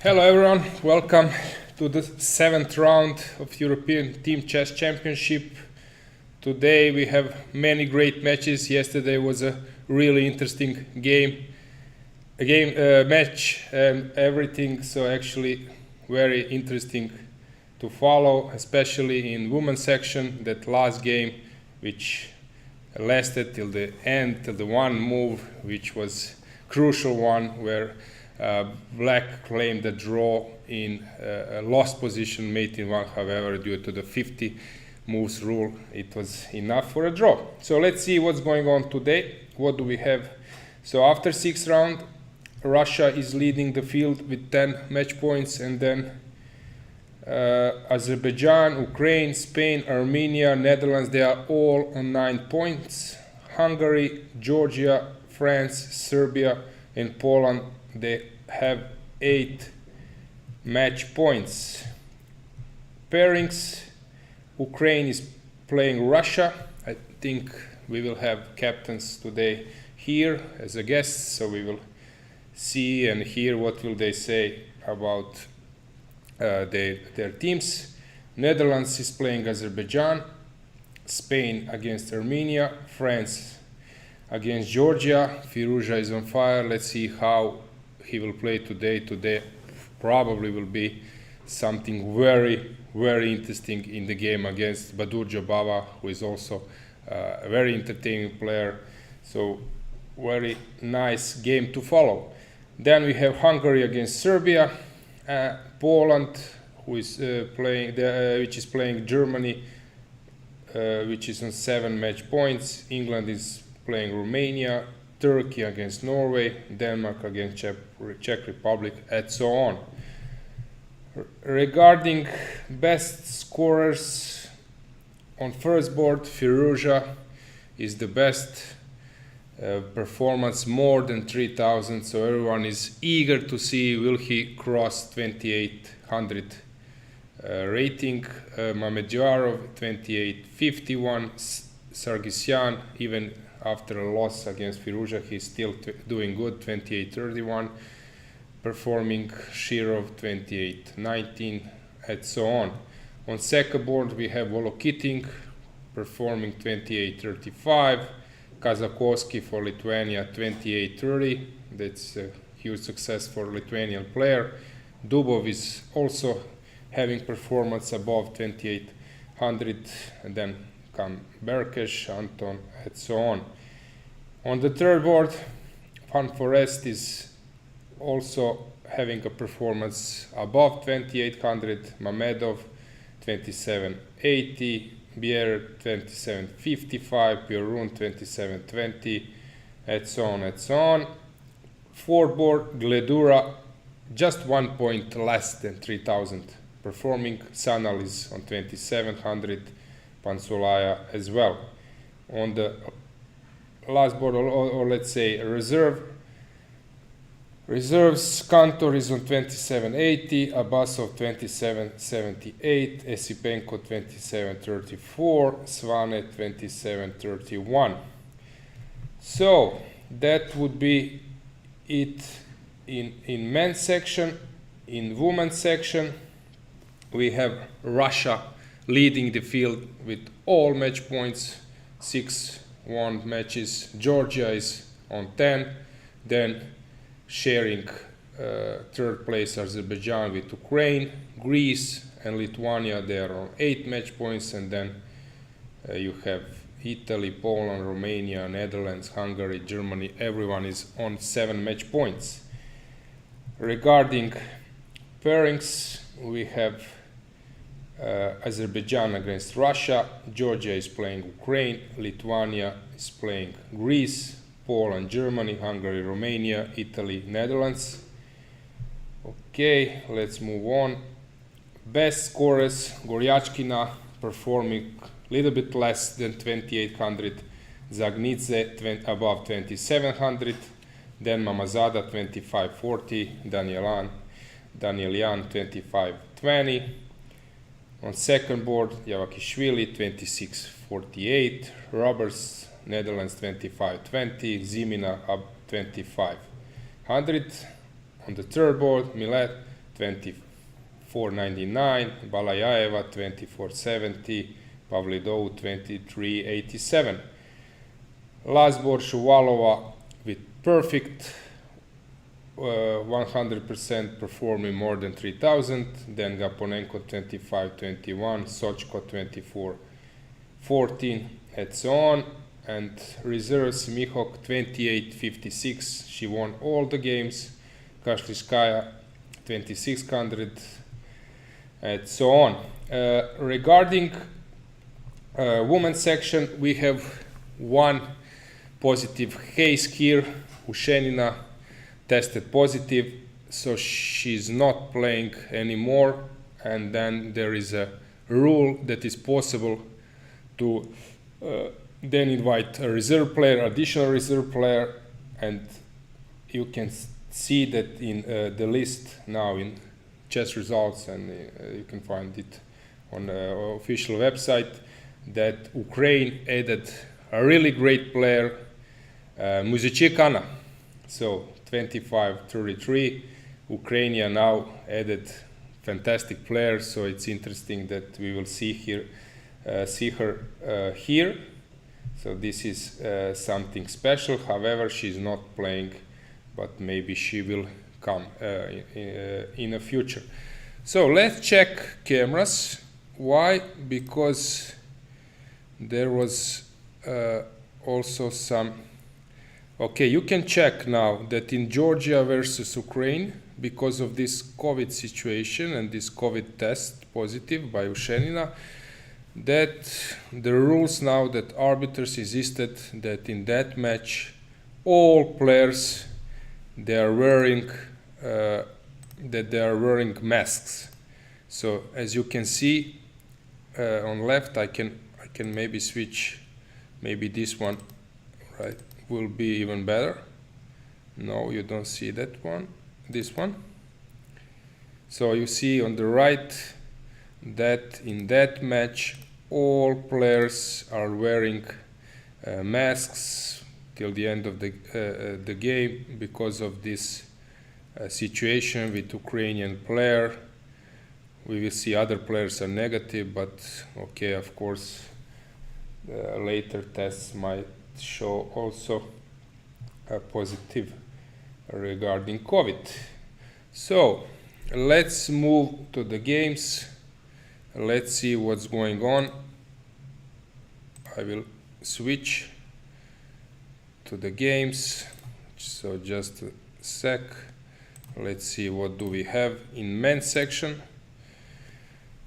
Hello everyone, welcome to the 7th round of European Team Chess Championship. Today we have many great matches. Yesterday was a really interesting match and everything, so actually very interesting to follow, especially in women's section, that last game which lasted till the end, till the one move which was crucial one where Black claimed the draw in a lost position, mate in one. However, due to the 50 moves rule, it was enough for a draw. So let's see what's going on today. What do we have? So after 6th round, Russia is leading the field with 10 match points, and then Azerbaijan, Ukraine, Spain, Armenia, Netherlands, they are all on 9 points. Hungary, Georgia, France, Serbia, and Poland, they have 8 match points. Pairings, Ukraine is playing Russia. I think we will have captains today here as a guest, so we will see and hear what will they say about their teams. Netherlands is playing Azerbaijan, Spain against Armenia, France against Georgia. Firuza is on fire. Let's see how he will play today. Today probably will be something very, very interesting in the game against Badur Jabava, who is also a very entertaining player. So very nice game to follow. Then we have Hungary against Serbia, Poland, who is which is playing Germany, which is on 7 match points. England is playing Romania, Turkey against Norway, Denmark against Czech Republic, and so on. Regarding best scorers, on first board, Firuza is the best performance, more than 3,000, so everyone is eager to see will he cross 2800 rating. Mamedjarov 2851, Sargsyan, even after a loss against Firuza, he's still doing good, 2831, performing Shirov 2819, and so on. On second board we have Volokitin performing 2835, Kazakovsky for Lithuania 2830, that's a huge success for Lithuanian player. Dubov is also having performance above 2800, and then come Berkesh, Anton, and so on. On the third board, Van Forest is also having a performance above 2800, Mamedov 2780, Bier 2755, Bjorun 2720, and so on and so on. Fourth board, Gledura, just 1 point less than 3000 performing. Sanal is on 2700, Pansulaya as well. On the last board, or let's say reserves, Kantor is on 2780, Abbasov 2778, Esipenko 2734, Svane 2731. So that would be it in men's section. In women's section, we have Russia leading the field with all match points, 6 won matches. Georgia is on 10, then sharing third place Azerbaijan with Ukraine, Greece and Lithuania, they are on 8 match points, and then you have Italy, Poland, Romania, Netherlands, Hungary, Germany, everyone is on 7 match points. Regarding pairings, we have Azerbaijan against Russia, Georgia is playing Ukraine, Lithuania is playing Greece, Poland, Germany, Hungary, Romania, Italy, Netherlands. Okay, let's move on. Best scorers, Goryachkina performing a little bit less than 2800, Zagnidze above 2700, then Mamazada 2540, Danielyan 2520. On second board, Yavakishvili 2648, Roberts Netherlands 2520, Zimina up 2500. On the third board, Milet 24.99, Balayaeva 24.70, Pavlidou 23.87. Lasbor Shuvalova with perfect 100% performing more than 3000, then Gaponenko 25.21, Sochko 24.14, and so on. And reserves Mihok 28.56, she won all the games. Kashliskaya 2600, and so on. Regarding women's section, we have one positive case here. Ushenina tested positive, so she's not playing anymore. And then there is a rule that is possible to then invite a reserve player, additional reserve player, and you can see that in the list now in chess results, and you can find it on the official website, that Ukraine added a really great player, Muzyczuk Anna. So 25-33, Ukraine now added fantastic players, so it's interesting that we will see her here. So this is something special. However, she's not playing, but maybe she will come in the future. So let's check cameras. Why? Because there was also some. Okay, you can check now that in Georgia versus Ukraine, because of this COVID situation and this COVID test positive by Ushenina, that the rules now that arbiters insisted that in that match all players they are wearing masks. So as you can see on left, I can maybe switch, maybe this one, right, will be even better. No, you don't see that one, this one. So you see on the right that in that match all players are wearing masks till the end of the game because of this situation with Ukrainian player. We will see other players are negative, but okay, of course, later tests might show also a positive regarding COVID. So let's move to the games. Let's see what's going on. I will switch to the games. So just a sec. Let's see what do we have in men's section.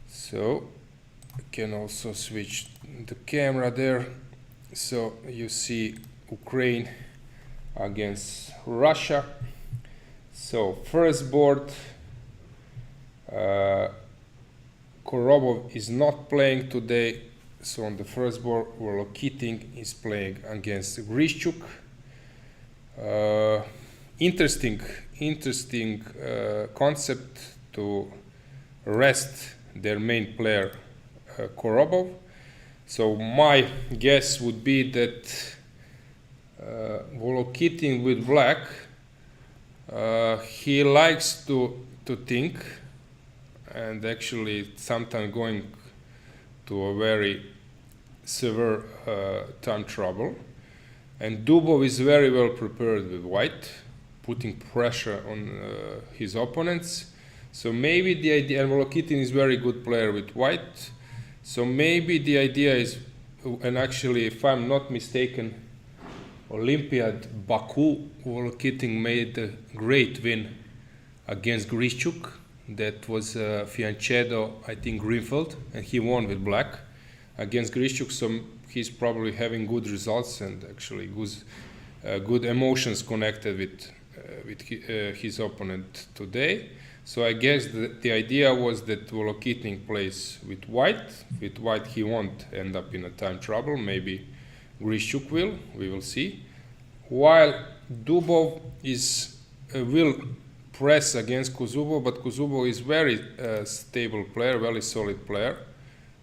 So I can also switch the camera there. So you see Ukraine against Russia. So first board, Korobov is not playing today. So on the first board, Volokitin is playing against Grishchuk. Interesting concept to rest their main player, Korobov. So my guess would be that Volokitin with black, he likes to think, and actually sometimes going to a very severe time trouble. And Dubov is very well prepared with white, putting pressure on his opponents. So maybe the idea, and Volokitin is very good player with white. So maybe the idea is, and actually if I'm not mistaken, Olympiad Baku, Volokitin made a great win against Grishchuk. That was Fiancedo, I think, Greenfield, and he won with black against Grishchuk. So he's probably having good results and actually good emotions connected with his opponent today. So I guess the idea was that Volokitin plays with white. With white he won't end up in a time trouble. Maybe Grishchuk will. We will see. While Dubov will press against Kuzubov, but Kuzubov is very stable player, very solid player.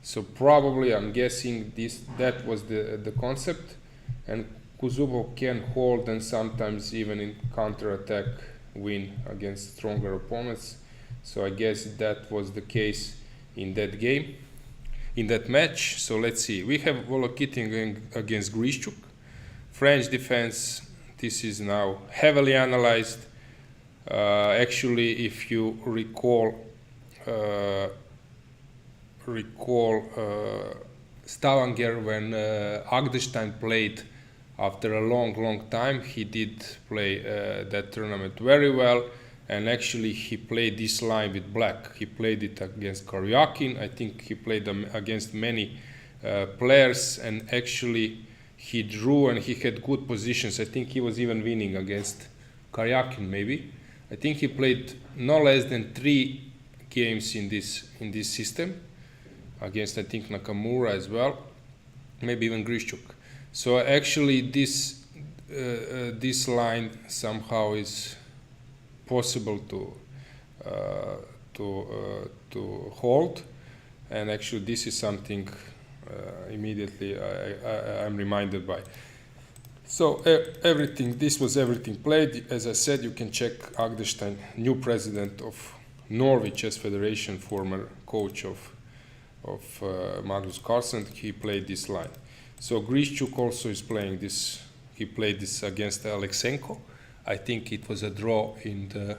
So probably I'm guessing that was the concept, and Kuzubov can hold and sometimes even in counter-attack win against stronger opponents. So I guess that was the case in that game, in that match. So let's see. We have Volokitin against Uneschuk. French defense, this is now heavily analyzed. Actually, if you recall Stavanger, when Agdestein played after a long time, he did play that tournament very well, and actually he played this line with black. He played it against Karyakin. I think he played them against many players, and actually he drew and he had good positions. I think he was even winning against Karyakin, maybe. I think he played no less than 3 games in this system against, I think, Nakamura as well, maybe even Uneschuk. So actually this line somehow is possible to hold, and actually this is something immediately I'm reminded by. So this was everything played. As I said, you can check Agdestein, new president of Norway Chess Federation, former coach of Magnus Carlsen. He played this line. So Uneschuk also is playing this. He played this against Alexenko. I think it was a draw in the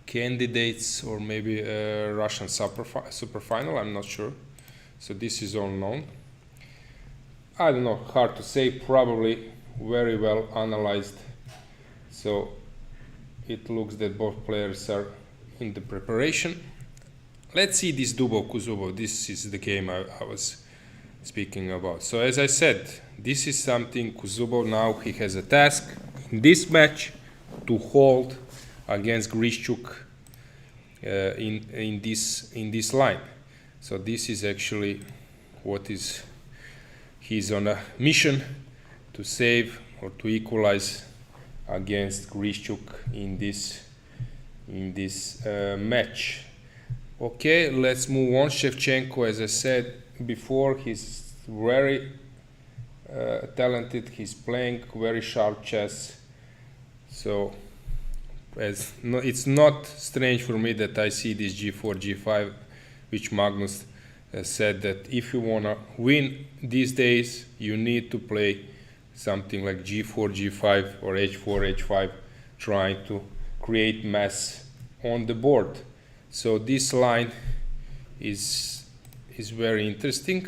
candidates or maybe a Russian super final. I'm not sure. So this is all known. I don't know, hard to say, probably very well analyzed. So it looks that both players are in the preparation. Let's see this Dubov-Kuzubov. This is the game I was speaking about. So as I said, this is something Kuzubov now, he has a task in this match to hold against Uneschuk in this line. So this is actually what is, he's on a mission to save or to equalize against Uneschuk in this match. Okay, let's move on. Shevchenko, as I said before, he's very talented. He's playing very sharp chess. So it's not strange for me that I see this G4, G5, which Magnus said that if you want to win these days, you need to play something like G4, G5 or H4, H5, trying to create mass on the board. So this line is very interesting.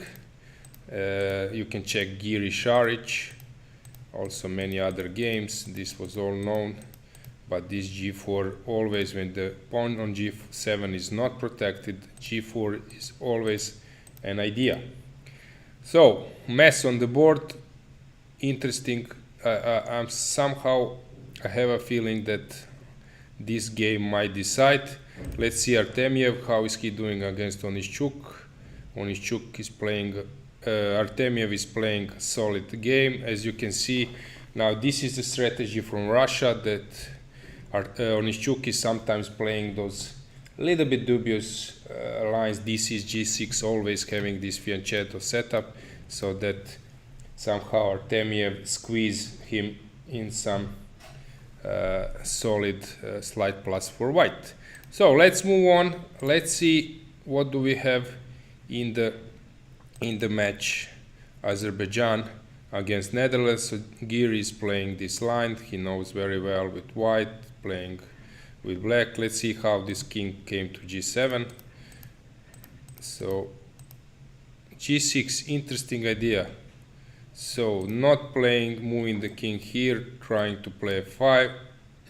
You can check Giri Sharic, also many other games. This was all known, but this G4, always when the pawn on G7 is not protected, G4 is always an idea. So mess on the board, interesting. I have a feeling that this game might decide. Let's see Artemiev, how is he doing against Uneschuk. Uneschuk is playing, Artemiev is playing a solid game. As you can see, now this is the strategy from Russia, that Uneschuk is sometimes playing those little bit dubious lines, D6, G6, always having this fianchetto setup, so that somehow Artemiev squeeze him in some solid slight plus for white. So let's move on. Let's see what do we have in the match. Azerbaijan against Netherlands. So Giri is playing this line. He knows very well with white, playing with black. Let's see how this king came to G7. So G6, interesting idea. So not playing, moving the king here, trying to play F5,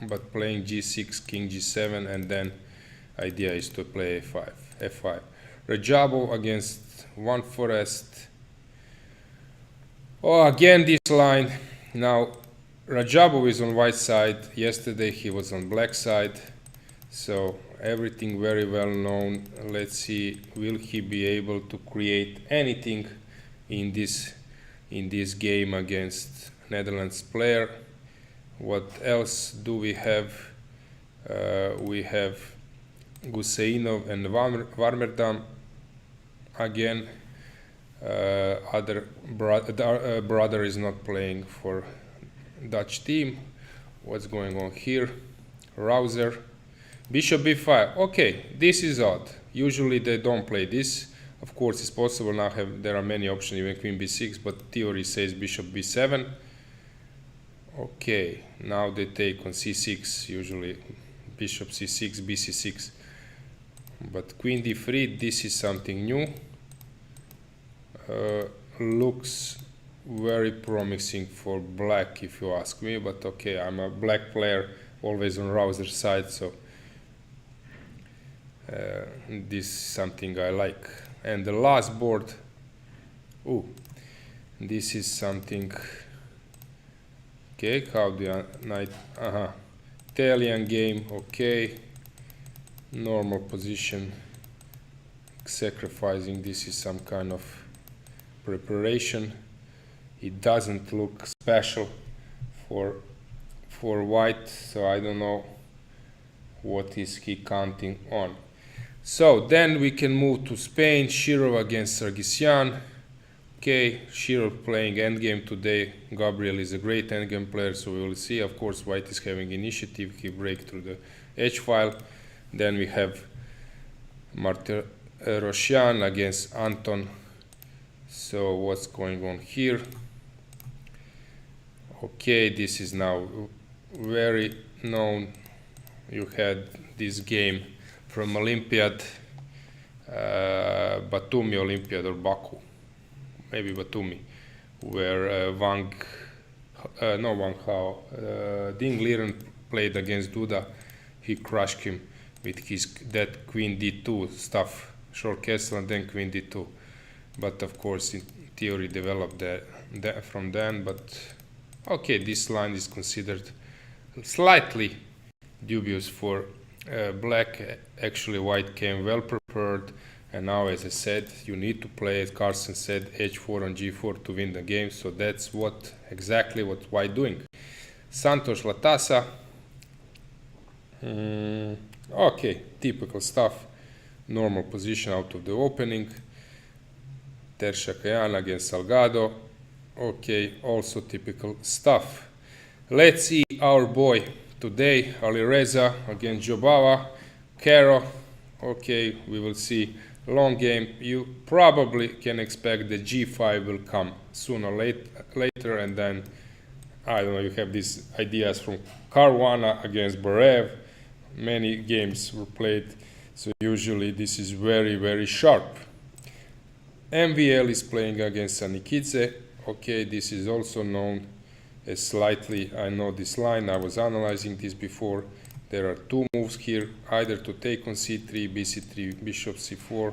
but playing G6, king G7, and then idea is to play F5. Rajabov against One Forest. Oh, again this line. Now Rajabov is on white side. Yesterday he was on black side. So everything very well known. Let's see, will he be able to create anything in this game against Netherlands player? What else do we have? We have Guseinov and Warmerdam. Again, other brother is not playing for Dutch team. What's going on here? Rouser. Bishop b5. Okay, this is odd. Usually they don't play this. Of course, it's possible now. There are many options, even queen b6, but theory says bishop b7. Okay, now they take on c6. Usually bishop c6, bc6. But queen d3. This is something new. Looks very promising for black, if you ask me. But okay, I'm a black player, always on Rouser's side, so. This is something I like. And the last board, this is something. Okay, how the knight, Italian game. Okay, normal position, sacrificing. This is some kind of preparation. It doesn't look special for white, so I don't know what is he counting on. So then we can move to Spain. Shirov against Sargsyan. Okay, Shirov playing endgame today. Gabriel is a great endgame player, so we will see. Of course, white is having initiative. He break through the h-file. Then we have Martirosyan against Anton. So what's going on here? Okay, this is now very known. You had this game from Olympiad, Batumi Olympiad or Baku, maybe Batumi, where Ding Liren played against Duda. He crushed him with that queen d2 stuff, short castle and then queen d2. But of course, in theory, developed from then. But okay, this line is considered slightly dubious for black. Actually, white came well prepared, and now, as I said, you need to play, as Carson said, h4 and g4 to win the game. So that's exactly what white doing. Santos Latasa. Okay, typical stuff. Normal position out of the opening. Tershakayan against Salgado. Okay, also typical stuff. Let's see our boy today, Alireza against Jobava, Caro. Okay, we will see. Long game. You probably can expect the g5 will come sooner or later, and then I don't know. You have these ideas from Caruana against Barev. Many games were played, so usually this is very, very sharp. MVL is playing against Sanikidze. Okay, this is also known as slightly. I know this line. I was analyzing this before. There are two moves here, either to take on c3, bc3, bishop c4,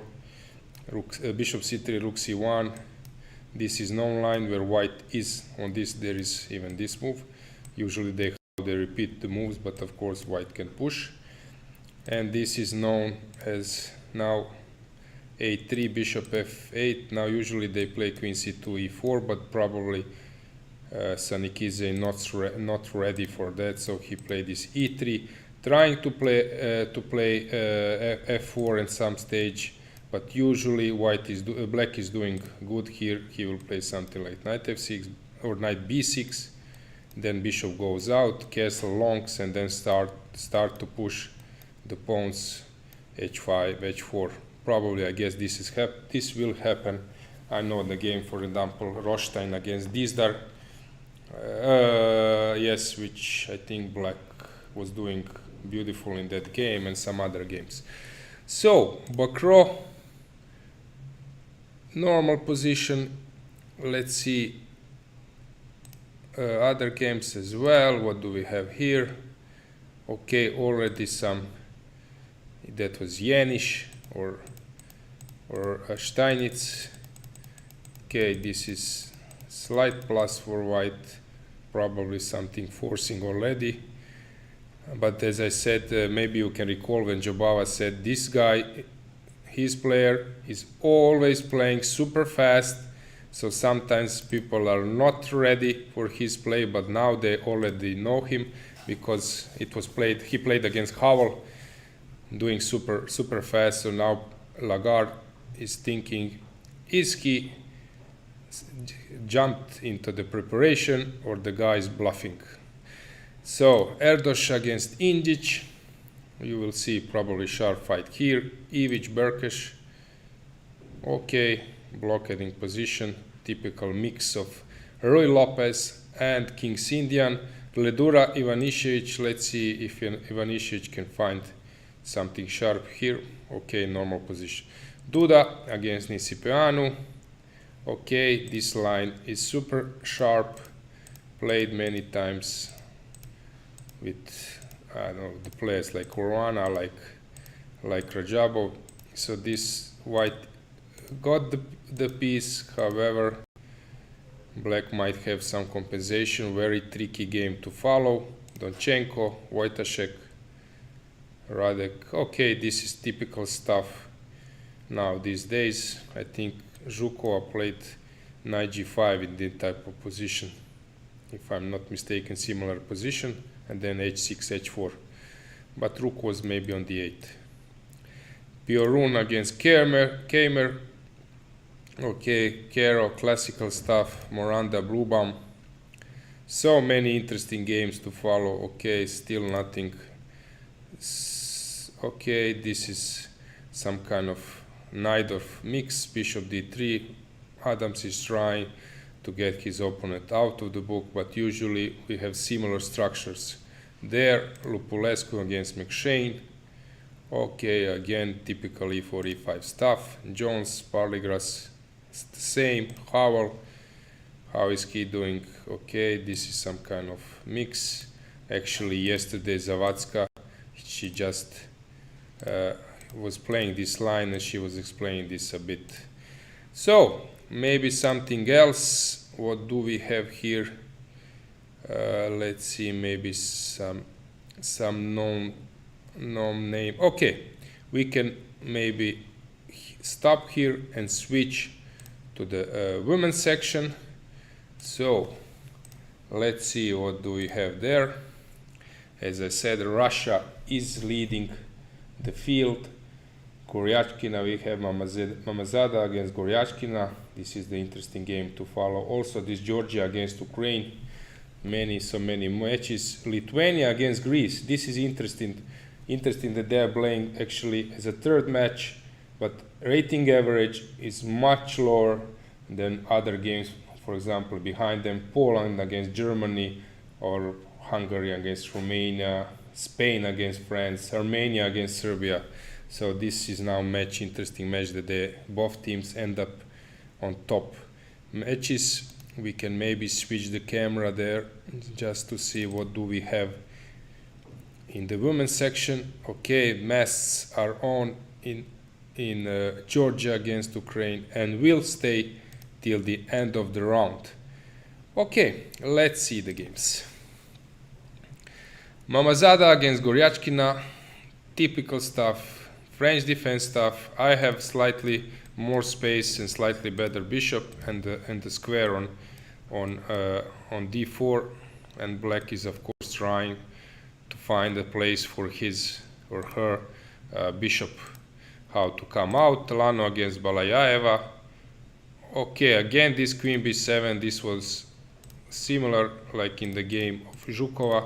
bishop c3, rook c1. This is known line where white is on this. There is even this move. Usually they repeat the moves, but of course white can push. And this is known as now a3, bishop f8. Now usually they play queen c2, e4, but probably Sanikidze not ready for that, so he played this e3. Trying to play f4 at some stage, but usually black is doing good here. He will play something like knight f6 or knight b6. Then bishop goes out, castle longs, and then start to push the pawns h5, h4. Probably, I guess this will happen. I know the game, for example, Rothstein against Dizdar. Yes, which I think black was doing beautiful in that game, and some other games. So Bakro, normal position. Let's see other games as well. What do we have here? Okay, already some. That was Janisch or Steinitz. Okay, this is slight plus for white. Probably something forcing already. But as I said, maybe you can recall when Jobava said this guy, his player is always playing super fast. So sometimes people are not ready for his play, but now they already know him because it was played. He played against Howell, doing super fast. So now Lagarde is thinking, is he jumped into the preparation or the guy is bluffing? So Erdos against Indic. You will see probably sharp fight here. Ivic, Berkesh. Okay, blockading position. Typical mix of Roy Lopez and King's Indian. Ledura, Ivanišević. Let's see if Ivanišević can find something sharp here. Okay, normal position. Duda against Nisipeanu. Okay, this line is super sharp. Played many times with, I don't know, the players like Caruana, like Rajabov. So this white got the piece. However, black might have some compensation. Very tricky game to follow. Donchenko, Wojtaszek, Radek. Okay, this is typical stuff now these days. I think Zhukova played knight g5 in this type of position, if I'm not mistaken, similar position, and then h6, h4. But rook was maybe on the 8. Piorun against Kamer. Okay, Kero, classical stuff. Moranda, Bluebaum. So many interesting games to follow. Okay, still nothing. Okay, this is some kind of Najdorf mix. Bishop d3. Adams is trying to get his opponent out of the book, but usually we have similar structures. There, Lupulescu against McShane. Okay, again, typical e4, e5 stuff. Jones, Parligras, it's the same. Howell, how is he doing? Okay, this is some kind of mix. Actually, yesterday Zawadzka, she just was playing this line and she was explaining this a bit. So, maybe something else. What do we have here? Let's see, maybe some known name. Okay, we can maybe stop here and switch to the women's section. So let's see what do we have there. As I said, Russia is leading the field. Goryachkina, we have Mamazada against Goryachkina. This is the interesting game to follow. Also, this Georgia against Ukraine. So many matches. Lithuania against Greece. This is interesting that they are playing actually as a third match, but rating average is much lower than other games. For example, behind them, Poland against Germany, or Hungary against Romania, Spain against France, Armenia against Serbia. So this is now interesting match that both teams end up on top matches. We can maybe switch the camera there just to see what do we have in the women's section. Okay, masks are on in Georgia against Ukraine and will stay till the end of the round. Okay, let's see the games. Mamazada against Goryachkina, typical stuff, French defense stuff. I have slightly more space and slightly better bishop and the square on d4, and black is of course trying to find a place for his or her bishop, how to come out. Lano against Balayaeva. Okay, again this queen b7. This was similar like in the game of Zhukova,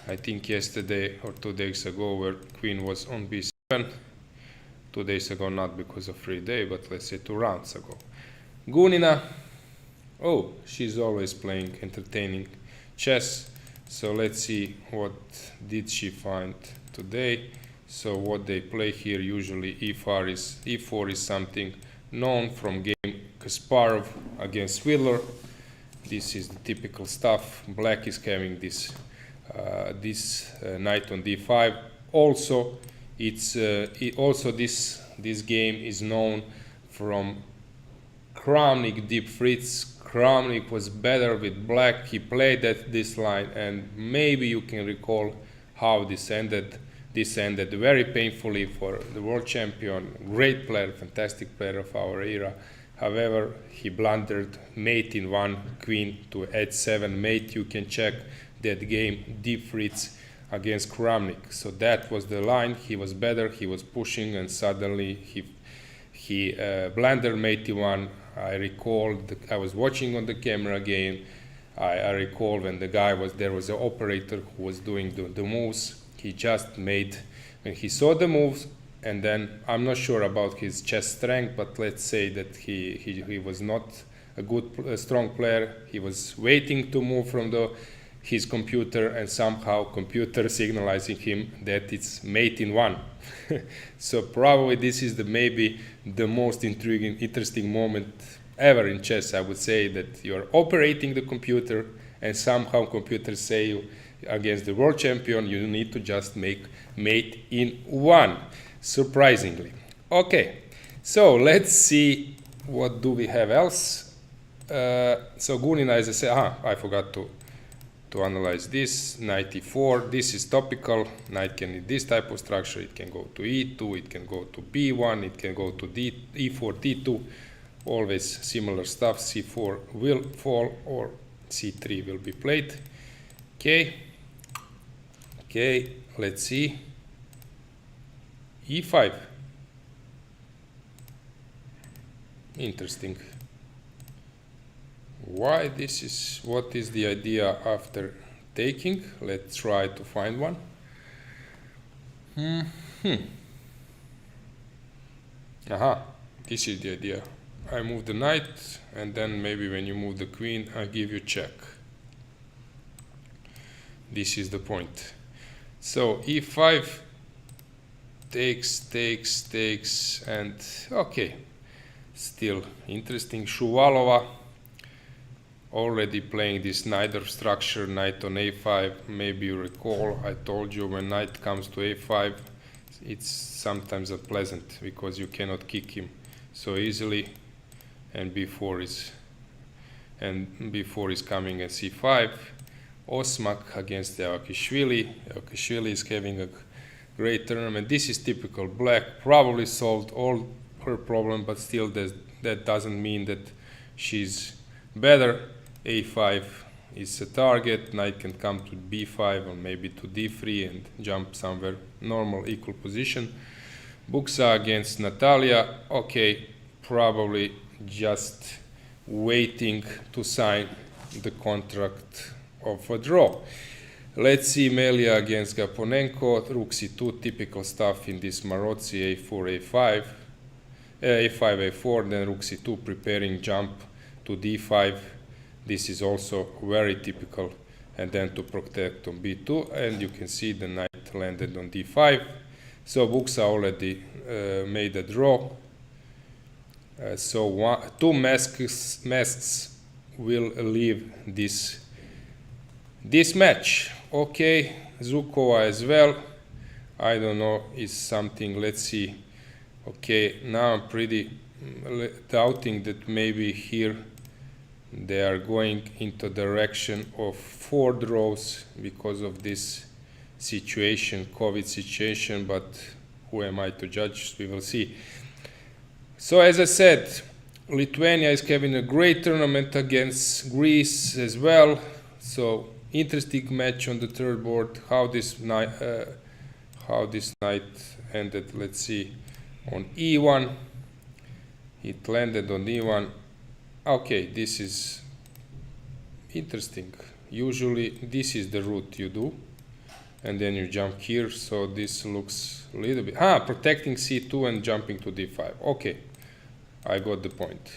I think yesterday or 2 days ago, where queen was on b7. 2 days ago, not because of free day, but let's say 2 rounds ago. Gunina, oh, she's always playing entertaining chess. So let's see what did she find today. So what they play here, usually e4 is something known from game Kasparov against Whittler. This is the typical stuff. Black is having this knight on d5. Also, this game is known from Kramnik Deep Fritz. Kramnik was better with black. He played at this line, and maybe you can recall how this ended. This ended very painfully for the world champion, great player, fantastic player of our era. However, he blundered mate in 1, queen to h7 mate. You can check that game, Deep Fritz against Kramnik. So that was the line. He was better, he was pushing, and suddenly he blundered mate e1. I recall, I was watching on the camera again. I recall when the guy was there, was an operator who was doing the moves. he just made, when he saw the moves, and then I'm not sure about his chess strength, but let's say that he was not a strong player. He was waiting to move from his computer, and somehow computer signalizing him that it's mate in one. So probably this is maybe the most intriguing, interesting moment ever in chess. I would say that you're operating the computer, and somehow computers say you, against the world champion, you need to just make mate in one, surprisingly. Okay, so let's see what do we have else. So Gunina, as I said, I forgot to analyze this. Knight e4, this is topical. Knight can in this type of structure, it can go to e2, it can go to b1, it can go to e4, d2, always similar stuff. c4 will fall, or c3 will be played. Okay, let's see. e5, interesting. Why this is, what is the idea after taking? Let's try to find one. This is the idea. I move the knight, and then maybe when you move the queen, I give you check. This is the point. So e5 takes, and okay, still interesting. Shuvalova already playing this Najdorf structure, knight on a5. Maybe you recall, I told you when knight comes to a5, it's sometimes unpleasant because you cannot kick him so easily, and before is coming at c5. Osmak against Evakishvili. Evakishvili is having a great tournament. This is typical black. Probably solved all her problem, but still that doesn't mean that she's better. a5 is a target. Knight can come to b5 or maybe to d3 and jump somewhere normal equal position. Buksa against Natalia. Okay, probably just waiting to sign the contract of a draw. Let's see Melia against Gaponenko. Rook c2, typical stuff in this Marozzi. a4, a5, a5, a4, then rook c2, preparing jump to d5. This is also very typical, and then to protect on b2, and you can see the knight landed on d5. So Buksa already made a draw. So two masks will leave this match. Okay, Zhukova as well. I don't know, is something, let's see. Okay, now I'm pretty doubting that maybe here they are going into direction of 4 draws because of this situation, COVID situation, but who am I to judge? We will see. So as I said, Lithuania is having a great tournament against Greece as well. So interesting match on the third board. How this night ended. Let's see. On e1, it landed on e1. Okay, this is interesting. Usually this is the route you do, and then you jump here. So this looks a little bit protecting c2 and jumping to d5. Okay, I got the point.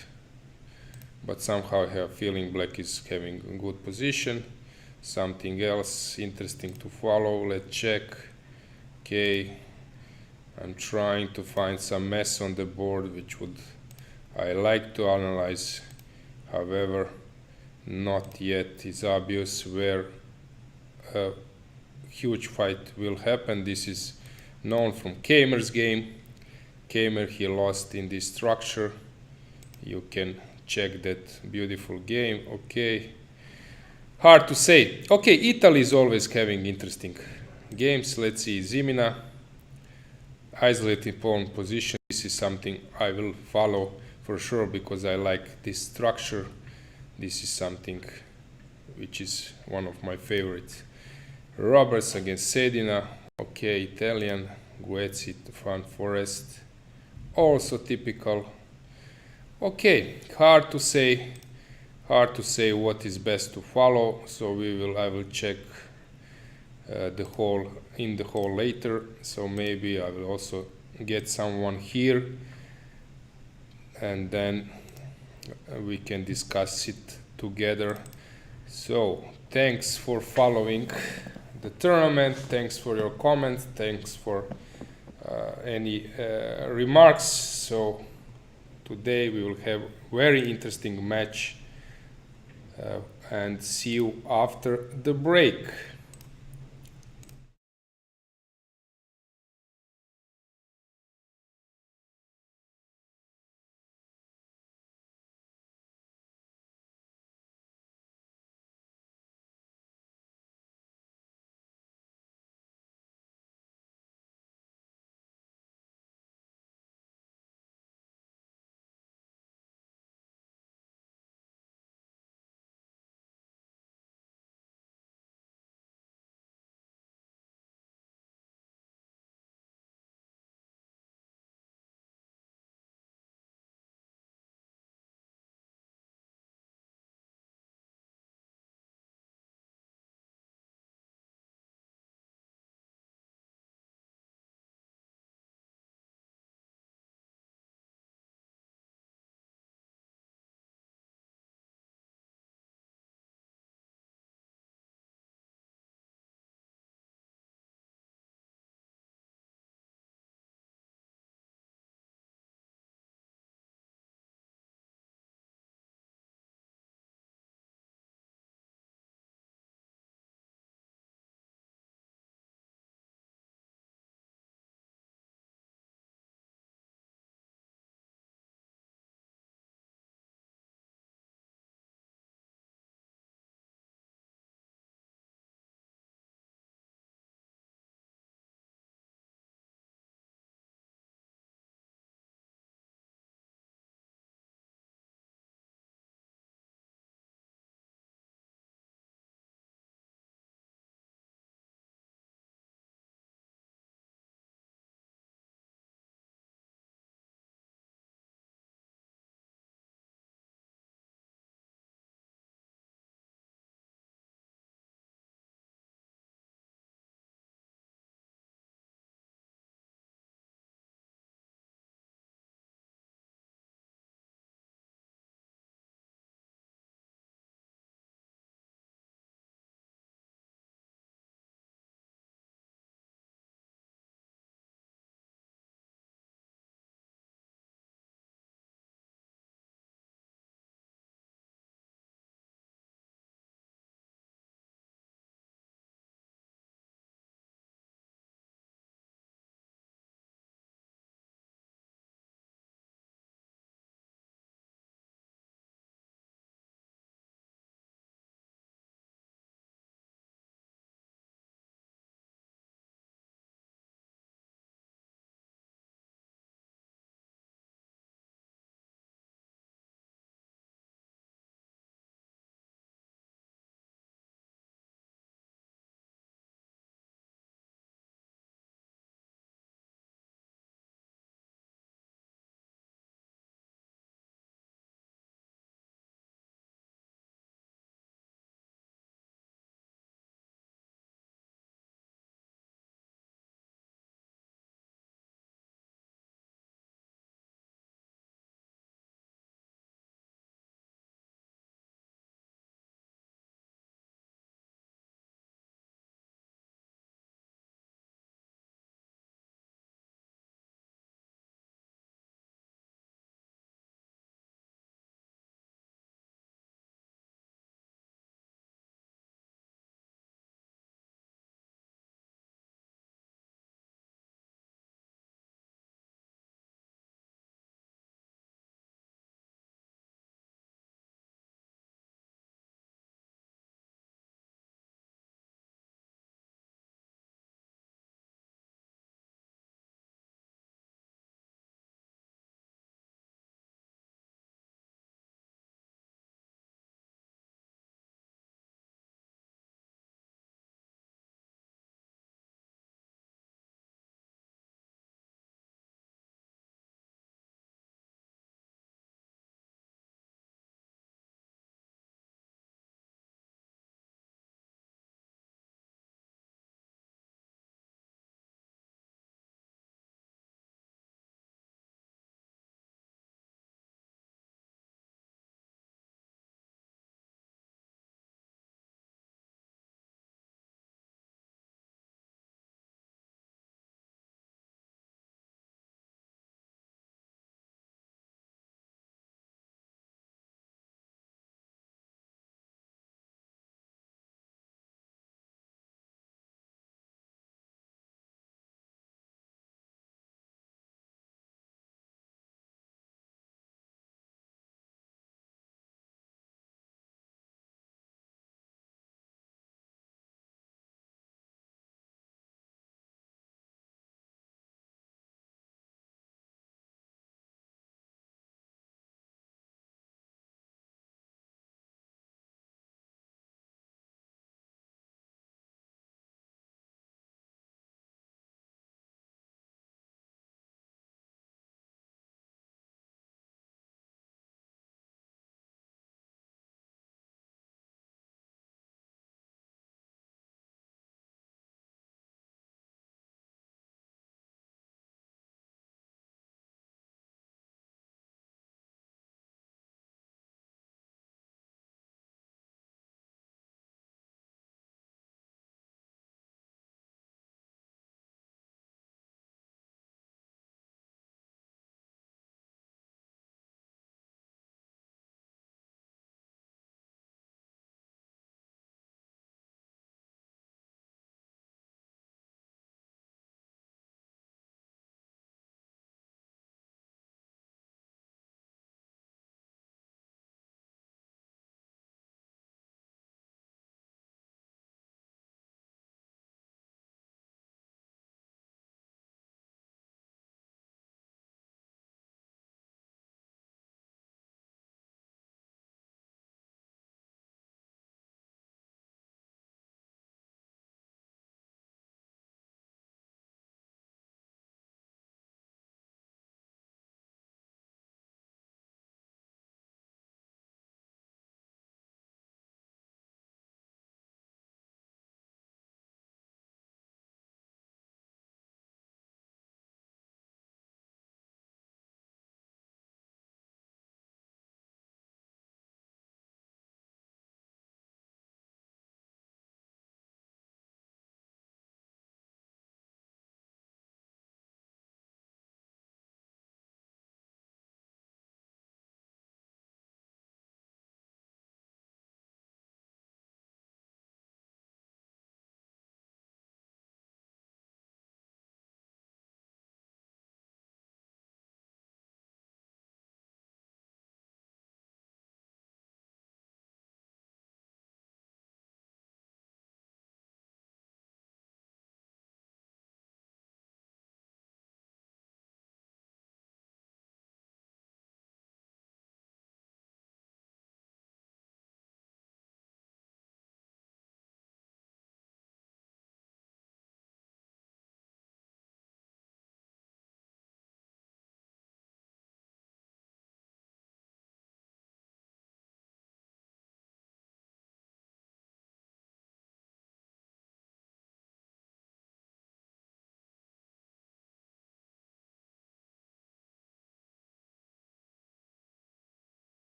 But somehow I have a feeling black is having a good position. Something else interesting to follow. Let's check. Okay, I'm trying to find some mess on the board which would I like to analyze. However, not yet. It's obvious where a huge fight will happen. This is known from Kamer's game. Kamer, he lost in this structure. You can check that beautiful game. Okay, hard to say. Okay, Italy is always having interesting games. Let's see, Zimina, isolated pawn position. This is something I will follow for sure because I like this structure. This is something which is one of my favorites. Roberts against Sedina. Okay, Italian. Guezzi, Fan Forest. Also typical. Okay, hard to say what is best to follow. So I will check the hall later, so maybe I will also get someone here, and then we can discuss it together. So thanks for following the tournament, thanks for your comments, thanks for any remarks. So today we will have very interesting match, and see you after the break.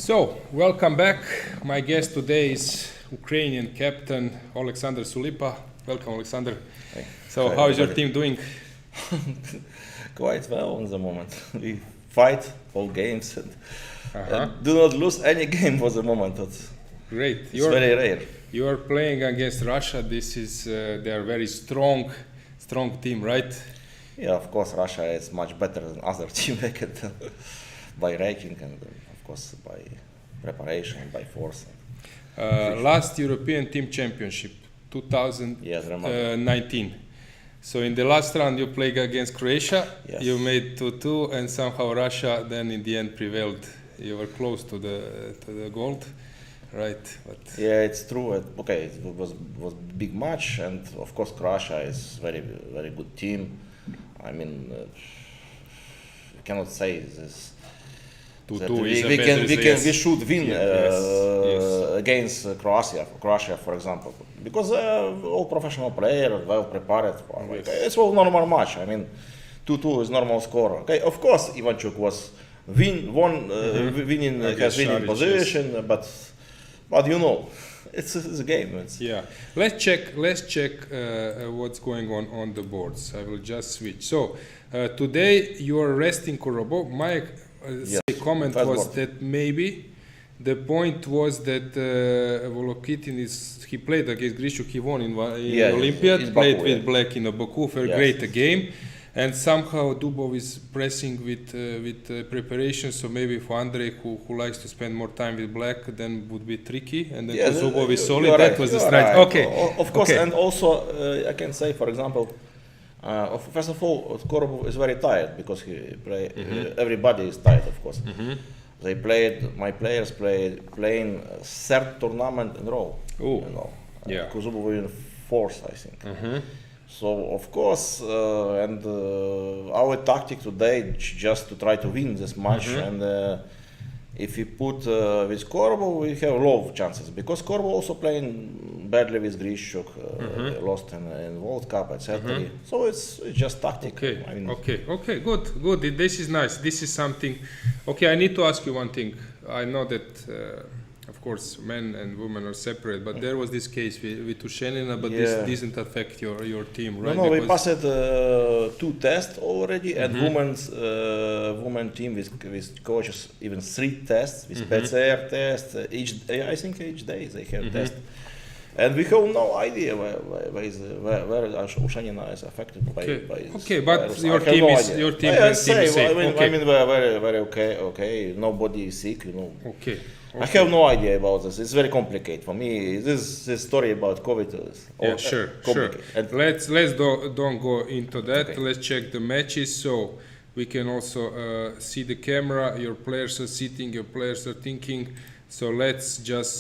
So, welcome back. My guest today is Ukrainian captain Alexander Sulipa. Welcome, Alexander. Hey. So, Hi, how is your everybody. team doing? Quite well at the moment. We fight all games and Uh-huh. do not lose any game for the moment. It's Great. very rare. You are playing against Russia. This is they are very strong team, right? Yeah, of course, Russia is much better than other team by ranking and of course by preparation, by force. Last European Team Championship, Yes, remember. 2019. So in the last round you played against Croatia. Yes. You made 2-2, and somehow Russia then in the end prevailed. You were close to the gold, right? But Yeah, it's true. Okay, it was big match, and of course Croatia is very good team. I mean, we cannot say this. 2-2 is a better We should win yes. against Croatia, for example, because all professional players well prepared. Yes. It's a normal match. I mean, 2-2 is normal score. Okay, of course, Ivanchuk was winning Against has winning Šarić, position, but you know, it's a game. Yeah, let's check what's going on the boards. I will just switch. So today you are resting Korobo. My comment first was board. that maybe the point was that Volokitin he played against Grishuk. He won in Olympiad. in Played Baku, with Black in Baku. Very Yes. great game. And somehow Dubov is pressing with preparation, so maybe for Andrei, who likes to spend more time with Black, then would be tricky. And then Zubov is solid. That was the strategy. Right. Okay, Of course, okay. and also I can say, for example, first of all, Korobov is very tired because everybody is tired, of course. They played. My players playing third tournament in a row. Oh, you know. yeah. Kuzubov in fourth, I think. So of course, and our tactic today just to try to win this match. And if we put with Korobov, we have low chances because Korobov also playing badly with Grishuk, lost in World Cup, etc. So it's just tactic. Okay, I mean, okay, good. This is nice. This is something. Okay, I need to ask you one thing. I know that, of course, men and women are separate, but there was this case with Tushenina, but this doesn't affect your team, right? No, we passed 2 tests already, and women team with coaches even 3 tests with PCR test each day they have test, and we have no idea where Ushanina is affected by this Okay, but virus. your I have team no is idea. your team Yeah, and team is safe. I mean, we're very okay. Nobody is sick, you know. Okay. I have no idea about this. It's very complicated for me. This story about COVID is Sure. complicated. And Let's don't go into that. Okay. Let's check the matches so we can also see the camera. Your players are sitting. Your players are thinking. So let's just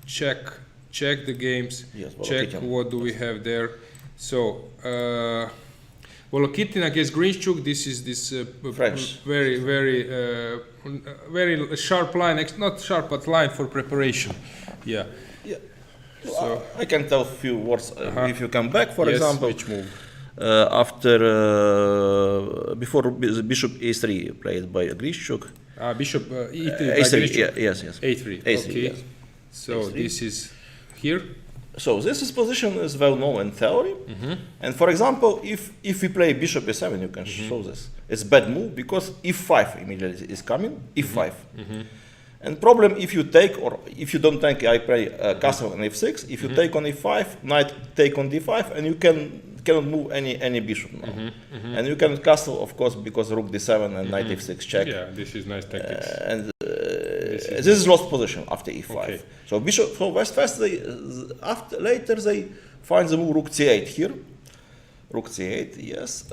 check the games. Yes, Check Volokitin. what do we have there. So Volokitin against Grishuk. This is this French. very sharp line. Not sharp, but line for preparation. Yeah. Yeah. So I can tell a few words. If you come back, for yes, example, which move? Before the Bishop A3 played by Grishuk. Bishop E3 by A3, Grishuk. yes. A3. A3, Okay. yes. So A3. this is here. So this position is well known in theory. And for example, if we play Bishop A7, you can show this. It's bad move because E5 immediately is coming. E5. And problem if you take or if you don't take, I play castle on F6. If you take on E5, knight take on D5, and you cannot move any bishop now. And you can castle, of course, because rook D7 and knight F6 check. Yeah, this is nice tactics. And this is lost position after E5. Okay. So bishop. So first later they find the move rook C8 here. Rook C8, yes.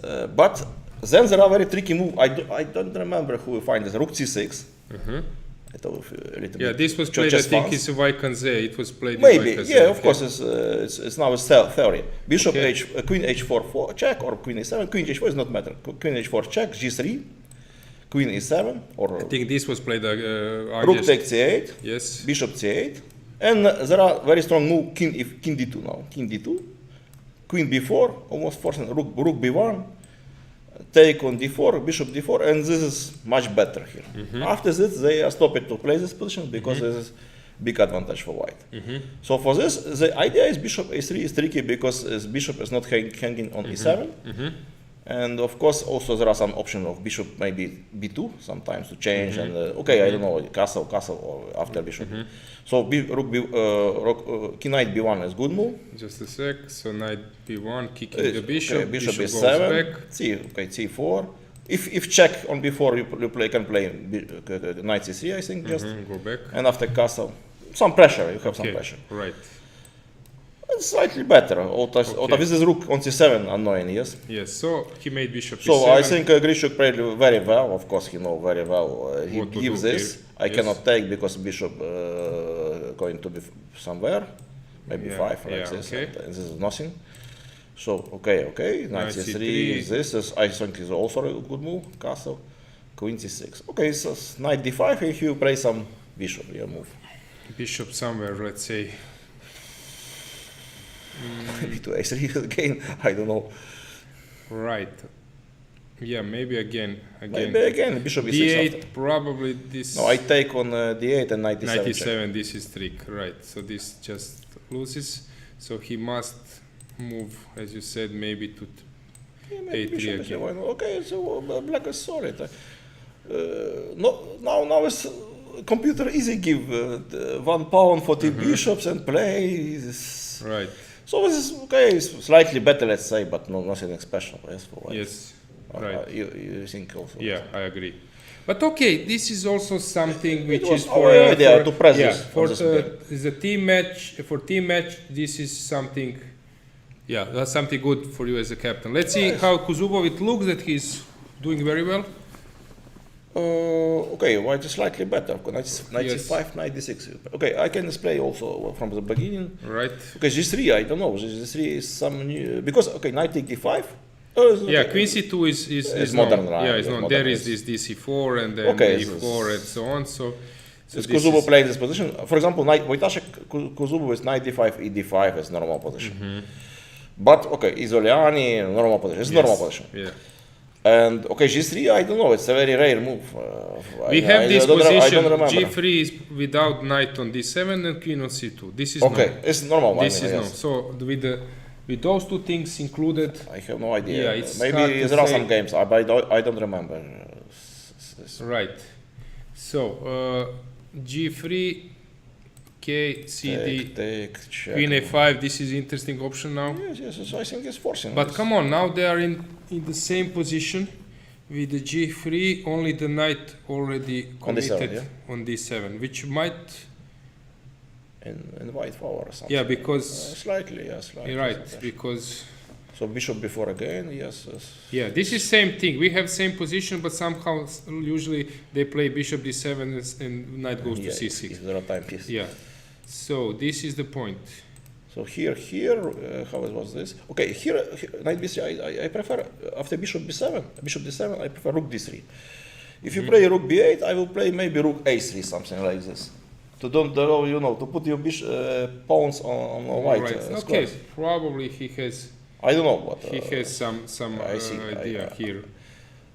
But then there are very tricky move. I don't remember who will find this. Rook C6. I told you a little bit. This was played. I think it's Vaikanze. It was played. Maybe, in Vaikanze. yeah. Of course, it's now a theory. Bishop Queen H4 check or Queen E7. Queen H4 is not matter. Queen H4 check. G3. Queen E7 or. I think this was played. Rook take C8. Yes. Bishop C8, and there are very strong move. King D2 now. King D2. Queen B4, almost forcing rook B1. take on d4, bishop d4, and this is much better here. After this, they are stopped to play this position because this is big advantage for white. So for this, the idea is bishop a3 is tricky because this bishop is not hanging on e7. And of course, also there are some options of bishop maybe b2 sometimes to change. And okay, I don't know, castle, or after bishop. So king knight b1 is good move. Just a sec. So knight b1, kicking the bishop. Okay, bishop goes b7. back. c4. If check on b4, you can play knight c3, I think, just. Go back. And after castle, some pressure, you have some pressure. Right. It's slightly better. This is rook on c7, annoying, yes? Yes, so he made bishop So e7. I think Grishuk played very well. Of course, he knows very well. He What to gives do this. here. I Yes. cannot take because bishop going to be somewhere, maybe 5 like this. okay. And this is nothing. So okay. Knight c3. This is, I think, is also a good move. Castle, queen c6. Okay, so knight d5. If you play some bishop, you move. Bishop somewhere, let's say. Maybe to a3 again. I don't know. Right. Yeah, maybe again. Maybe again bishop e6. d8, after. probably this. No, I take on d8 and knight d7. Knight check. e7, this is trick, right? So this just loses. So he must move, as you said, maybe to Yeah, maybe a3 bishop again. e7. Okay, so black is solid. No, now it's computer easy give 1 pawn for 2 bishops and play. This. Right. So this is okay. It's slightly better, let's say, but nothing special. Yes, for white. Yes. Right. You think also? Yeah, I agree. But okay, this is also something which was is for our idea to press this for on this the team match. For team match, this is something. Yeah, that's something good for you as a captain. Let's see how Kuzubov. It looks that he's doing very well. Okay, white is slightly better. Knight Yes. c5, knight d6. Okay, I can display also from the beginning. Right. Okay, g3, I don't know. G3 is some new, because okay, knight take d5. Yeah, Queen C2 is modern, known. right? Yeah, it's It's known. modern, There is yes. this DC4 and then Okay, E4 and so on. So Since this Kuzubov is- played this position, for example, Wojtaszek Kuzubov with knight d5, e5 is normal position. But okay, Izoliani, normal position. It's normal position. Yeah. And okay, g3, I don't know. It's a very rare move. We have this I don't position. remember. G3 is without knight on D7 and queen on C2. This is Okay, known. it's normal. This I mean, is known. yes. So with those two things included, I have no idea. Yeah, it's hard Maybe to there are say. some games, but I don't remember. right. So G3, K, CD, Take, check. queen A5. This is interesting option now. Yes, I think it's forcing. But this. come on, now they are in the same position with the G3, only the knight already On D7, committed yeah? on D7, which might, In white power or something. yeah, because, Slightly, yes. Slightly. you're right, something. because, So bishop before again, yes. yeah, this is same thing. We have same position, but somehow usually they play bishop D7 and knight goes to C6. If there are time piece. Yeah, so this is the point. So here, how was this? Okay, here knight b3, I prefer, after bishop b7, bishop d7, I prefer rook d3. If you play rook b8, I will play maybe rook a3, something like this. To to put your pawns on white Right. Okay, squares. probably he has I don't know, but he has some I see, idea here.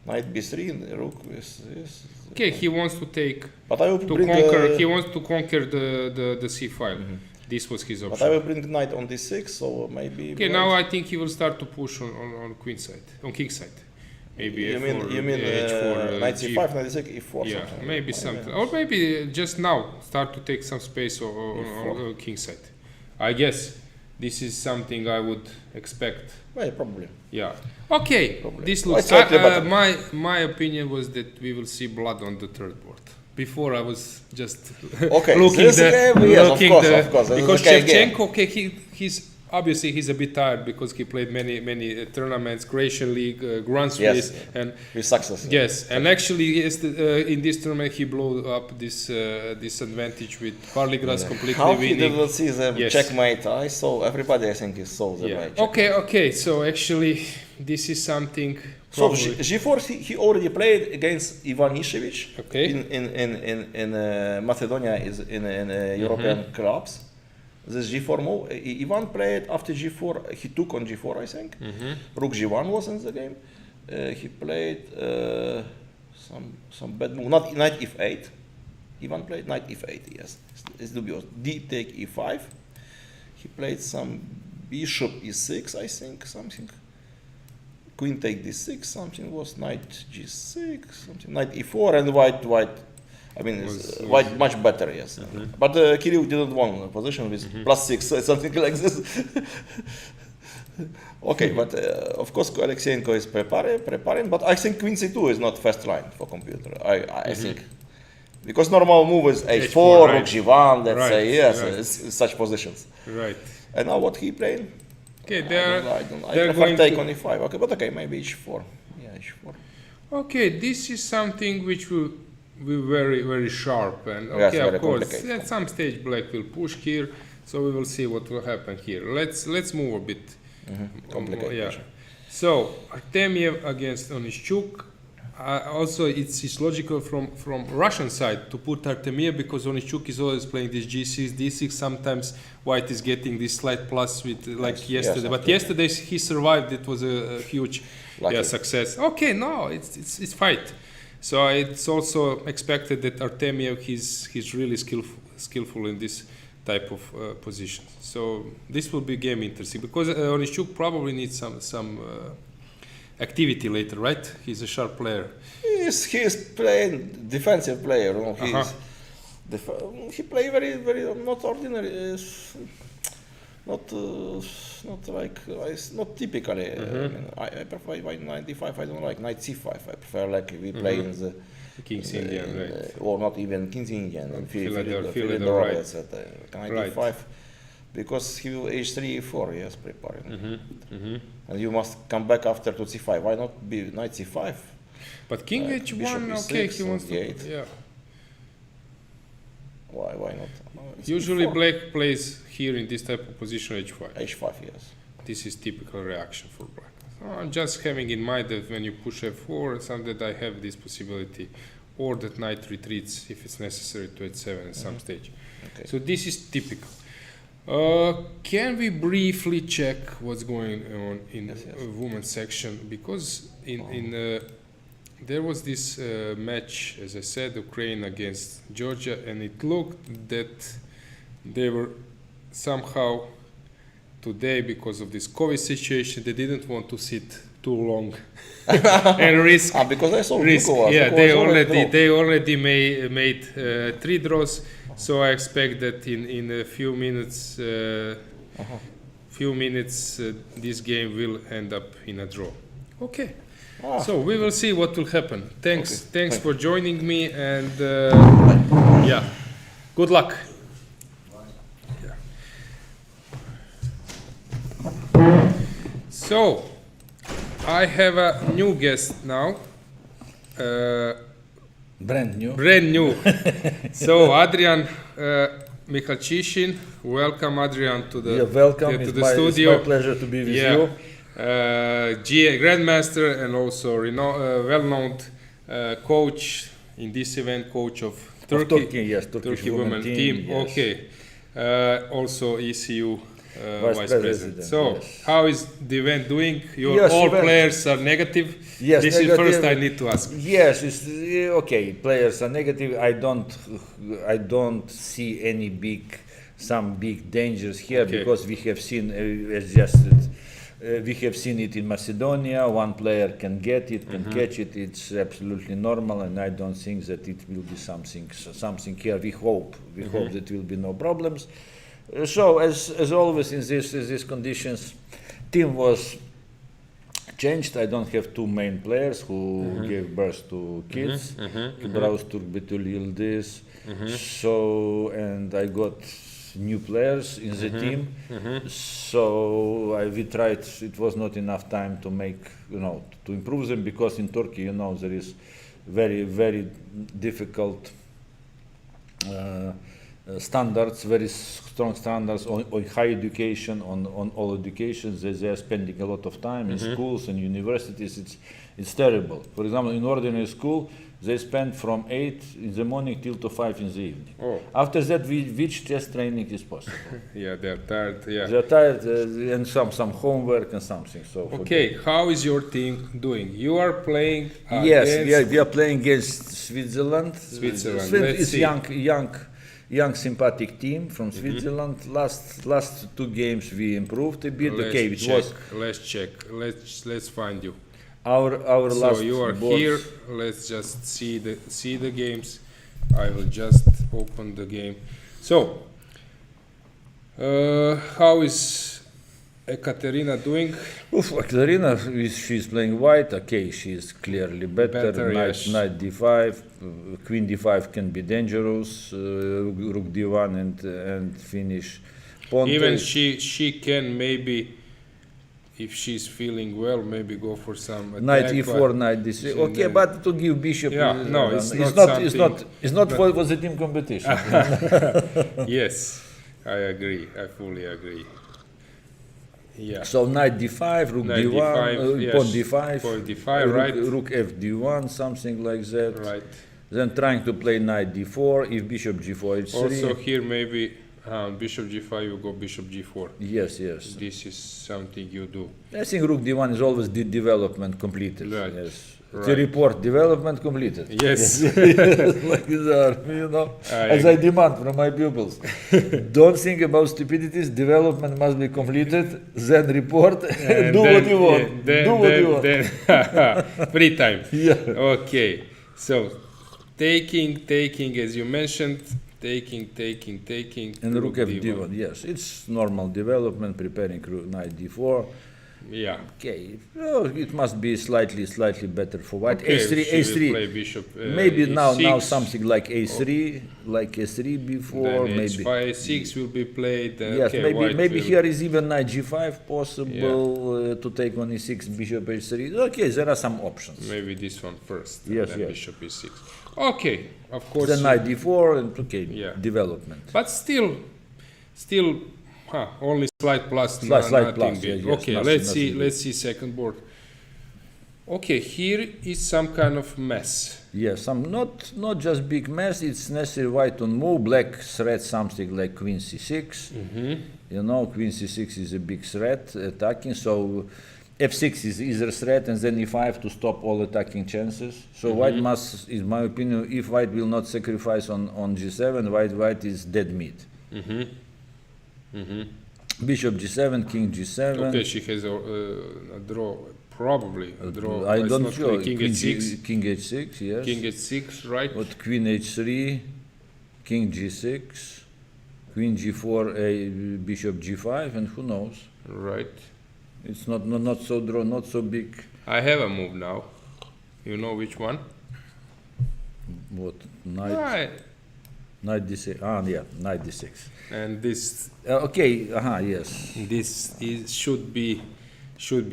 knight b3 and rook is this. Okay, he wants to take But I will to bring conquer. He wants to conquer the c file. This was his But I option. will bring knight on d6, so maybe. Okay, now I think he will start to push on queen side, on king side. Maybe you F4, mean H4, knight G. c5, knight d6, e4. Yeah, something. maybe something, or maybe just now start to take some space on king side. I guess this is something I would expect. Well, probably. Yeah. Okay. Probably. This Well, looks. it's slightly better. My opinion was that we will see blood on the third board. Before I was just Okay, looking this game, yes, looking of course, this is because a game. Shevchenko, okay, he's obviously he's a bit tired because he played many tournaments, Croatian League, Grand Swiss, Yes. and With success. yes, and actually in this tournament he blew up this disadvantage with Parligras completely How he winning. didn't see the Yes. checkmate? I saw everybody. I think he saw the match. Okay. So actually, this is something. So probably- G4 he already played against Ivan Ishevich Okay. in Macedonia is in European clubs. This G4 move. Ivan played after G4. He took on G4, I think. Rook G1 was in the game. he played some bad move. Not knight f8. Ivan played knight f8. Yes, it's dubious. D take e5. He played some bishop e6. I think something. Queen take d6. Something was knight g6. Something knight e4 and white. I mean, white much better. Yes, but Kirill didn't won the position with +6, something like this. Okay, but of course Alexenko is preparing, but I think Queen c2 is not first line for computer. I think because normal move is h4, rook g1, let's say, yes, it's such positions. Right. And now what he playing? Okay, I prefer take on e5. Okay, but okay, maybe h4. Yeah, h4. Okay, this is something which will be very sharp, and Yes, okay, very of course, complicated. at some stage black will push here, so we will see what will happen here. Let's move a bit. Complicated. Yeah. So Artemiev against Uneschuk. Also, it's logical from Russian side to put Artemiev because Uneschuk is always playing this g6, d6. Sometimes white is getting this slight plus with like yesterday. But yesterday he survived. It was a huge success. Okay, no, it's fight. So it's also expected that Artemiev he's really skillful in this type of position. So this will be game interesting because Uneschuk probably needs some activity later, right? He's a sharp player. He's playing defensive player. You know, he play very not ordinary. Not like not typically. I mean, I prefer white knight d5. I don't like knight c5. I prefer like we play in the King's Indian, right? Or not even King's Indian. Philidor, right. Knight d5, because he will h3 e4. Yes, preparing. And you must come back after to c5. Why not be knight c5? But king h1, okay, he wants to. Yeah. Why not? Usually black plays here in this type of position h5. h5, yes. This is typical reaction for black. So I'm just having in mind that when you push f4, something that I have this possibility, or that knight retreats if it's necessary to h7 at some stage. Okay. So this is typical. Can we briefly check what's going on in the women's section? Because there was this match, as I said, Ukraine against Georgia, and it looked that they were somehow today, because of this COVID situation, they didn't want to sit too long and risk. Because I saw risk. Yeah, they already made 3 draws. So I expect that in a few minutes, this game will end up in a draw. Okay. So we will see what will happen. Thanks for joining me, and good luck. Yeah. So I have a new guest now. Brand new. So Adrian Michalchishin, welcome Adrian to the to the studio. It's my pleasure to be with you. Grandmaster and also well-known coach in this event, coach of Turkey women team. Yes. Okay, also ECU vice president. So, how is the event doing? All players are negative. Yes, this negative. is first I need to ask. Yes, it's okay. Players are negative. I don't see some big dangers here because we have seen we have seen it in Macedonia. One player can get it, can catch it. It's absolutely normal, and I don't think that it will be something here. We hope that will be no problems. So as always in these conditions, team was changed. I don't have 2 main players who gave birth to kids. Braus Turk Betül Yildiz. So, and I got new players in the team. So we tried. It was not enough time to make, to improve them, because in Turkey, there is very difficult standards, very strong standards on high education, on all education. They are spending a lot of time in schools and universities. It's terrible. For example, in ordinary school, They spend from 8 in the morning till to 5 in the evening. Oh, After that, which chess training is possible? yeah, they're tired. Yeah. They're tired and some homework and something. So for Okay, how is your team doing? You are playing them. Yes, against we are playing against Switzerland. Switzerland. Switzerland Let's is see. young, sympathetic team from Switzerland. Last 2 games we improved a bit. Okay, it was Let's check. Let's find you. our So last. you are board. here. Let's just see the games. I will just open the game. So, how is Ekaterina doing? Ekaterina, she's playing white. Okay, she's clearly better. Better, knight, yes. knight d5, queen d5 can be dangerous. Rook d1 and finish. Pawn Even takes. she can maybe, if she's feeling well, maybe go for some attack. Knight e4, but- knight d6. and Okay, then- but to give bishop, Yeah, no, it's not it's not for the team competition. Yes, I agree. I fully agree. Yeah. So knight d5, rook Knight d1, d5, yes, pawn d5, pawn d5, right. rook fd1, something like that. Right. Then trying to play knight d4, if bishop g4 h3. Also here maybe bishop g5, you go bishop g4. Yes, yes. This is something you do. I think rook d1 is always the development completed. Right, Yes. right. The report development completed. Yes. Like in the army, you know, as I demand from my pupils. Don't think about stupidities. Development must be completed. Then report. And Do then- what you want. yeah, then- Do what you want. then- free time. Yeah. Okay. So taking as you mentioned, taking. And rook fd1. Yes, it's normal development. Preparing knight d4. Yeah. Okay. Oh, it must be slightly better for white. Okay, a3, she will a3. play bishop. Maybe now e6. something like a3, like a3 before, Then maybe. h5, a6 will be played. Yes, okay, maybe white maybe will- here is even knight g5 possible to take on e6, bishop h3. Okay, there are some options. Maybe this one first. Yes, and then yes. bishop e6. Okay, of course. Then knight d4 and okay, Yeah. development. But still, only slight plus. Slight nothing plus, big. yes, Okay, nothing- let's see. nothing Let's see second board. Okay, here is some kind of mess. Yes, some not just big mess. It's necessary white on move. Black threat something like queen c6. You know, queen c6 is a big threat attacking. So f6 is either threat and then e5 to stop all attacking chances. So white must, in my opinion, if white will not sacrifice on g7, white is dead meat. Bishop g7, king g7. Okay, she has a draw. Probably a draw. I Let's don't not know. play king h6. King h6, yes. King h6, right? But queen h3, king g6, queen g4, bishop g5, and who knows? Right. It's not so draw, not so big. I have a move now. You know which one? What knight? Right. Knight d6. Ah, yeah, knight d6. And this Okay. Yes. should be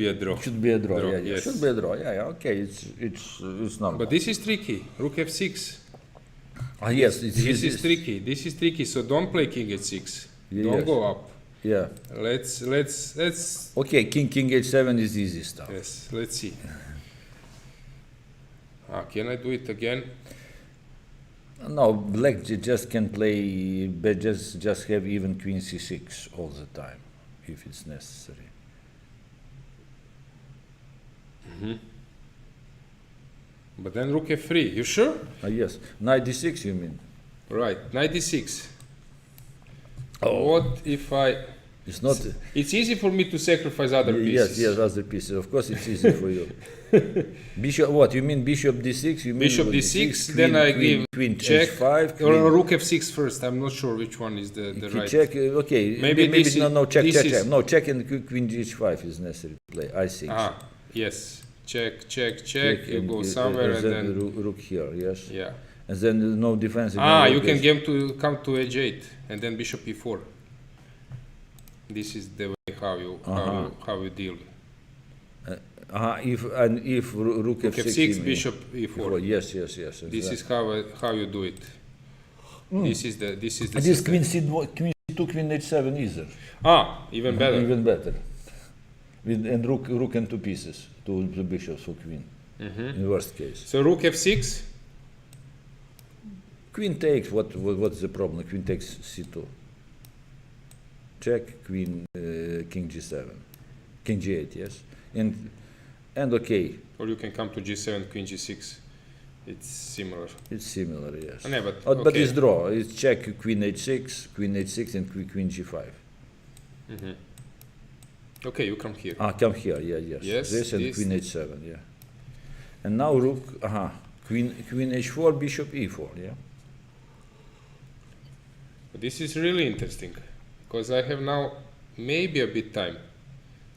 a draw. Should be a draw. Draw, Yeah, yes. should be a draw. Yeah. Okay. It's normal. But this is tricky. Rook f6. Yes. This is tricky. This is tricky. So don't play king h6. Yeah, Don't yes. go up. Yeah. Let's. Okay. King h7 is easy stuff. Yes. Let's see. Can I do it again? No, black just can play, but just have even queen c6 all the time, if it's necessary. But then rook f3. You sure? Yes, knight d6 you mean? Right. Knight d6. Oh. What if I? It's not. It's easy for me to sacrifice other pieces. Yes, other pieces. Of course, it's easy for you. Bishop. What you mean? Bishop d6? You mean Bishop what, d6. queen, Then I queen, give queen check. h5. Or Queen, rook f6 first. I'm not sure which one is the right. check. Okay. Maybe this no. is- Check. this is- No, check and queen h5 is necessary to play. I think. Yes. Check. You and go somewhere and then. rook here. Yes. Yeah. And then no defense. You can come to h8 and then bishop e4. This is the way how you deal. If rook Rook f6, f6, bishop e4. Yes. This is how you do it. This is the This system. queen c2, queen h7 either. Even better. Even better. And rook and two pieces, two bishops for queen. In worst case. So rook f6. Queen takes, what's the problem? Queen takes c2. Check, queen, king g7. King g8, yes. And okay. Or you can come to g7, queen g6. It's similar. It's similar, yes. No, but, But okay. it's draw. It's check, queen h6, and queen g5. Mhm. Okay, you come here. Come here, yeah, yes. Yes, This and this. queen h7, yeah. And now rook, queen h4, bishop e4, yeah. This is really interesting, because I have now maybe a bit time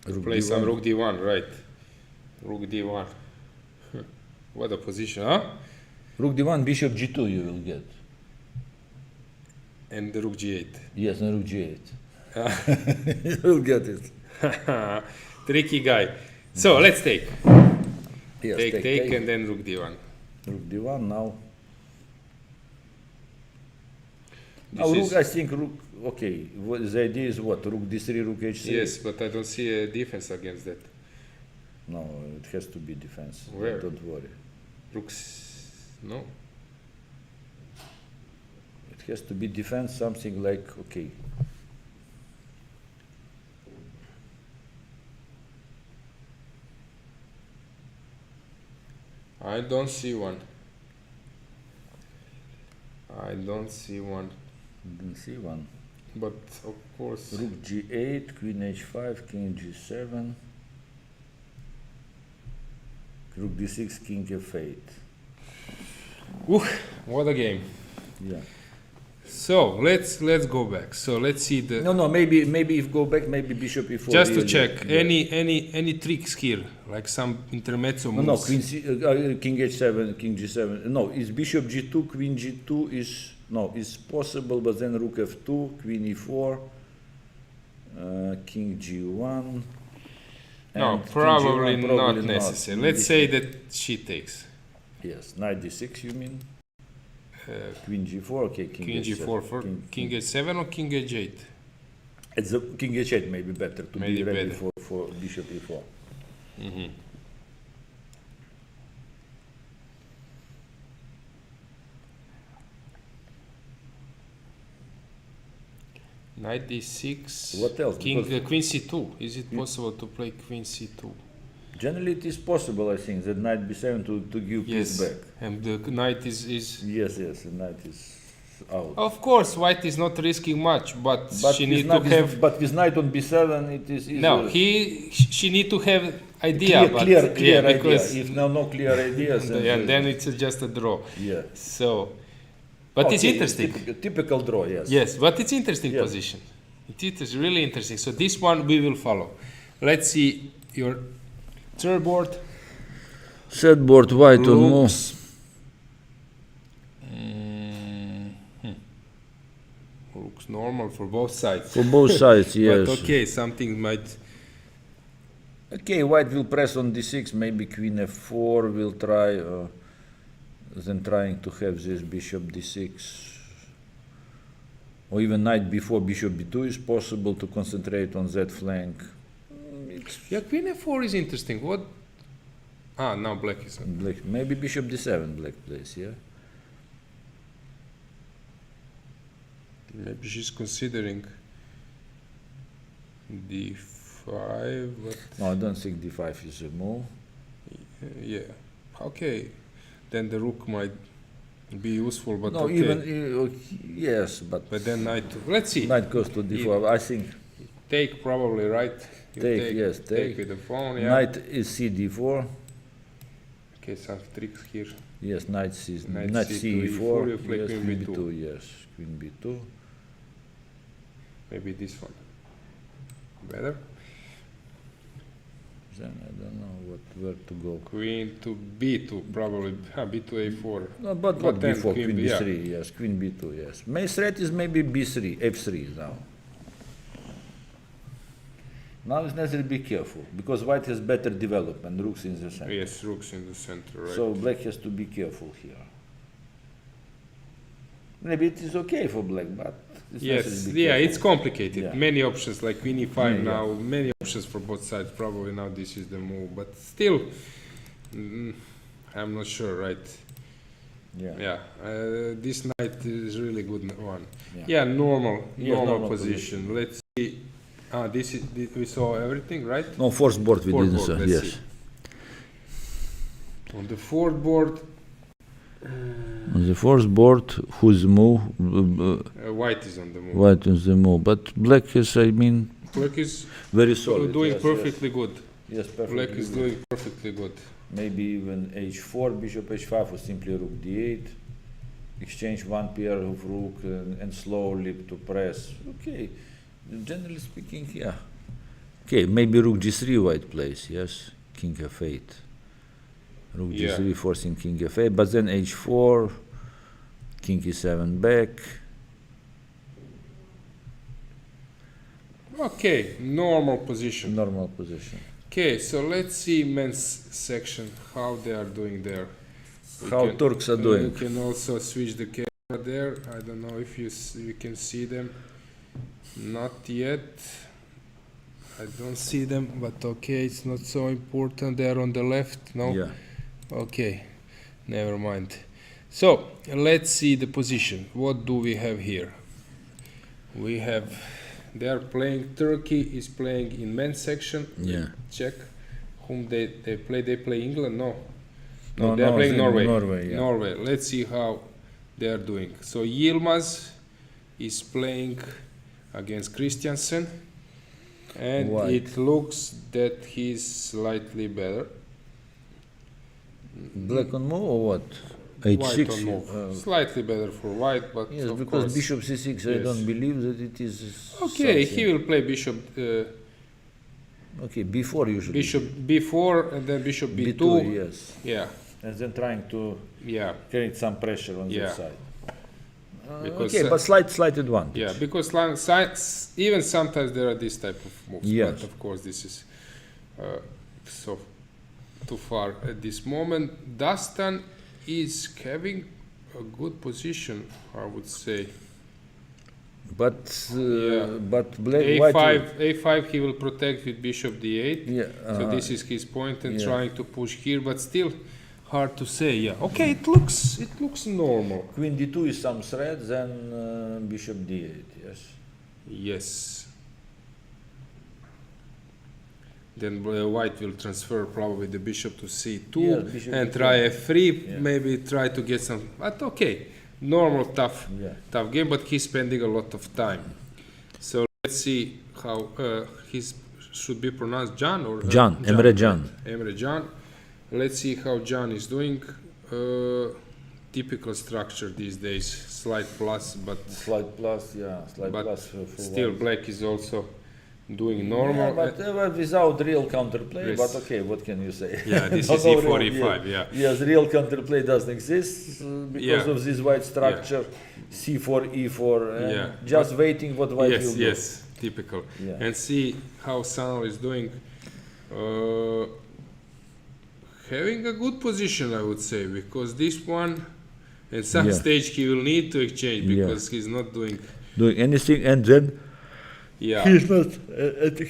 to Rook play some d1. rook d1, right? Rook d1. What a position, huh? Rook d1, bishop g2 you will get. And the rook g8. Yes, and rook g8. You will get it. Tricky guy. So let's take. Yes, Take, and then rook d1. Rook d1 now. This Now rook, is- I think rook, okay, the idea is what? Rook d3, rook h3? Yes, but I don't see a defense against that. No, it has to be defense. Where? Don't worry. Rooks, no. It has to be defense, something like, okay. I don't see one. I don't see one. Didn't see one. But of course, Rook g8, queen h5, king g7. Rook d6, king f8. what a game. Yeah. So let's go back. So let's see the No, maybe if go back, maybe bishop e4. just to really, check yeah. any tricks here, like some intermezzo No, moves. queen king h7, king g7. No, it's bishop g2, queen g2 is no, it's possible, but then rook f2, queen e4, king g1. No, and king probably, G1, not necessary. Let's say that she takes. Yes, knight d6. You mean Uh, queen g4? Okay, king King h7, g4 for king h7 or king h8? It's a king h8 maybe better to Maybe be ready better. for bishop e4. Mm-hmm. Knight d6. What else? King Because- queen c2. Is it possible to play queen c2? Generally, it is possible, I think, that knight b7 to give Yes. piece back. And the knight is. Yes, the knight is out. Of course, white is not risking much, but, But she with need to knight have. but with knight on b7, it is easier. No, she need to have idea. clear, but clear yeah, idea. because If no clear ideas, and then it's just a draw. yeah. So, but it's Okay, interesting. Typical draw, yes. Yes, but it's interesting Yes. position. It is really interesting. So this one we will follow. Let's see your third board. Set board white on move. Looks, looks normal for both sides. For both sides, yes. But okay, something might. Okay, white will press on d6, maybe queen f4 will try, then trying to have this bishop d6. Or even knight b4, bishop b2 is possible to concentrate on that flank. Yeah, queen f4 is interesting. What? Now black is. Black, maybe bishop d7 black plays, yeah? Maybe she's considering d5, but No, I don't think d5 is a move. yeah. Okay, then the rook might be useful, but No, okay. even, yes, but But then knight. Let's see. knight goes to d4, I think. Take probably, right? You Take, yes, take. with the pawn. Yeah. Knight is c d4, Okay, some tricks here. yes, knight c, Knight knight c2, c4, you play yes, queen queen b2. b2, yes, queen b2. Maybe this one. Better. Then I don't know where to go. Queen to b2, probably. B2 a4. No, but But what then before queen queen b- yeah. b3? Yes, queen b2. Yes, main threat is maybe b3, f3 now. Now it's necessary to be careful because white has better development, rooks in the center. Yes, rooks in the center, right? So black has to be careful here. Maybe it is okay for black, but it's yes, necessary to be yeah, careful. it's complicated. Yeah. Many options, like queen e5 Yeah, yeah. now, many options for both sides. Probably now this is the move, but still, I'm not sure, right? Yeah, this knight is really good one. Yeah. Yeah, normal normal position. Let's see. We saw everything, right? No, fourth board we Fourth didn't board, say. let's Yes. see. On the fourth board, On the fourth board, who's the move? white is on the move. White is the move, but black is, I mean, Black is very solid. doing yes, perfectly good. Yes, perfectly. Black is good. doing perfectly good. Maybe even h4, bishop h5, or simply rook d8. Exchange one pair of rook and slowly to press. Okay, generally speaking, yeah. Okay, maybe rook g3 white plays, yes. King f8. Rook Yeah. g3 forcing king f8, but then h4, king e7 back. Okay, normal position. Normal position. Okay, so let's see men's section how they are doing there. We How can- Turks are You doing. can also switch the camera there. I don't know if you can see them. Not yet. I don't see them, but okay, it's not so important. They are on the left. No. Yeah. Okay, never mind. So let's see the position. What do we have here? We have. They are playing. Turkey is playing in men's section. Yeah. Check. Whom they play? They play England. No. No, They are no, playing the- Norway. Norway, yeah. Norway. Let's see how they are doing. So Yilmaz is playing against Christiansen, and White. it looks that he's slightly better. Black on move or what? White h6. on move. Slightly better for white, but Yes, of because course. bishop c6, I Yes. don't believe that it is. Okay, he something. will play bishop Okay, b4 usually. bishop b4 and then bishop b2. b2, yes. Yeah, And then trying to yeah, create some pressure on Yeah. that side. Because, Okay, but slight advantage. yeah. Because even sometimes there are this type of moves. Yes. But of course, this is so too far at this moment. Dastan is having a good position, I would say. But Yeah. but black white. A5, he will protect with bishop d8. Yeah. So this is his point and yeah. trying to push here, but still hard to say. Yeah. Okay, it looks normal. Queen d2 is some threat, then bishop d8. Yes. Yes. Then white will transfer probably the bishop to c2 Yes, bishop and to try c2. f3. Yeah. Maybe try to get some. But okay, normal tough game. But he's spending a lot of time. So let's see how his should be pronounced Can or Can, Emre Can. Emre Can. Let's see how Can is doing. Typical structure these days, slight plus, but Slight plus, yeah, slight But plus for still white. black is also doing normal. Yeah, but without real counterplay. Yes. But okay, what can you say? Yeah, this Not is all e4, real, e5, yeah. Yes, real counterplay doesn't exist because Yeah. of this white structure, c4, e4, and Yeah. just waiting what white will Yes, do. yes, typical. Yeah. And see how Sanal is doing. Having a good position, I would say, because this one, at some Yeah. stage, he will need to exchange Yeah. because he's not doing. Doing anything, and then Yeah,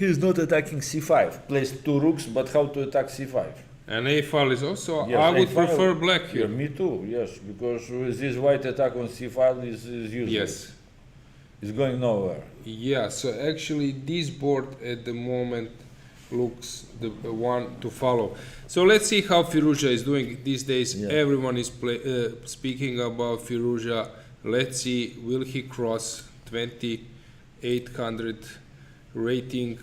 he's not attacking c5. Plays two rooks, but how to attack c5? and a file is also. Yes, I would A5 prefer black Yeah, here. me too. Yes, because with this white attack on c5 is useless. Yes. It's going nowhere. Yeah, so actually this board at the moment looks the one to follow. So let's see how Firouzja is doing these days. Yeah. Everyone is speaking about Firouzja. Let's see, will he cross 2,800 rating?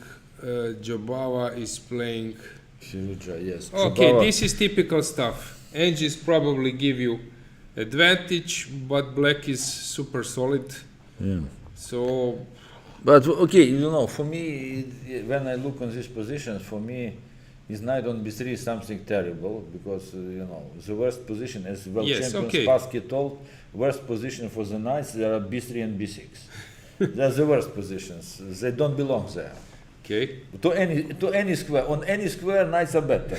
Jabava is playing. Firouzja, yes. Okay, Jabava- this is typical stuff. Engines probably give you advantage, but black is super solid. Yeah. So But okay, you know, for me, when I look on these positions, for me, his knight on b3 is something terrible because you know the worst position, as well Yes, champions okay. Spassky told, worst position for the knights there are b3 and b6. They're the worst positions. They don't belong there. okay. To any square, on any square, knights are better.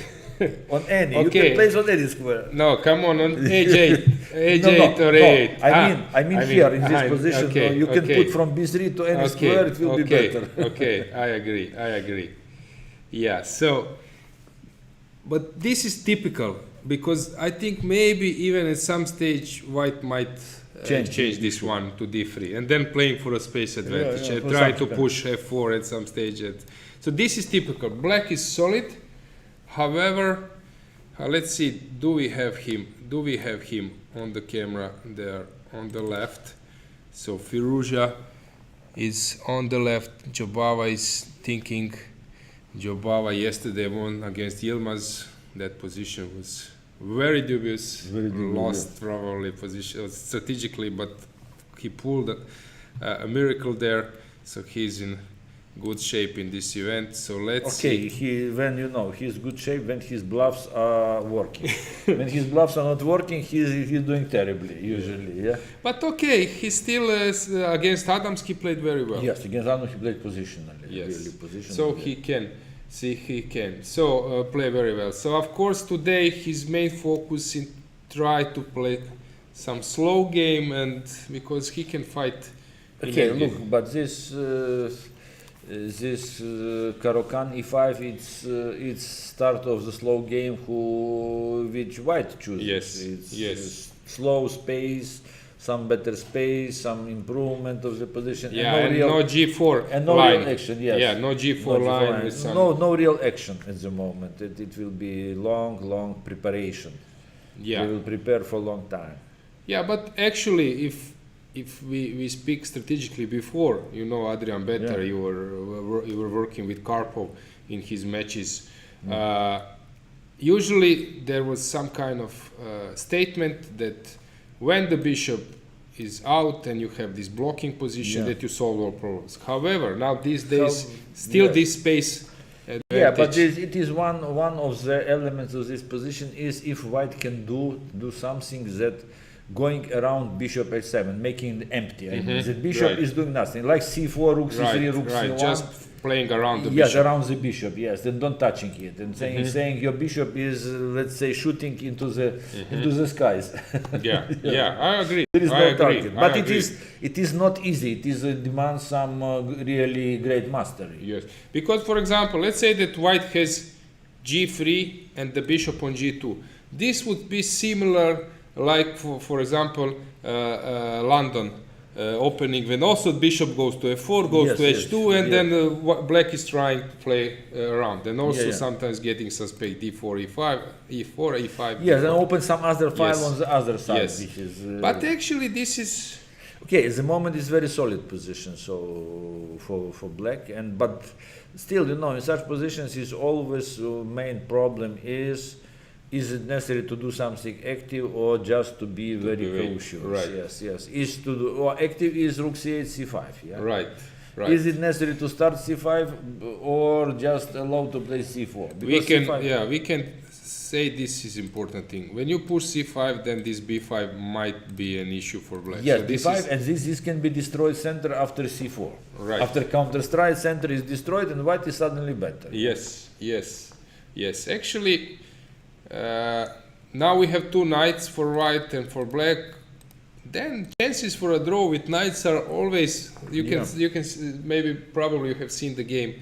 On any, you Okay. can place on any square. No, come on A8, A8 or no. A8. I mean here in this position, okay, you can okay. put from b3 to any square, it will be better. Okay, I agree. Yeah, so, but this is typical. because I think maybe even at some stage White might change this one to d3 and then playing for a space advantage and try to push f4 at some stage. So this is typical. Black is solid. However, let's see, do we have him on the camera there on the left? So Firouzja is on the left. Jobava is thinking. Jobava yesterday won against Yilmaz. That position was very dubious. Lost probably position strategically, but he pulled a miracle there. So he's in good shape in this event. So let's see. He's good shape when his bluffs are working. When his bluffs are not working, he's doing terribly usually. Yeah. But okay, he still against Adams he played very well. Yes, against Adams he played positionally. Yes. Really positionally. So he can. So play very well. So of course today his main focus is try to play some slow game, and because he can fight. Okay, look, but this Caro-Kann e5, it's start of the slow game which White chooses. Yes. Slow space, some better space, some improvement of the position. Yeah, and no G4 and no line. real action. Yes. Yeah, no G4 line. With some no real action at the moment. It will be long preparation. Yeah. They will prepare for a long time. Yeah, but actually, if we speak strategically before, Adrian better, you were working with Karpov in his matches. Usually there was some kind of statement that when the bishop is out and you have this blocking position, that you solve all problems. However, now these days, this space advantage. Yeah, but it is one of the elements of this position is if White can do something that going around bishop h7, making it empty. I mean, the bishop is doing nothing, like c4, rook c3, rook c1. Just playing around the bishop. Yes, around the bishop, yes, and don't touching it. And saying your bishop is, let's say, shooting into the skies. Yeah, I agree. There is no target. But it is not easy. It is demands some really great mastery. Yes, because for example, let's say that White has g3 and the bishop on g2. This would be similar like for example London opening when also bishop goes to f4, goes to h2, and then black is trying to play around, and also sometimes getting suspect d4, e5, e4, e5. Yes, and open some other file on the other side. Yes. Which is, but actually this is okay. At the moment is very solid position, so for black, but still, in such positions is always main problem is it necessary to do something active or just to be very cautious? Right. Yes. Is to do or active is rook c8, c5. Yeah. Right. Is it necessary to start c5 or just allow to play c4? Because we can say this is important thing. When you push c5, then this b5 might be an issue for black. Yes, so b5, and this can be destroyed center after c4. Right. After counter strike, center is destroyed and white is suddenly better. Yes. Actually, now we have two knights for white and for black. Then chances for a draw with knights are always you can maybe probably you have seen the game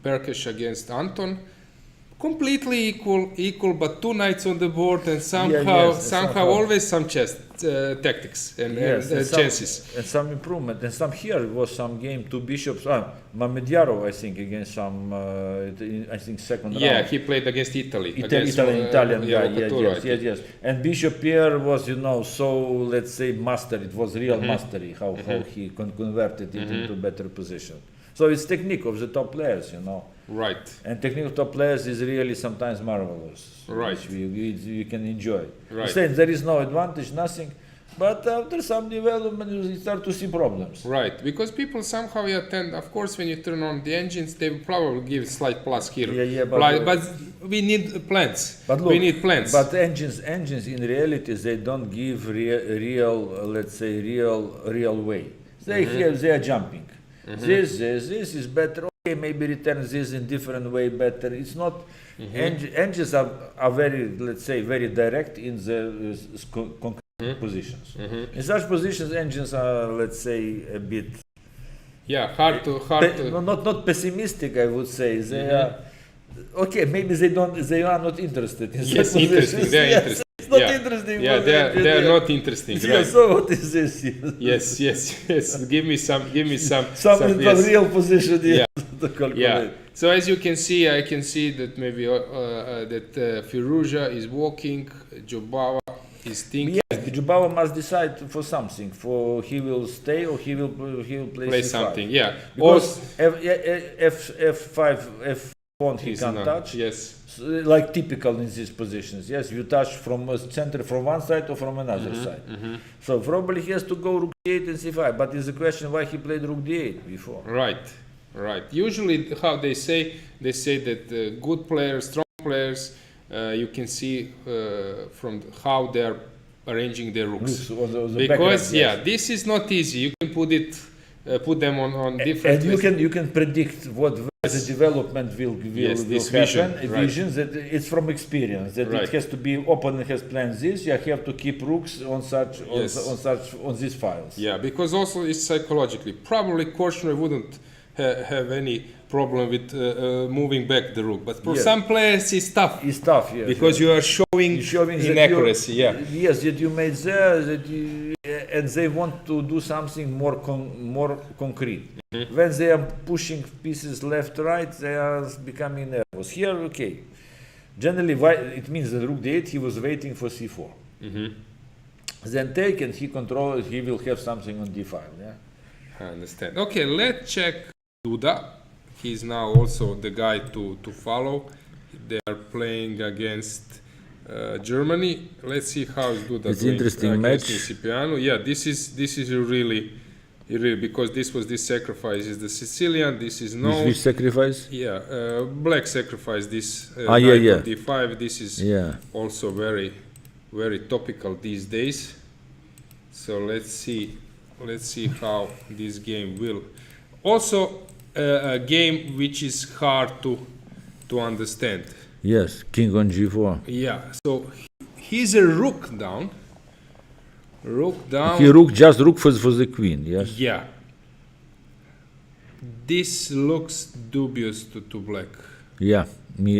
Berkesh against Anton. Completely equal, but two knights on the board, and somehow always some tactics and chances. And some improvement. And some here was some game, two bishops. Mamediarov, I think, against some, I think second round. Yeah, he played against Italy. Italian guy, yes. And Bishop Pierre was, so let's say master. It was real mastery, how he converted it into better position. So it's technique of the top players, Right. And technique of top players is really sometimes marvelous. Right. Which you can enjoy. Right. Saying there is no advantage, nothing. But after some development, you start to see problems. Right, because people somehow tend, of course, when you turn on the engines, they will probably give slight plus here. But we need plans. But look, we need plans. But engines in reality, they don't give real way. They are jumping. This is better. Okay, maybe return this in different way better. It's not. Engines are very, let's say, very direct in the concrete positions. In such positions, engines are, let's say, a bit. Yeah, hard to. Not pessimistic, I would say. okay, maybe they are not interested in Yes, such interesting. positions. They are Yes, interesting. it's not Yeah. interesting. Yeah, for they are the- not interesting, Yeah, right? so what is this? Yes. Give me some Some in yes. the real position Yeah. to calculate. Yeah. So as you can see, I can see that maybe that Firouzja is walking, Jobava is thinking. Yes, Jubava must decide for something. For he will stay or he will play Play C5. something, yeah. Because F5, F pawn he He's can't not- touch. Yes. So, like typical in these positions. Yes, you touch from a center from one side or from another side. So probably he has to go rook d8 and c5. But it's a question why he played rook d8 before. Right. Usually, how they say that good players, strong players, you can see from how they are arranging their rooks. Rooks on the Because background, yes. this is not easy. You can put them on different. And you can predict what the development will Yes, this happen. vision, right. Visions that it's from experience that Right. it has to be opponent has planned this. You have to keep rooks on such Yes. on these files. Yeah, because also it's psychologically. Probably Korchnoi wouldn't have any problem with moving back the rook, but for Yes. some players it's tough It's tough, yes. because you are showing You're showing that inaccuracy. Yeah. Yes, that you made there, that you, and they want to do something more concrete. Mm-hmm. When they are pushing pieces left, right, they are becoming nervous. Here, okay. Generally, why it means that rook d8, he was waiting for c4. Mm-hmm. Then take and he control. He will have something on d5. Yeah. I understand. Okay, let's check Duda. He's now also the guy to follow. They are playing against Germany. Let's see how is Duda It's doing interesting against match. Principiano. Yeah, this is really because this sacrifice is the Sicilian. This is no. Which sacrifice? Yeah, black sacrifice. This yeah, knight yeah. of d5. This is Yeah. also very topical these days. So let's see how this game will. Also, a game which is hard to understand. Yes, king on g4. Yeah. So he's a rook down. Rook down. He rook for the queen. Yes. Yeah. This looks dubious to black. Yeah.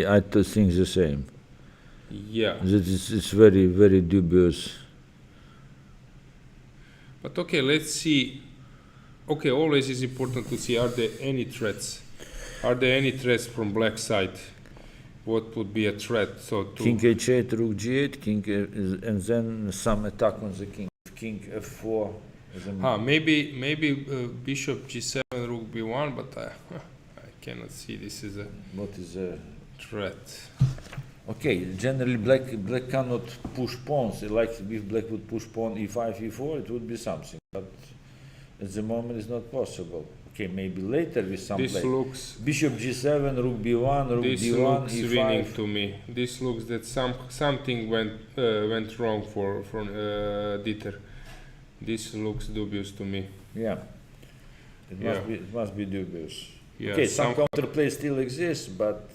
I think the same. Yeah. That it's very dubious. But okay, let's see. Okay, always is important to see, are there any threats? Are there any threats from black side? What would be a threat? So to King h8, rook g8, king, and then some attack on the king. King f4. maybe bishop g7, rook b1, but I cannot see this is a What is a threat. okay? Generally, black cannot push pawns. Like if black would push pawn e5, e4, it would be something. But at the moment, it's not possible. Okay, maybe later with some This play. looks Bishop g7, rook b1, rook this d1, looks e5. winning to me. This looks that something went wrong for Dieter. This looks dubious to me. Yeah. Yeah. It must be dubious. Yeah, Okay, some counterplay still exists, but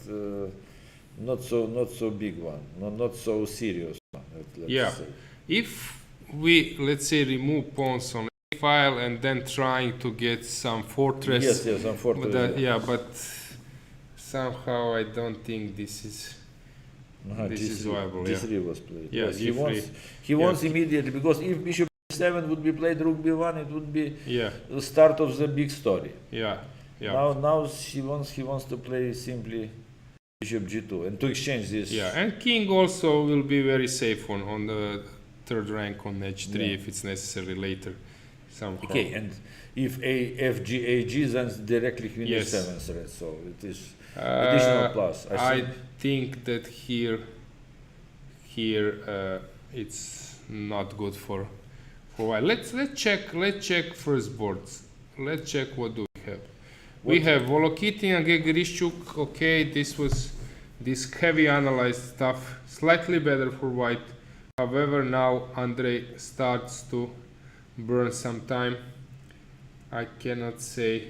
not so big one, not so serious one. Let's Yeah. say. If we, let's say, remove pawns on a file and then trying to get some fortress. Yes, But unfortunately. but somehow I don't think this is. This is viable, yeah. D3 was played. Yeah, yes, G3. he wants immediately, because if bishop e7 would be played rook b1, it would be Yeah, the start of the big story. yeah. Now he wants to play simply bishop g2 and to exchange this. Yeah, and king also will be very safe on the third rank on h3 Yeah. if it's necessary later somehow. Okay, and if fg ag, then directly queen Yes. e7 threat, so it is additional plus. I think that here it's not good for a while. Let's check first boards. Let's check what do we have. We have Volokitin and Uneschuk. Okay, this heavy analyzed stuff, slightly better for white. However, now Andrei starts to burn some time. I cannot say.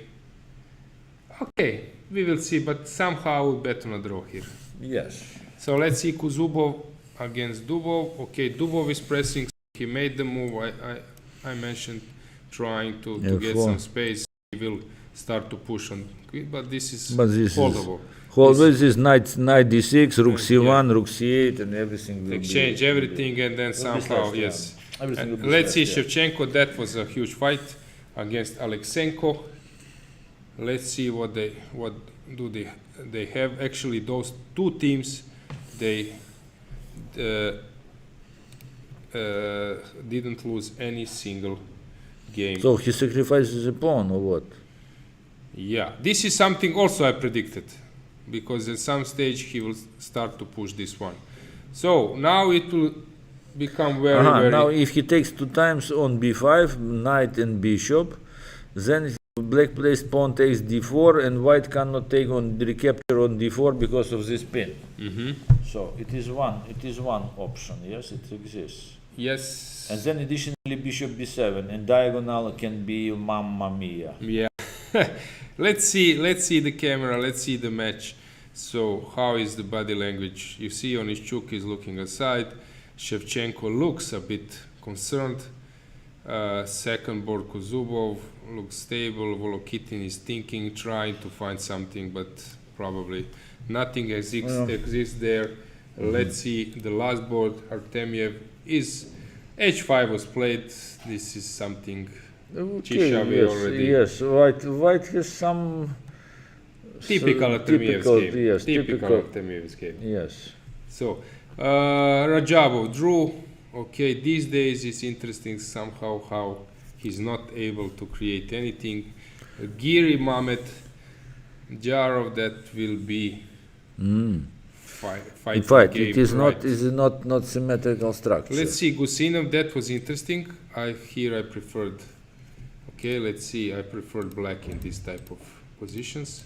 Okay, we will see, but somehow we bet on a draw here. Yes. So let's see Kuzubov against Dubov. Okay, Dubov is pressing. He made the move. I mentioned trying to get F4. some space. He will start to push on, but this is But this foldable. is Always is knight d6, rook c1, rook c8, and everything will exchange be, everything and then somehow, slashed, yeah. yes. Everything will be Let's see, slashed, yeah. Shevchenko, that was a huge fight against Alexenko. Let's see what do they have. Actually, those two teams, they didn't lose any single game. So he sacrifices a pawn or what? Yeah, this is something also I predicted, because at some stage he will start to push this one. So now it will become very Now if he takes 2 times on b5, knight and bishop, then black plays pawn takes d4, and white cannot take on the recapture on d4 because of this pin. So it is one option. Yes, it exists. Yes. And then additionally bishop b7, and diagonal can be mamma mia. Yeah. Let's see the camera, let's see the match. So how is the body language? You see Uneschuk is looking aside. Shevchenko looks a bit concerned. Second board Kuzubov looks stable. Volokitin is thinking, trying to find something, but probably nothing exists there. Let's see the last board. Artemiev is h5 was played. This is something Chishavi already. Yes, white has some Typical Artemiev's game. Yes, typical Artemiev's game. Yes. So Rajabov drew. Okay, these days it's interesting somehow how he's not able to create anything. Giri Mamet, Jarov, that will be fight. In fact, game, it is right? not symmetrical structure. Let's see, Gusinov, that was interesting. Here I preferred. Okay, let's see. I preferred black in this type of positions.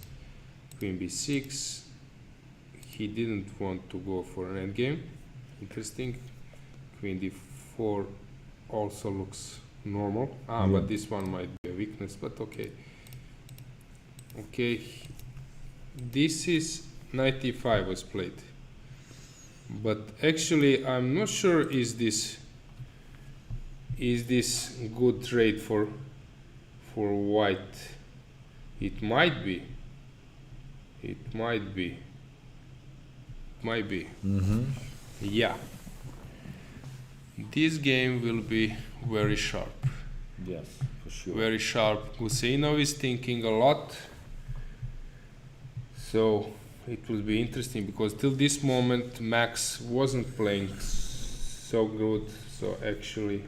Queen b6. He didn't want to go for an endgame. Interesting. Queen d4 also looks normal. But this one might be a weakness, but okay. Okay. This is knight e5 was played. But actually, I'm not sure is this good trade for white. It might be. It might be. Might be. Yeah. This game will be very sharp. Yes, for sure. Very sharp. Gusinov is thinking a lot. So it will be interesting because till this moment Max wasn't playing so good. So actually,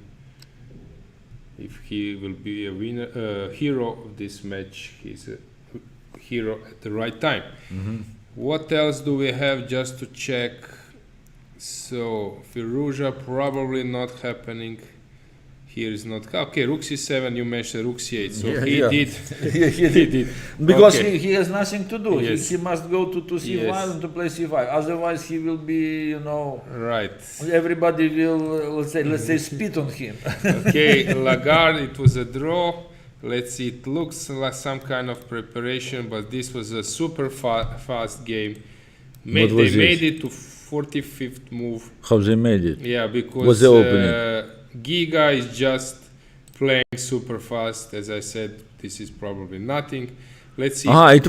if he will be a winner, hero of this match, he's a hero at the right time. What else do we have just to check? So Firouzja probably not happening. Here is not okay. Rook c7. You mentioned rook c8. So he did. he did it because Okay. he has nothing to do. Yes. He must go to c5 Yes. and to play c5. Otherwise, he will be, Right. everybody will let's say spit on him. Okay, Lagarde, it was a draw. Let's see, it looks like some kind of preparation, but this was a super fast game. They made it to 45th move. How they made it? Yeah, because Was the opening? Giga is just playing super fast. As I said, this is probably nothing. Let's see. It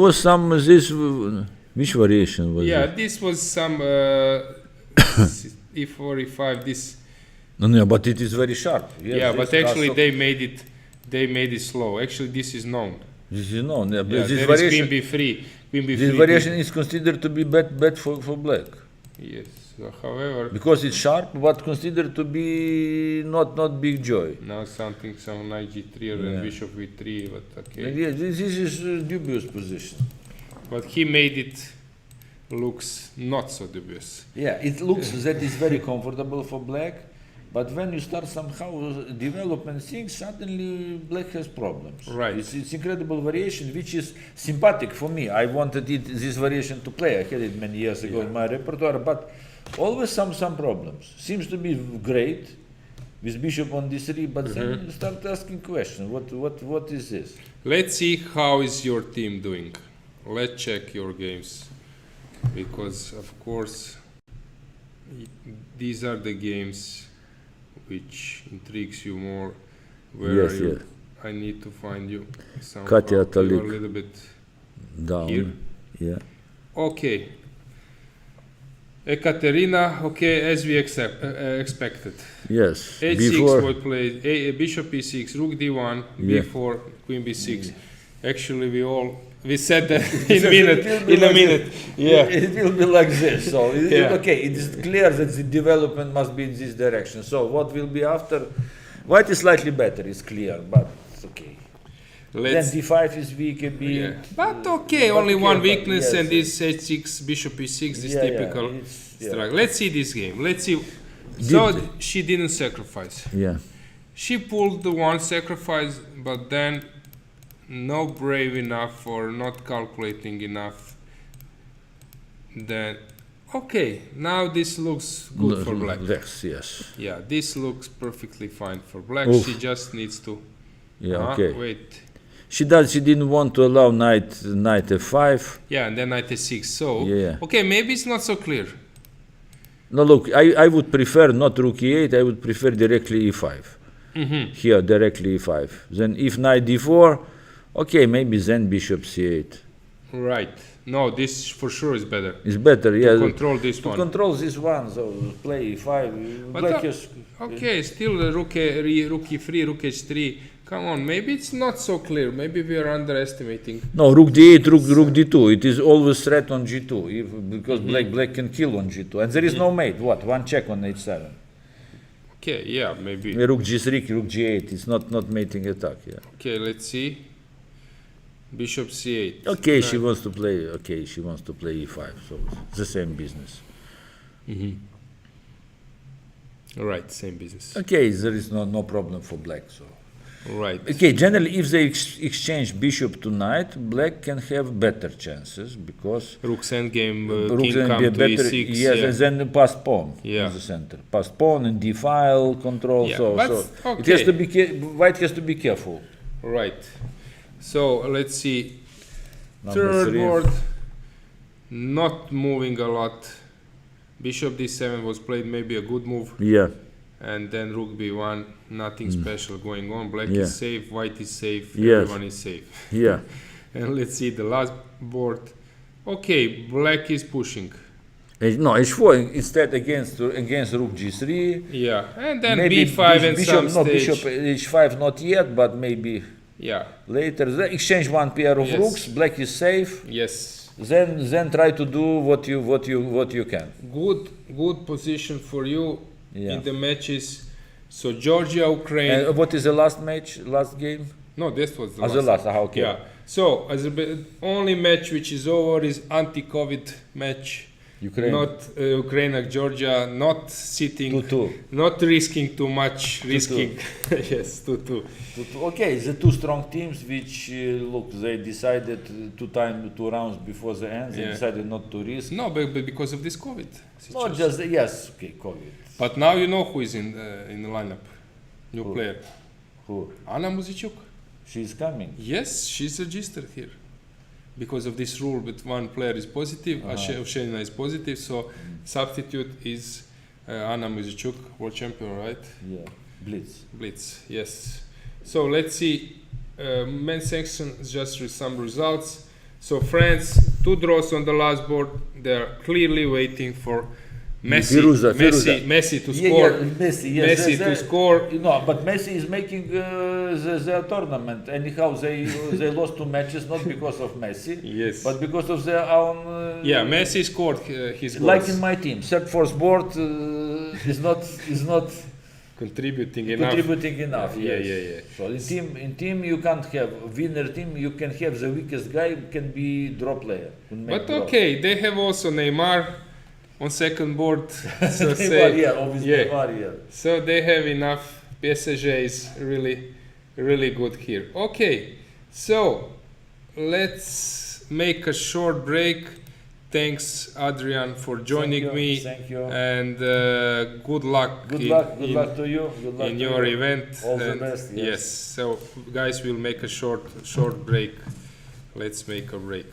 was some this which variation was Yeah, it? this was some e4, e5. This. No, but it is very sharp. Yes, Yeah, this but actually castle- they made it slow. Actually, this is known. this is known. Yeah, Yeah, this there is variation, queen b3. Queen b3. this variation is considered to be bad for black Yes. However, because it's sharp, but considered to be not big joy. now some knight g3 or Yeah. then bishop v3, but okay. Yeah, this is a dubious position. But he made it looks not so dubious. Yeah, it looks that is very comfortable for black, but when you start somehow developing things, suddenly black has problems. Right. It's incredible variation, which is sympathetic for me. I wanted this variation to play. I had it many years ago in my repertoire, but always some problems. Seems to be great with bishop on d3, but then you start asking questions. What is this? Let's see how is your team doing. Let's check your games, because of course these are the games which intrigues you more. Where Yes, are you? yes. I need to find you somehow. Katya You are Talik. a little bit Down. here. Yeah. Okay. Ekaterina, okay, as we expected. Yes. H6 Before. was played, bishop e6, rook d1, Yeah. b4, queen b6. Actually, we said that in a minute. Yeah. It will be like this. So Yeah. okay, it is clear that the development must be in this direction. So what will be after? White is slightly better. It's clear, but it's okay. Let's. Then d5 is weak a bit. Yeah. But okay, But only okay, one but weakness, yes, and this h6, bishop e6, this Yeah, yeah, typical it's- yeah. struggle. Let's see this game. Let's see. So she didn't sacrifice. Yeah. She pulled the one sacrifice, but then not brave enough or not calculating enough. Then, okay, now this looks good for black. Yes. Yeah, this looks perfectly fine for black. Oof. She just needs to. Yeah. Okay. Wait. She didn't want to allow knight f5. Yeah, and then knight e6. So, Yeah. okay, maybe it's not so clear. No, look, I would prefer not rook e8. I would prefer directly e5. Here, directly e5. Then if knight d4, okay, maybe then bishop c8. Right. No, this for sure is better. It's better, yeah. Control this To one. control this one, so play e5. But Black is okay, still rook e3, rook h3. Come on, maybe it's not so clear. Maybe we are underestimating. no rook d8, rook d2. It is always threat on g2 because black can kill on g2, and there is no mate. What? One check on h7. Okay, yeah, maybe. Rook g3, rook g8. It's not mating attack. Yeah. Okay, let's see. Bishop c8. Okay, she wants to play. Okay, she wants to play e5. So it's the same business. Right, same business. Okay, there is no problem for black. So. Right. Okay, generally, if they exchange bishop to knight, black can have better chances because Rook's endgame, rook king can come be to better. e6. Yes, yeah. and then pass pawn Yeah. in the center. Pass pawn and d-file control. Yeah, so but it okay. has to be white has to be careful. Right. So let's see. Number Third 3. board, not moving a lot. Bishop d7 was played, maybe a good move. Yeah, And then rook b1, nothing special going on. Black Yeah. is safe, white is safe, Yes. everyone is safe. yeah. And let's see the last board. Okay, black is pushing. No, h4 instead against rook g3. Yeah, and then Maybe b5 and bishop, some stage. bishop h5 not yet, but maybe Yeah, later. Then exchange one pair of Yes. rooks. Black is safe. yes. Then try to do what you can. Good position for you Yeah. in the matches. So Georgia, Ukraine. And what is the last match? Last game? No, this was the As last. the last. Okay. Yeah. So only match which is over is anti-COVID match. Ukraine. Not Ukraine and Georgia. Not sitting. 2-2. Not risking too much. Risking. Yes, 2-2. Okay, the two strong teams which look, they decided two rounds before the end. They Yeah. decided not to risk. No, but because of this COVID situation. Not just yes. Okay, COVID. But now you know who is in the lineup. New Who? player. Who? Anna Muzichuk. She's coming. Yes, she's registered here. Because of this rule, but one player is positive, Shevchenko is positive, so substitute is Anna Muzichuk, world champion, right? Yeah. Blitz. Blitz, yes. So let's see, men's section just with some results. So France, 2 draws on the last board. They're clearly waiting for Messi to score. Messi, yes. Messi to score. No, but Messi is making their tournament. Anyhow, they lost 2 matches not because of Messi, Yes. but because of their own. Yeah, Messi scored his goals. Like in my team, third, fourth board is not Contributing enough. contributing enough. Yeah, yes. yeah. So in team you can't have winner team. You can have the weakest guy can be draw player. can make But draw. okay, they have also Neymar on second board. So, Neymar, yeah, obviously yeah. Neymar, yeah. So they have enough. PSG is really good here. Okay, so let's make a short break. Thanks, Adrian, for joining me. Thank you. And good luck. Good luck to you. Good luck in to your you. event. All the And best. yes. So, guys, we'll make a short break. Let's make a break.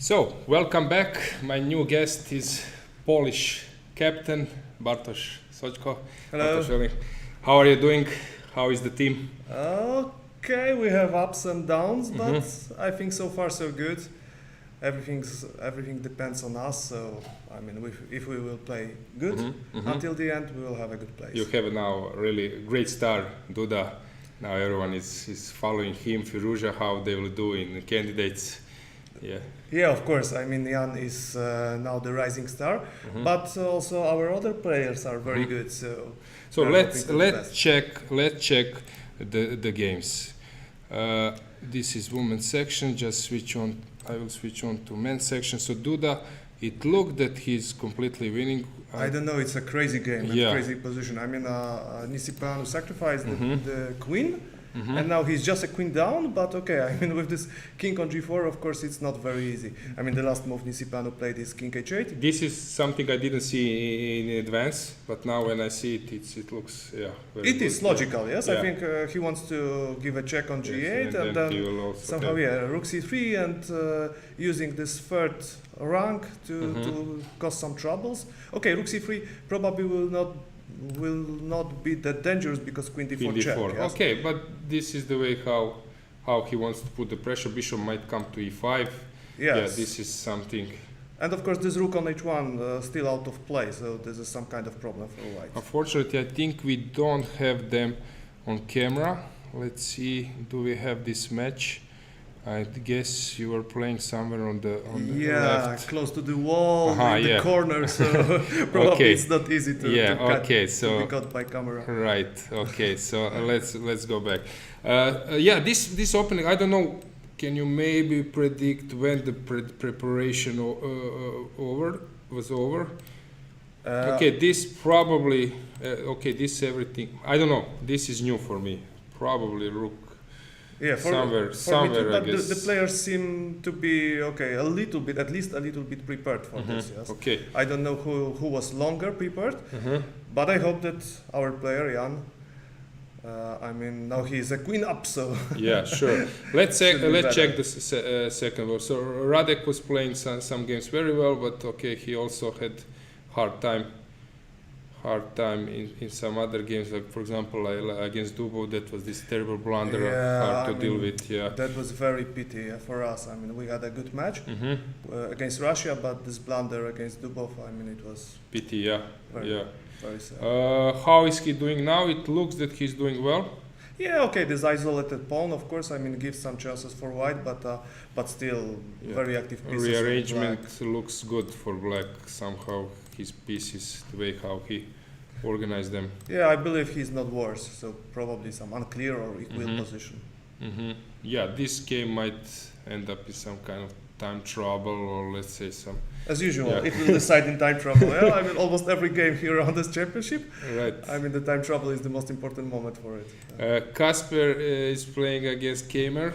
So, welcome back. My new guest is Polish captain Bartosz Soczko. Hello. Bartosz, how are you doing? How is the team? Okay, we have ups and downs, but I think so far so good. Everything depends on us. So I mean, if we will play good until the end, we will have a good place. You have now a really great star, Duda. Now everyone is following him. Firuza, how they will do in the candidates. Yeah. Yeah, of course. I mean, Jan is now the rising star, but also our other players are very good. So we are hoping for the best. let's check the games. This is women's section. Just switch on. I will switch on to men's section. So Duda, it looked that he's completely winning. I don't know. It's a crazy game, Yeah. a crazy position. I mean, Nisipanu sacrificed the queen, and now he's just a queen down. But okay, I mean, with this king on g4, of course, it's not very easy. I mean, the last move Nisipanu played is king h8. This is something I didn't see in advance, but now when I see it, it looks very It good. is logical, yes. Yeah. I think he wants to give a check on g8 Yes, and he then will also somehow, have- rook c3 and using this third rank to cause some troubles. Okay, rook c3 probably will not be that dangerous because queen d4 Queen check. d4. Yes? Okay, but this is the way how he wants to put the pressure. Bishop might come to e5. Yeah, Yes. this is something. And of course, this rook on h1 still out of play, so this is some kind of problem for white. Unfortunately, I think we don't have them on camera. Let's see, do we have this match? I guess you were playing somewhere on the left. Close to the wall, in the yeah. corner, so probably Okay. it's not easy to, Yeah, to, cut, okay, to so- be caught by camera. Right. Okay. So let's go back. Yeah, this opening. I don't know. Can you maybe predict when the preparation was over? Okay. This probably. Okay. This everything. I don't know. This is new for me. Probably rook. Yeah, Somewhere, me somewhere, too, I but guess. the players seem to be okay, a little bit, at least a little bit prepared for this. Yes. Okay. I don't know who was longer prepared, but I hope that our player Jan. I mean, now he is a queen up, so Yeah, sure. Let's check. Should be Let's check better. the second one. So Radek was playing some games very well, but okay, he also had hard time in some other games. Like for example, against Dubov, that was this terrible blunder, Yeah, hard to I deal mean, with. Yeah. that was very pity for us. I mean, we had a good match against Russia, but this blunder against Dubov, I mean, it was Pity. Yeah. very, Yeah. very sad. How is he doing now? It looks that he's doing well. Yeah, okay, this isolated pawn, of course, I mean, gives some chances for white, but still Yeah. very active pieces. for Rearrangement black. looks good for black. Somehow his pieces, the way how he organized them. Yeah, I believe he's not worse, so probably some unclear or equal position. Yeah, this game might end up in some kind of time trouble, or let's say some. As usual, Yeah. it will decide in time trouble. Yeah, I mean, almost every game here on this championship, Right. I mean, the time trouble is the most important moment for it. Kasper is playing against Kamer.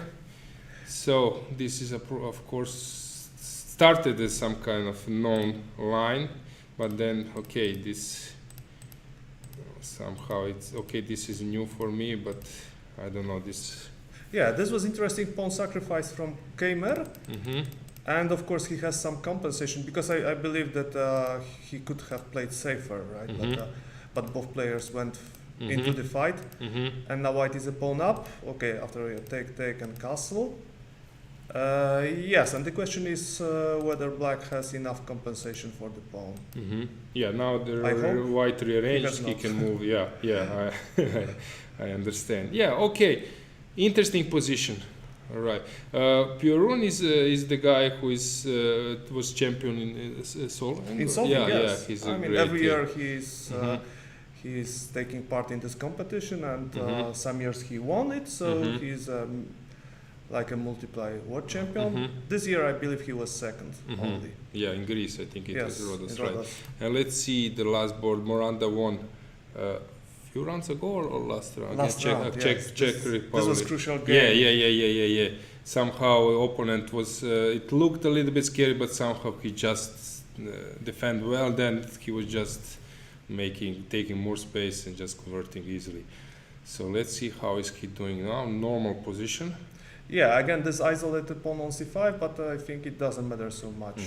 So this is of course started as some kind of known line, but then okay, this somehow it's okay. This is new for me, but I don't know this. Yeah, this was interesting pawn sacrifice from Kamer. And of course, he has some compensation because I believe that he could have played safer, right? But both players went into the fight, and now white is a pawn up. Okay, after a take and castle. Yes, and the question is whether black has enough compensation for the pawn. Yeah, now the I hope white rearranged, has he not. can move. Yeah, I understand. Yeah, okay, interesting position. All right, Piorun is the guy who was champion in Seoul. In Seoul, yeah, yes. yeah, he's I mean, great, every yeah. year he's taking part in this competition, and some years he won it, so he's like a multiply world champion. This year, I believe he was second only. Yeah, in Greece, I think it Yes, was Rhodes, in right? Rhodes. And let's see the last board. Miranda won few rounds ago or last round? Last Czech, round, Czech, yes. Czech This Republic. was crucial game. Yeah. Somehow opponent was. It looked a little bit scary, but somehow he just defend well. Then he was just taking more space and just converting easily. So let's see how is he doing now. Normal position. Yeah, again, this isolated pawn on c5, but I think it doesn't matter so much.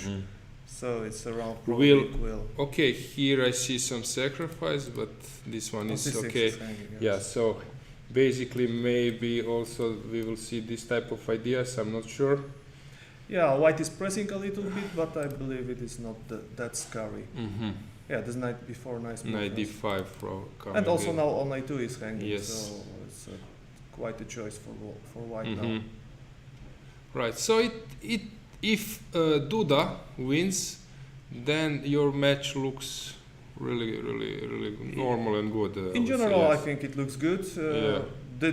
So it's around probably equal. Okay, here I see some sacrifice, but this one On is c6 okay. is hanging, yes. Yeah, so basically maybe also we will see this type of ideas, I'm not sure. Yeah, white is pressing a little bit, but I believe it is not that scary. Yeah, this knight b4, nice move. Knight yes. d5 coming And also in. now on a2 is hanging, Yes. so it's quite a choice for white now. Right, so if Duda wins, then your match looks really normal and good. I In would say, general, I yes. think it looks good. Yeah.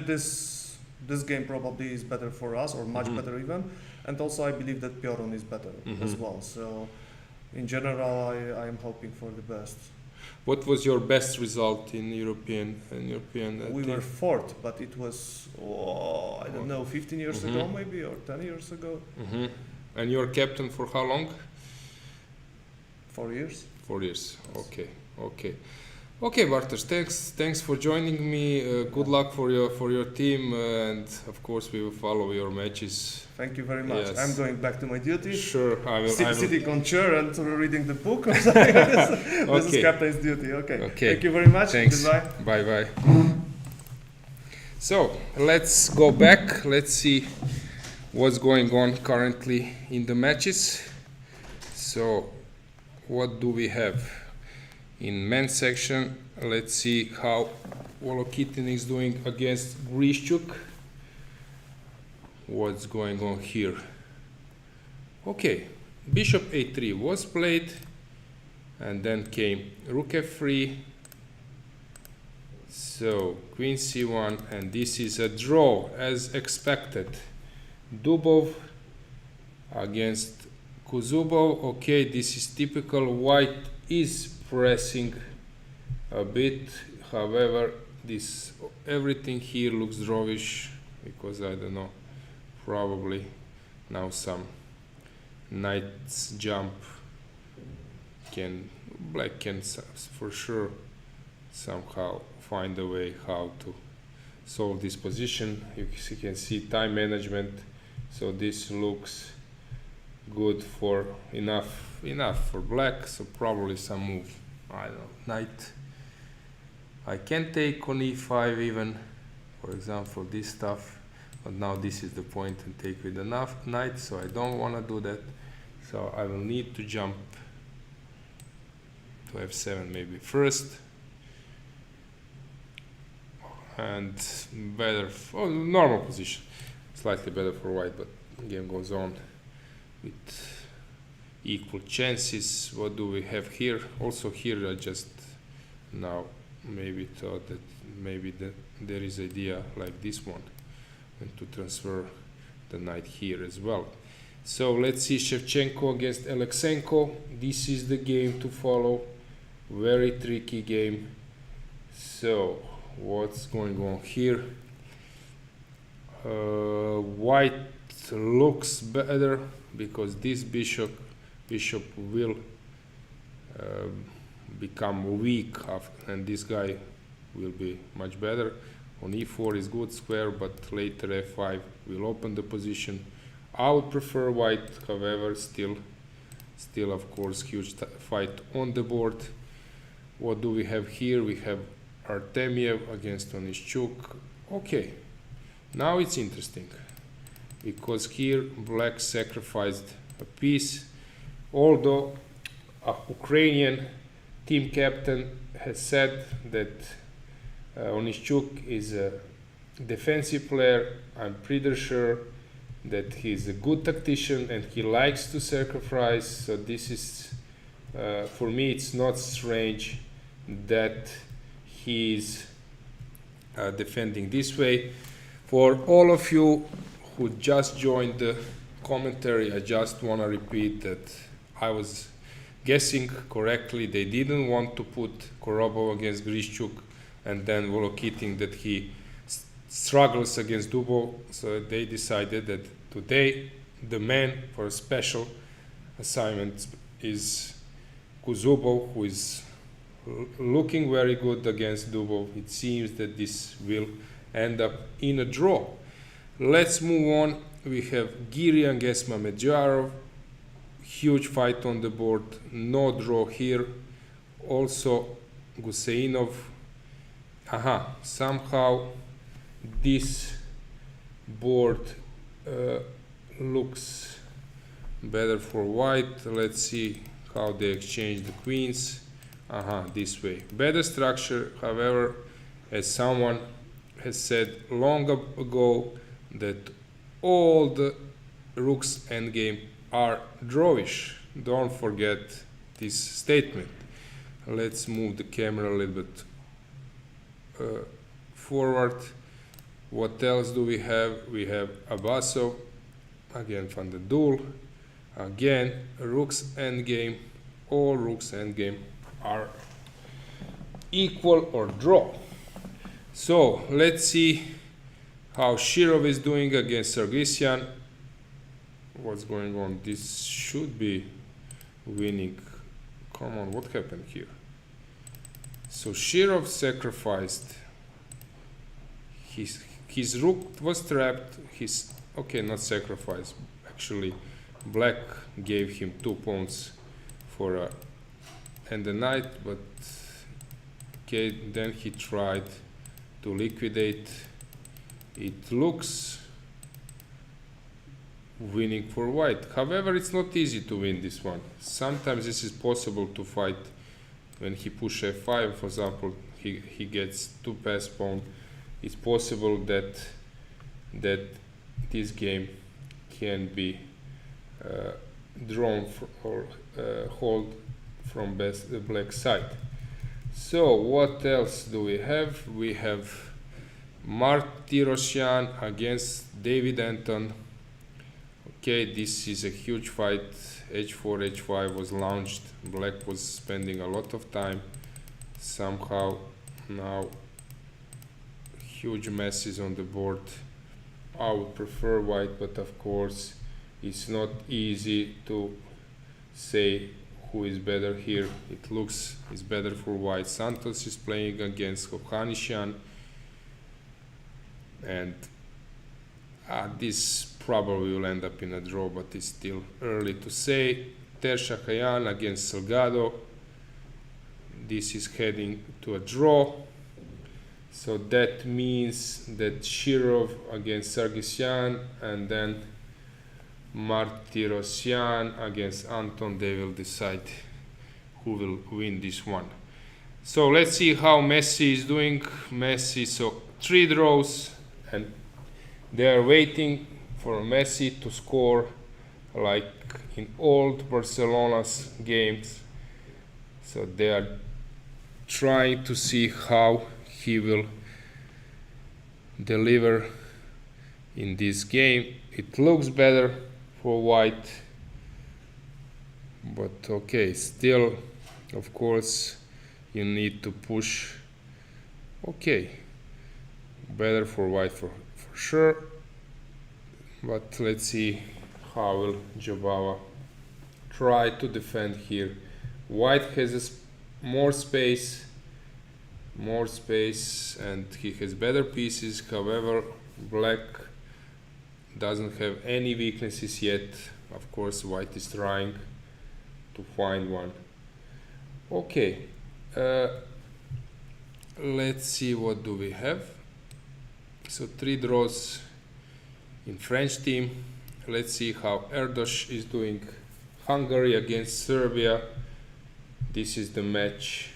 This game probably is better for us, or much better even. And also, I believe that Piorun is better as well. So, in general, I am hoping for the best. What was your best result in European We team? were fourth, but it was I don't know, 15 years ago maybe, or 10 years ago. And you're captain for how long? 4 years. 4 years. Okay, Bartosz. Thanks for joining me. Good luck for your team, and of course we will follow your matches. Thank you very much. Yes. I'm going back to my duty. Sure, I will. Sitting on chair and reading the book or something like this. This is captain's duty. Okay. Thank you very much. Thanks. Goodbye. Bye. So let's go back. Let's see what's going on currently in the matches. So what do we have in men's section? Let's see how Volokitin is doing against Uneschuk. What's going on here? Okay, bishop a3 was played, and then came rook f3. So queen c1, and this is a draw as expected. Dubov against Kuzubov. Okay, this is typical. White is pressing a bit. However, this everything here looks drawish because I don't know. Probably now some knight's jump black can for sure somehow find a way how to solve this position. You can see time management, so this looks good for enough for black, so probably some move. I don't know, knight. I can take on e5 even, for example, this stuff. But now this is the point and take with enough knight, so I don't want to do that. So I will need to jump to f7 maybe first. And better, normal position. Slightly better for white, but the game goes on with equal chances. What do we have here? Also here I just now maybe thought that maybe there is idea like this one, and to transfer the knight here as well. So let's see Shevchenko against Alexenko. This is the game to follow. Very tricky game. So what's going on here? White looks better because this bishop will become weak and this guy will be much better. On e4 is good square, but later f5 will open the position. I would prefer white, however, still of course huge fight on the board. What do we have here? We have Artemiev against Uneschuk. Okay, now it's interesting because here black sacrificed a piece, although a Ukrainian team captain has said that Uneschuk is a defensive player. I'm pretty sure that he's a good tactician and he likes to sacrifice. So this is, for me, it's not strange that he's defending this way. For all of you who just joined the commentary, I just want to repeat that I was guessing correctly. They didn't want to put Korobov against Grishchuk and then Volokitin that he struggles against Dubov, so they decided that today the man for a special assignment is Kuzubov, who is looking very good against Dubov. It seems that this will end up in a draw. Let's move on. We have Giri against Mamedjarov. Huge fight on the board. No draw here. Also Guseinov. Somehow this board looks better for white. Let's see how they exchange the queens. This way. Better structure, however, as someone has said long ago, that all the rooks endgame are drawish. Don't forget this statement. Let's move the camera a little bit forward. What else do we have? We have Abasov, again from the duel. Again, rooks endgame. All rooks endgame are equal or draw. So let's see how Shirov is doing against Sargsyan. What's going on? This should be winning. Come on, what happened here? So Shirov sacrificed. His rook was trapped. Not sacrificed. Actually, black gave him 2 pawns for and the knight, but okay, then he tried to liquidate. It looks winning for white. However, it's not easy to win this one. Sometimes this is possible to fight when he push f5, for example, he gets 2 pass pawn. It's possible that this game can be drawn or hold from the black side. So what else do we have? We have Martirosyan against David Anton. Okay, this is a huge fight. h4, h5 was launched. Black was spending a lot of time. Somehow now huge messes on the board. I would prefer white, but of course it's not easy to say who is better here. It looks it's better for white. Santos is playing against Hofstra, and this probably will end up in a draw, but it's still early to say. Tershakayan against Salgado. This is heading to a draw. So that means that Shirov against Sargsyan and then Martirosyan against Anton. They will decide who will win this one. So let's see how Messi is doing. Messi, so 3 draws, and they are waiting for Messi to score like in old Barcelona's games. So they are trying to see how he will deliver in this game. It looks better for white, but okay, still, of course, you need to push. Okay, better for white for sure, but let's see how will Jabava try to defend here. White has more space, and he has better pieces. However, black doesn't have any weaknesses yet. Of course, white is trying to find one. Okay, let's see what do we have. So 3 draws in French team. Let's see how Erdos is doing. Hungary against Serbia. This is the match.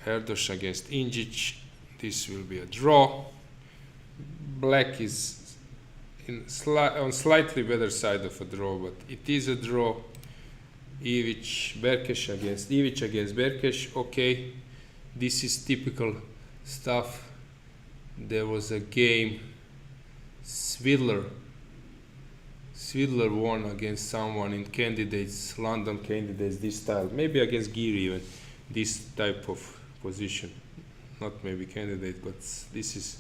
Erdos against Injic. This will be a draw. Black is on slightly better side of a draw, but it is a draw. Ivic against Berkesh. Okay, this is typical stuff. There was a game. Svidler won against someone in candidates, London candidates, this style. Maybe against Giri even, this type of position. Not maybe candidate, but this is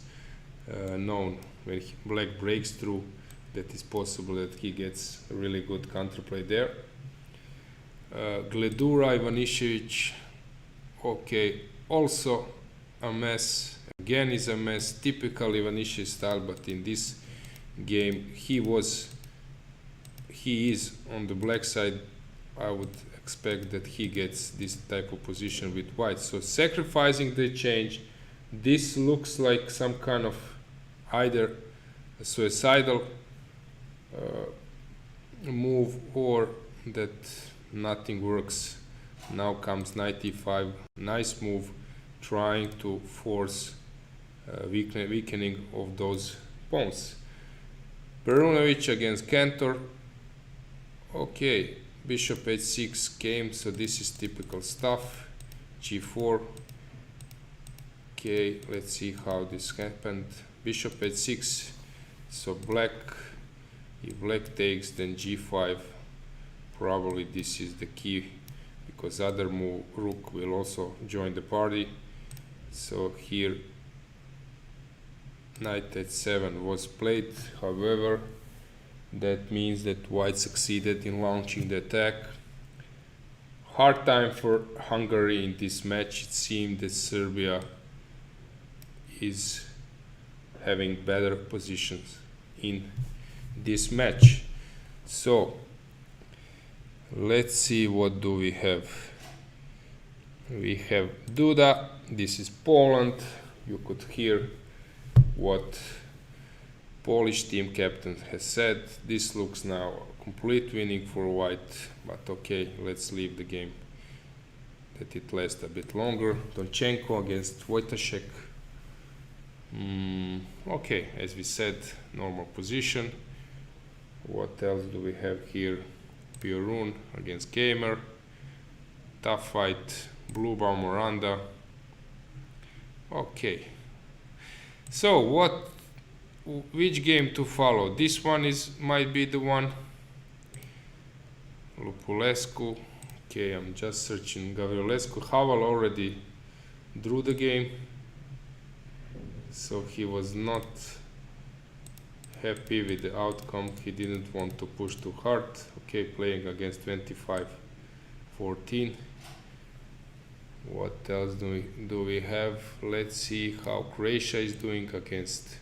known. When black breaks through, that is possible that he gets a really good counterplay there. Gledura, Ivanišević, okay, also a mess. Again is a mess, typical Ivanišević style, but in this game. He is on the black side. I would expect that he gets this type of position with white. So sacrificing the change, this looks like some kind of either a suicidal move or that nothing works. Now comes knight e5, nice move, trying to force weakening of those pawns. Perunovic against Cantor. Okay, bishop h6 came, so this is typical stuff. g4. Okay, let's see how this happened. Bishop h6, so black, if black takes, then g5. Probably this is the key, because other move, rook, will also join the party. So here knight h7 was played. However, that means that white succeeded in launching the attack. Hard time for Hungary in this match. It seemed that Serbia is having better positions in this match. So let's see, what do we have. We have Duda. This is Poland. You could hear what Polish team captain has said. This looks now a complete winning for white, but okay, let's leave the game that it lasts a bit longer. Donchenko against Wojtaszek. Okay, as we said, normal position. What else do we have here? Piorun against Gamer. Tough fight. Bluebaum Miranda. Okay. So which game to follow? This one might be the one. Lupulescu. Okay, I'm just searching Gavrilescu. Havel already drew the game, so he was not happy with the outcome. He didn't want to push too hard. Okay, playing against 25-14. What else do we have? Let's see how Croatia is doing against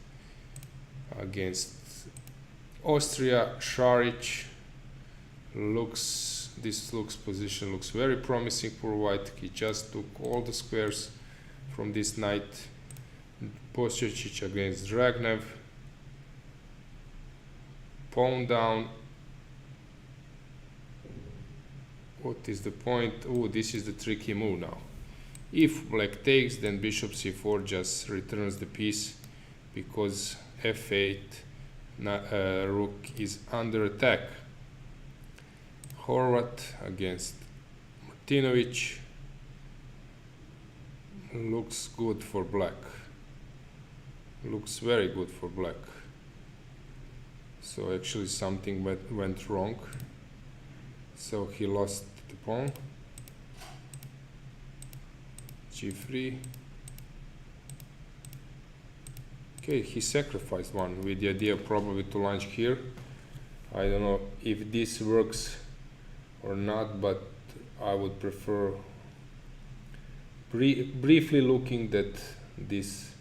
Austria. Šarić position looks very promising for white. He just took all the squares from this knight. Posjecic against Dragnev. Pawn down. What is the point? Oh, this is the tricky move now. If black takes, then bishop c4 just returns the piece, because f8 rook is under attack. Horvat against Martinovic. Looks good for black. Looks very good for black. So actually something went wrong. So he lost the pawn. g3. Okay, he sacrificed one with the idea probably to launch here. I don't know if this works or not, but I would prefer briefly looking that this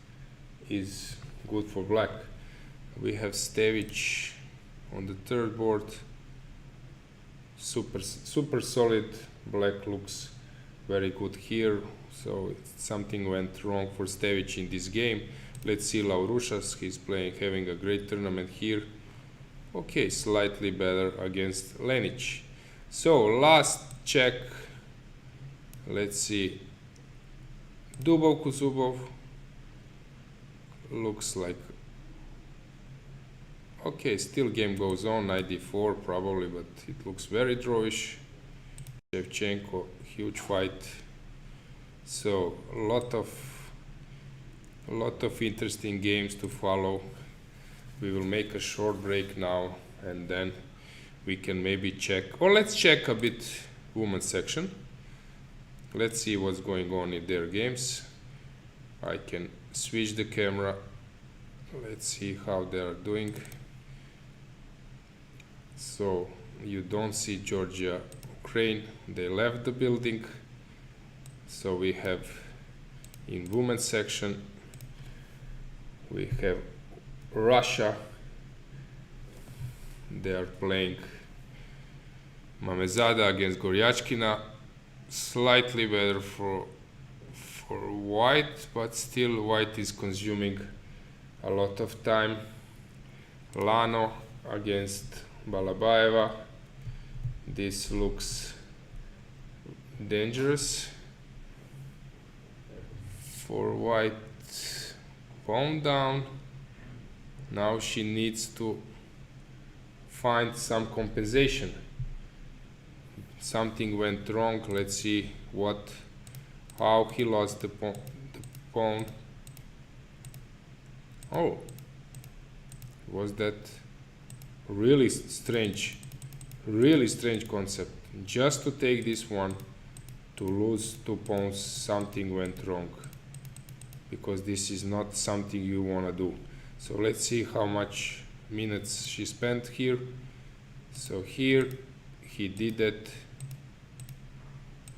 is good for black. We have Stevic on the third board. Super solid. Black looks very good here, so something went wrong for Stevic in this game. Let's see Laurušas. He's having a great tournament here. Okay, slightly better against Lenic. So last check. Let's see. Dubov Kuzubov. Looks like okay, still game goes on. Knight d4 probably, but it looks very drawish. Shevchenko, huge fight. So a lot of interesting games to follow. We will make a short break now, and then we can maybe check, or let's check a bit women's section. Let's see what's going on in their games. I can switch the camera. Let's see how they are doing. So you don't see Georgia, Ukraine. They left the building. So we have in women's section, we have Russia They are playing Mamezada against Goryachkina. Slightly better for white, but still white is consuming a lot of time. Lano against Balabaeva. This looks dangerous for white. Pawn down. Now she needs to find some compensation. Something went wrong. Let's see how he lost the pawn. Oh, was that really strange concept? Just to take this one, to lose 2 pawns, something went wrong, because this is not something you want to do. So let's see how much minutes she spent here. So here he did it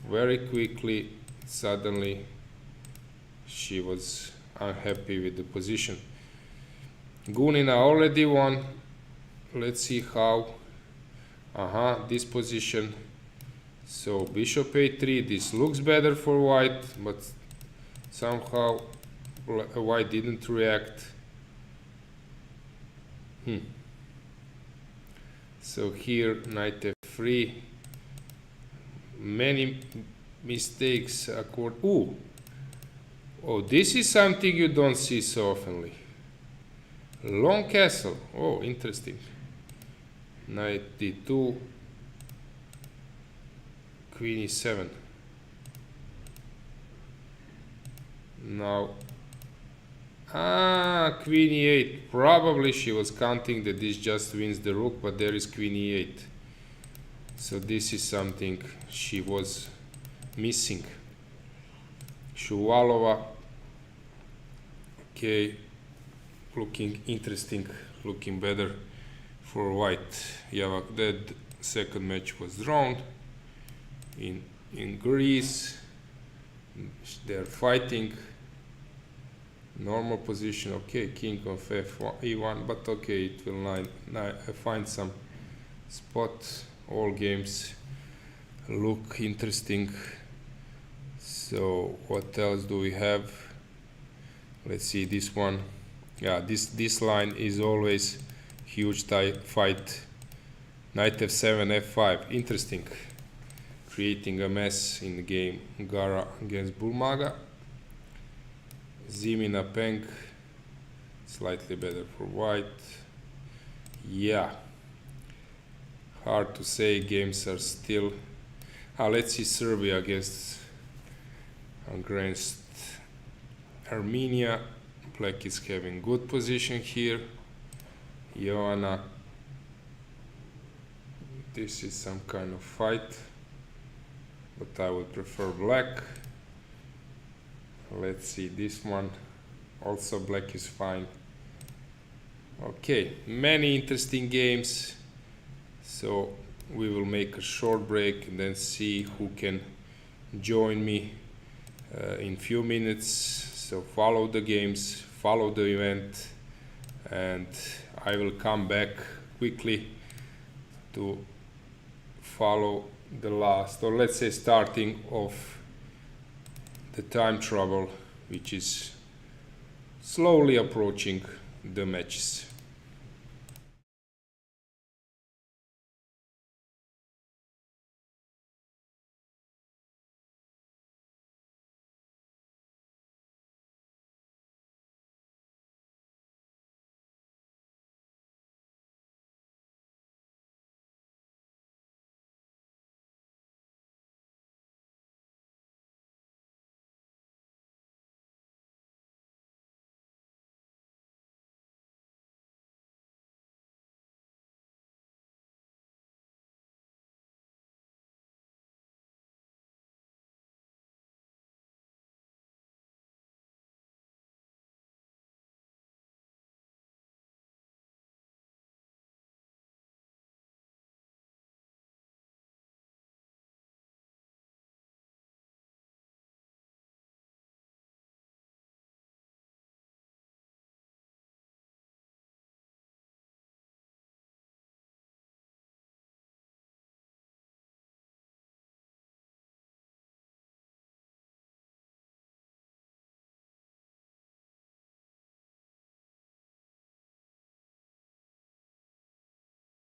very quickly. Suddenly she was unhappy with the position. Gunina already won. Let's see how. This position. So bishop a3. This looks better for white, but somehow white didn't react. So here knight f3. Many mistakes occurred. Oh, this is something you don't see so oftenly. Long castle. Oh, interesting. Knight d2. Queen e7. Now, queen e8. Probably she was counting that this just wins the rook, but there is queen e8. So this is something she was missing. Shuvalova. Okay, looking interesting, looking better for white. Yeah, that second match was drawn in Greece. They're fighting. Normal position. Okay, king of e1, but okay, it will find some spot. All games look interesting. So what else do we have? Let's see this one. Yeah, this line is always huge fight. Knight f7, f5. Interesting. Creating a mess in the game. Gara against Bulmaga. Zimina Peng. Slightly better for white. Yeah. Hard to say. Games are still. Let's see Serbia against Armenia. Black is having good position here. Joanna. This is some kind of fight, but I would prefer black. Let's see this one. Also black is fine. Okay, many interesting games. So we will make a short break and then see who can join me in few minutes. So follow the games, follow the event, and I will come back quickly to follow the last, or let's say starting of the time trouble, which is slowly approaching the matches.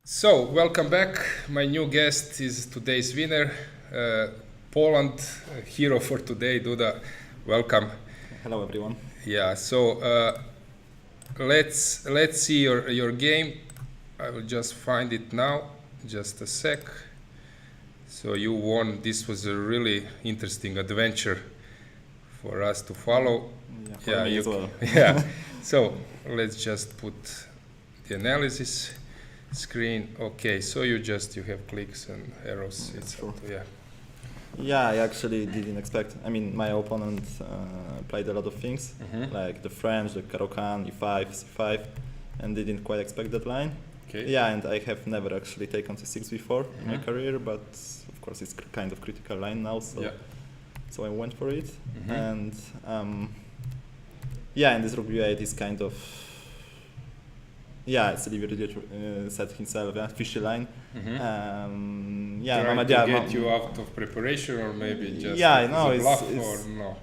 So, welcome back. My new guest is today's winner, Poland hero for today, Duda. Welcome. Hello everyone. Yeah. So let's see your game. I will just find it now. Just a sec. So you won. This was a really interesting adventure for us to follow. Yeah, for me as well. Yeah. So let's just put the analysis screen. Okay. So you have clicks and arrows. Yeah, It's sure. yeah. Yeah, I actually didn't expect. I mean, my opponent played a lot of things, like the French, the Caro-Kann, E5, C5, and didn't quite expect that line. Okay. Yeah, and I have never actually taken C6 before in my career, but of course it's kind of critical line now, so Yeah. so I went for it. And yeah, and this rook b8 is kind of, yeah, it's said himself, yeah, fishy line. Yeah, Trying yeah, to get you out of preparation, or maybe just Yeah, as no, a bluff, it's- or no.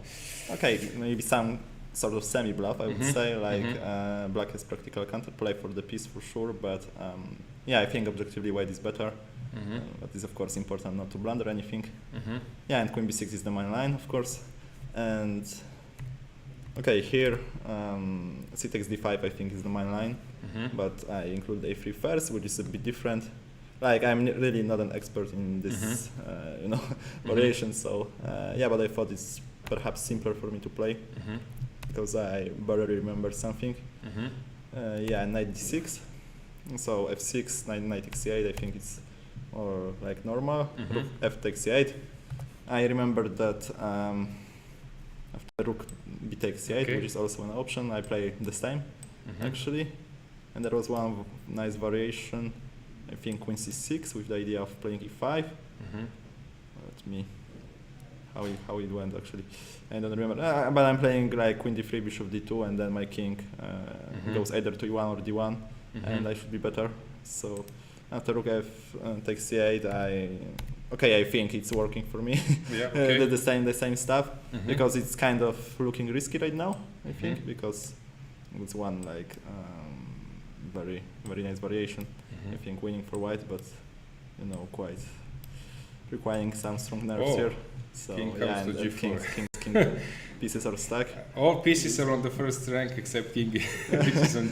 Okay, maybe some sort of semi-bluff, I would say. Like black has practical counterplay for the piece for sure, but yeah, I think objectively white is better. But it's of course important not to blunder anything. Yeah, and queen b6 is the main line, of course. And okay, here c takes d5 I think is the main line, but I include a3 first, which is a bit different. Like I'm really not an expert in this, you know, variation. So yeah, but I thought it's perhaps simpler for me to play because I barely remember something. Yeah, knight d6. So f6, knight takes c8. I think it's more like normal. Rook f takes c8. I remember that after rook b takes c8, Okay. which is also an option, I play this time actually. And there was one nice variation. I think queen c6 with the idea of playing e5. Let me how it went actually. I don't remember. But I'm playing like queen d3, bishop d2, and then my king goes either to e1 or d1, and I should be better. So after rook f takes c8, I think it's working for me. Yeah. Okay. the same stuff because it's kind of looking risky right now. I think because it's one like very nice variation. I think winning for white, but you know, quite requiring some strong nerves Oh, here. So king comes yeah, to and G4. king pieces are stuck. All pieces are on the first rank except king, which is on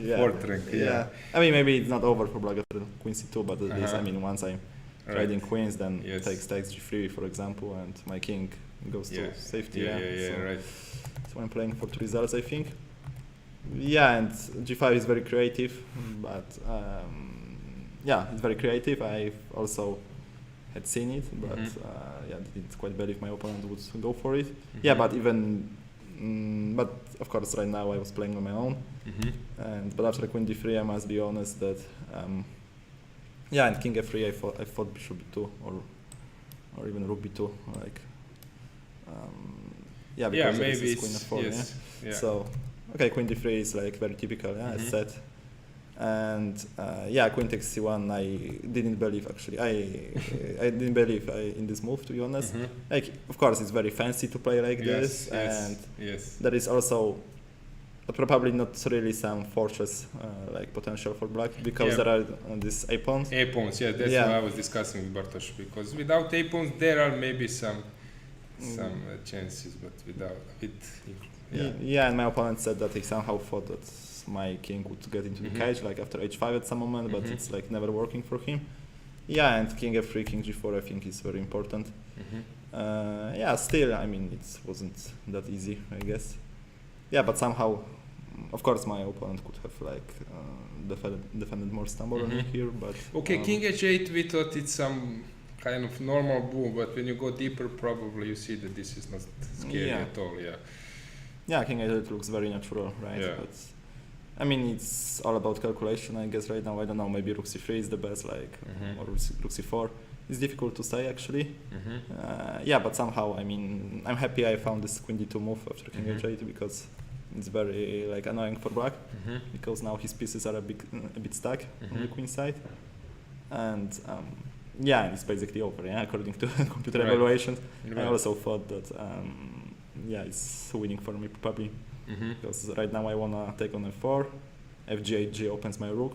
Yeah. fourth rank. Yeah. I mean, maybe it's not over for black after queen c2, but at least I Uh-huh. mean, once I'm Right. trading queens, then Yes. takes g3, for example, and my king goes Yeah. to safety. Yeah, so, right. so I'm playing for two results, I think. Yeah, and g5 is very creative, but yeah, it's very creative. I also had seen it, but yeah, didn't quite believe my opponent would go for it. Yeah, but even, but of course, right now I was playing on my own, but after queen d3, I must be honest that, yeah, and king f3, I thought bishop b2 or even rook b2, like, yeah, Yeah, because maybe this is it's queen f4, yes. yeah. Yeah. So, okay, queen d3 is like very typical, yeah, as said. And yeah, queen takes c1. I didn't believe actually. I didn't believe in this move, to be honest. Like, of course, it's very fancy to play like this, and yes. there is also probably not really some fortress like potential for black because Yeah. there are these a pawns. A pawns, yeah, that's Yeah. what I was discussing with Bartosz, because without a pawns there are maybe some chances, but without it, yeah. Yeah, and my opponent said that he somehow thought that my king would get into the cage, like after h5 at some moment, but it's like never working for him. Yeah, and king f3, king g4, I think is very important. Yeah, still, I mean, it wasn't that easy, I guess. Yeah, but somehow, of course, my opponent could have like defended more stubbornly here, but Okay, king h8, we thought it's some kind of normal move, but when you go deeper, probably you see that this is not scary Yeah. at all, yeah. yeah, king h8 looks very natural, right? Yeah. But I mean, it's all about calculation, I guess. Right now, I don't know. Maybe rook c3 is the best, like, or rook c4. It's difficult to say actually. Yeah, but somehow, I mean, I'm happy I found this queen d2 move after king h8 because it's very like annoying for black because now his pieces are a bit stuck on the queen side, and yeah, it's basically over. Yeah, according to computer Right. evaluations. Right. I also thought that yeah, it's winning for me probably because right now I wanna take on f4, fg8g opens my rook,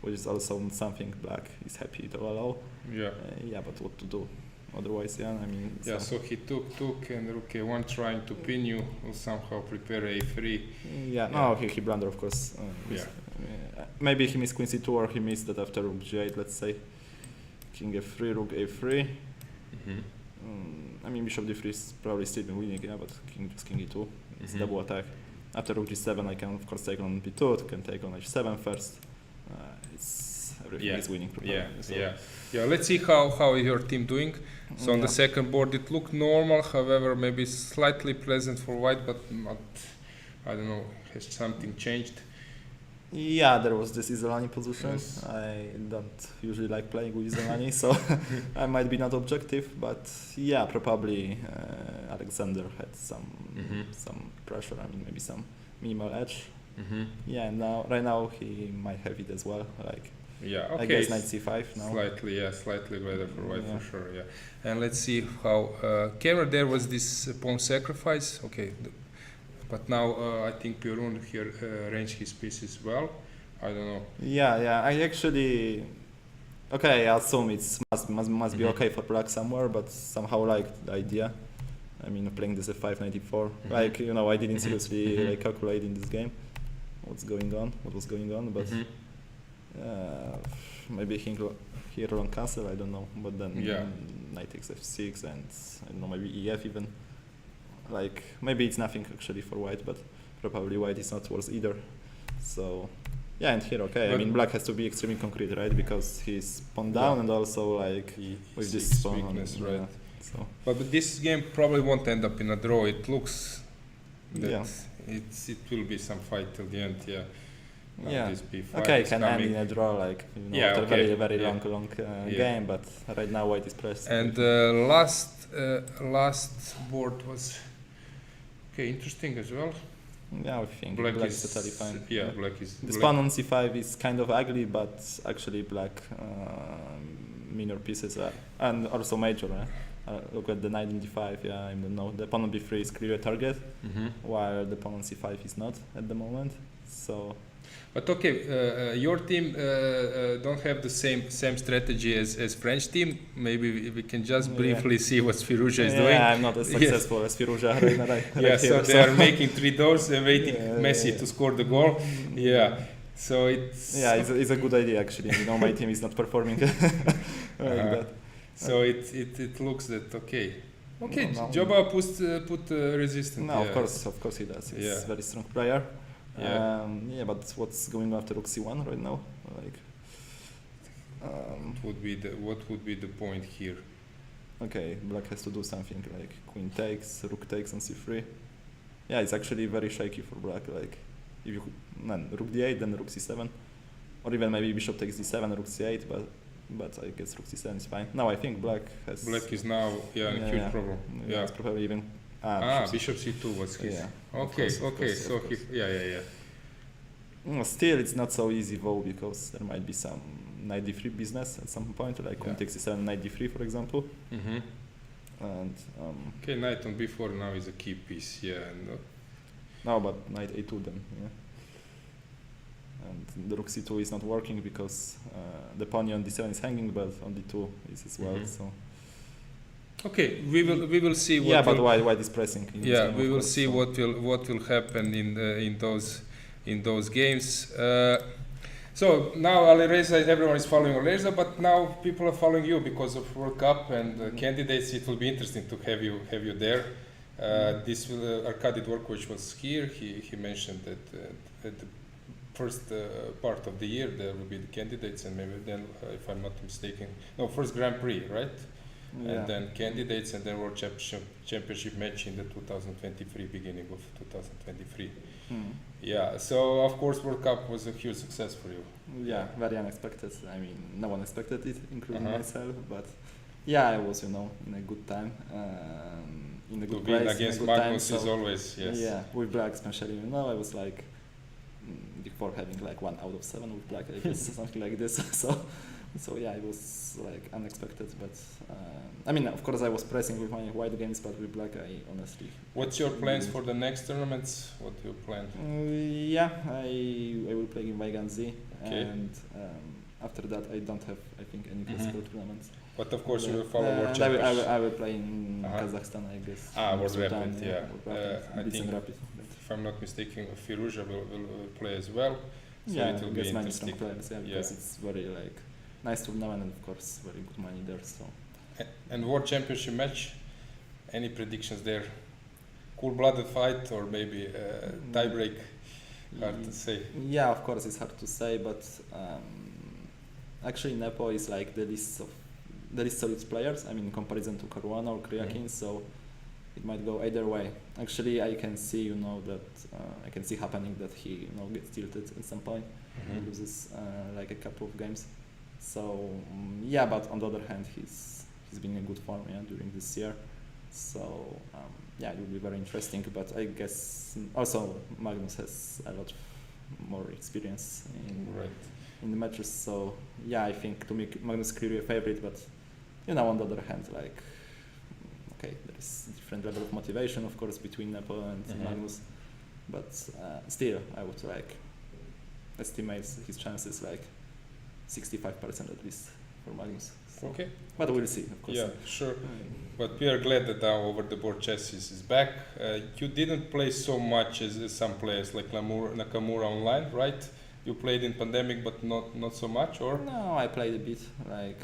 which is also something black is happy to allow. Yeah. Yeah, but what to do? Otherwise, yeah, I mean. Yeah, so he took, and rook a1 trying to pin you, will somehow prepare a3. Yeah, no, he blunder, of course. Yeah. Maybe he missed queen c2, or he missed that after rook g8, let's say. King f3, rook a3. I mean, bishop d3 is probably still winning, yeah, but king e2, it's double attack. After rook g7, I can of course take on b2, can take on h7 first. Everything is winning. Yeah. Let's see how is your team doing. So on the second board, it looked normal. However, maybe slightly pleasant for white, but not. I don't know. Has something changed? Yeah, there was this Isolani position. Yes. I don't usually like playing with Isolani, so I might be not objective, but yeah, probably Alexander had some pressure. I mean, maybe some minimal edge. Yeah, and right now he might have it as well. Like, yeah, okay. I guess knight c5 now. Slightly better for white for sure. Yeah, and let's see how Kemmer there was this pawn sacrifice. Okay. But now I think Pirun here arranged his pieces well. I don't know. Yeah. I actually, okay, I assume it must be okay for black somewhere, but somehow like the idea. I mean, playing this f5, knight e4. Like, you know, I didn't seriously like calculate in this game what was going on, but maybe here long castle, I don't know. But then knight takes f6 and I don't know, maybe ef even. Like, maybe it's nothing actually for white, but probably white is not worse either. So, yeah, and here, okay, I mean, black has to be extremely concrete, right? Because he's pawn down and also, like, with this pawn weakness, on, right? So. But this game probably won't end up in a draw. It looks that it will be some fight till the end, This B5 okay, can end in a draw, like, you know, after a very long game, but right now white is pressed. And last board was interesting as well. Yeah, I think black is totally fine. Yeah, black is. This pawn on c5 is kind of ugly, but actually black minor pieces and also major. Look at the knight on d5. Yeah, I don't know. The pawn on b3 is clearly a target, while the pawn on c5 is not at the moment. So. But okay, your team don't have the same strategy as French team. Maybe we can just briefly see what Firouzja is doing. Yeah, I'm not as successful as Firouzja right so they are making 3 doors and waiting Messi to score the goal. Yeah, so it's... Yeah, it's a good idea actually. You know, my team is not performing like that. So it looks that okay. Joba put resistance. No, of course he does. He's a very strong player. But what's going after rook c1 right now? Like, what would be the point here? Okay, black has to do something like queen takes, rook takes on c3. Yeah, it's actually very shaky for black. Like, if you rook d8, then rook c7, or even maybe bishop takes d7, rook c8. But I guess rook c7 is fine. Now I think black is now in a huge problem. Yeah, it's probably even. Bishop c2 was his. Yeah. Okay. So he. Still, it's not so easy though, because there might be some knight d3 business at some point, like queen takes c7, knight d3, for example. And knight on b4 now is a key piece. No, but knight a2 then. Yeah. And the rook c2 is not working because the pawn on d7 is hanging, but on d2 is as well. So. Okay, we will see. What but why is pressing? We will see what will happen in those games. So now Alireza, everyone is following Alireza, but now people are following you because of World Cup and candidates. It will be interesting to have you there. This Arkady Dvorkovich was here. He mentioned that at the first part of the year there will be the candidates, and maybe then, if I'm not mistaken, first Grand Prix, right? And then candidates, and then World Championship match in the 2023, beginning of 2023. Yeah, so of course World Cup was a huge success for you. Yeah, very unexpected. I mean, no one expected it, including myself. But yeah, I was, in a good time, in a good place. Against Magnus is always, yes. Yeah, with black especially. I was like, before having like 1 out of 7 with black, I guess, something like this. So yeah, it was like unexpected, but I mean, of course, I was pressing with my white games, but with black, I honestly. What's your plans for the next tournaments? What do you plan? I will play in Weigand Z, and after that, I don't have, I think, any classical tournaments. But of course, you will follow World And Championship. I will play in Kazakhstan, I guess. World Sultan, Rapid, yeah. World Rapid, I Blitz and think, Rapid. if I'm not mistaken, Firuza will play as well. So Yeah, it will I be guess many strong interesting. players, yeah, because it's very like nice tournament and of course very good money there. So And World Championship match, any predictions there? Cool-blooded fight or maybe tie-break? Hard to say. yeah, of course it's hard to say, but actually Nepo is like the least solid players. I mean, in comparison to Caruana or Kryakin, so it might go either way. Actually, I can see, I can see happening that he, gets tilted at some point, and loses like a couple of games. So yeah, but on the other hand, he's been in good form during this year. So yeah, it will be very interesting. But I guess also Magnus has a lot more experience in the matches. So yeah, I think to me Magnus is clearly a favorite. But on the other hand, like okay, there is different level of motivation, of course, between Nepo and Magnus. But still, I would like estimate his chances like 65% at least for Magnus. So, Okay. but we'll see, of course. Yeah, sure. But we are glad that our over-the-board chess is back. You didn't play so much as some players like Nakamura online, right? You played in pandemic, but not so much, or? No, I played a bit. Like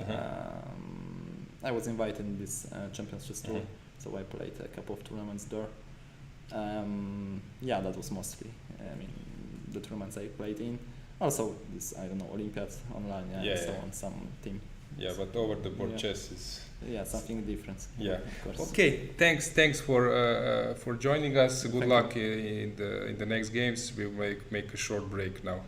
I was invited in this Champions Chess Tour, so I played a couple of tournaments there. Yeah, that was mostly, the tournaments I played in. Also, this Olympiad online, and so on, some team. Yeah, but over-the-board chess is. Yeah, something different. Yeah. Of course. Okay. Thanks for joining us. Good luck in the next games. We'll make a short break now.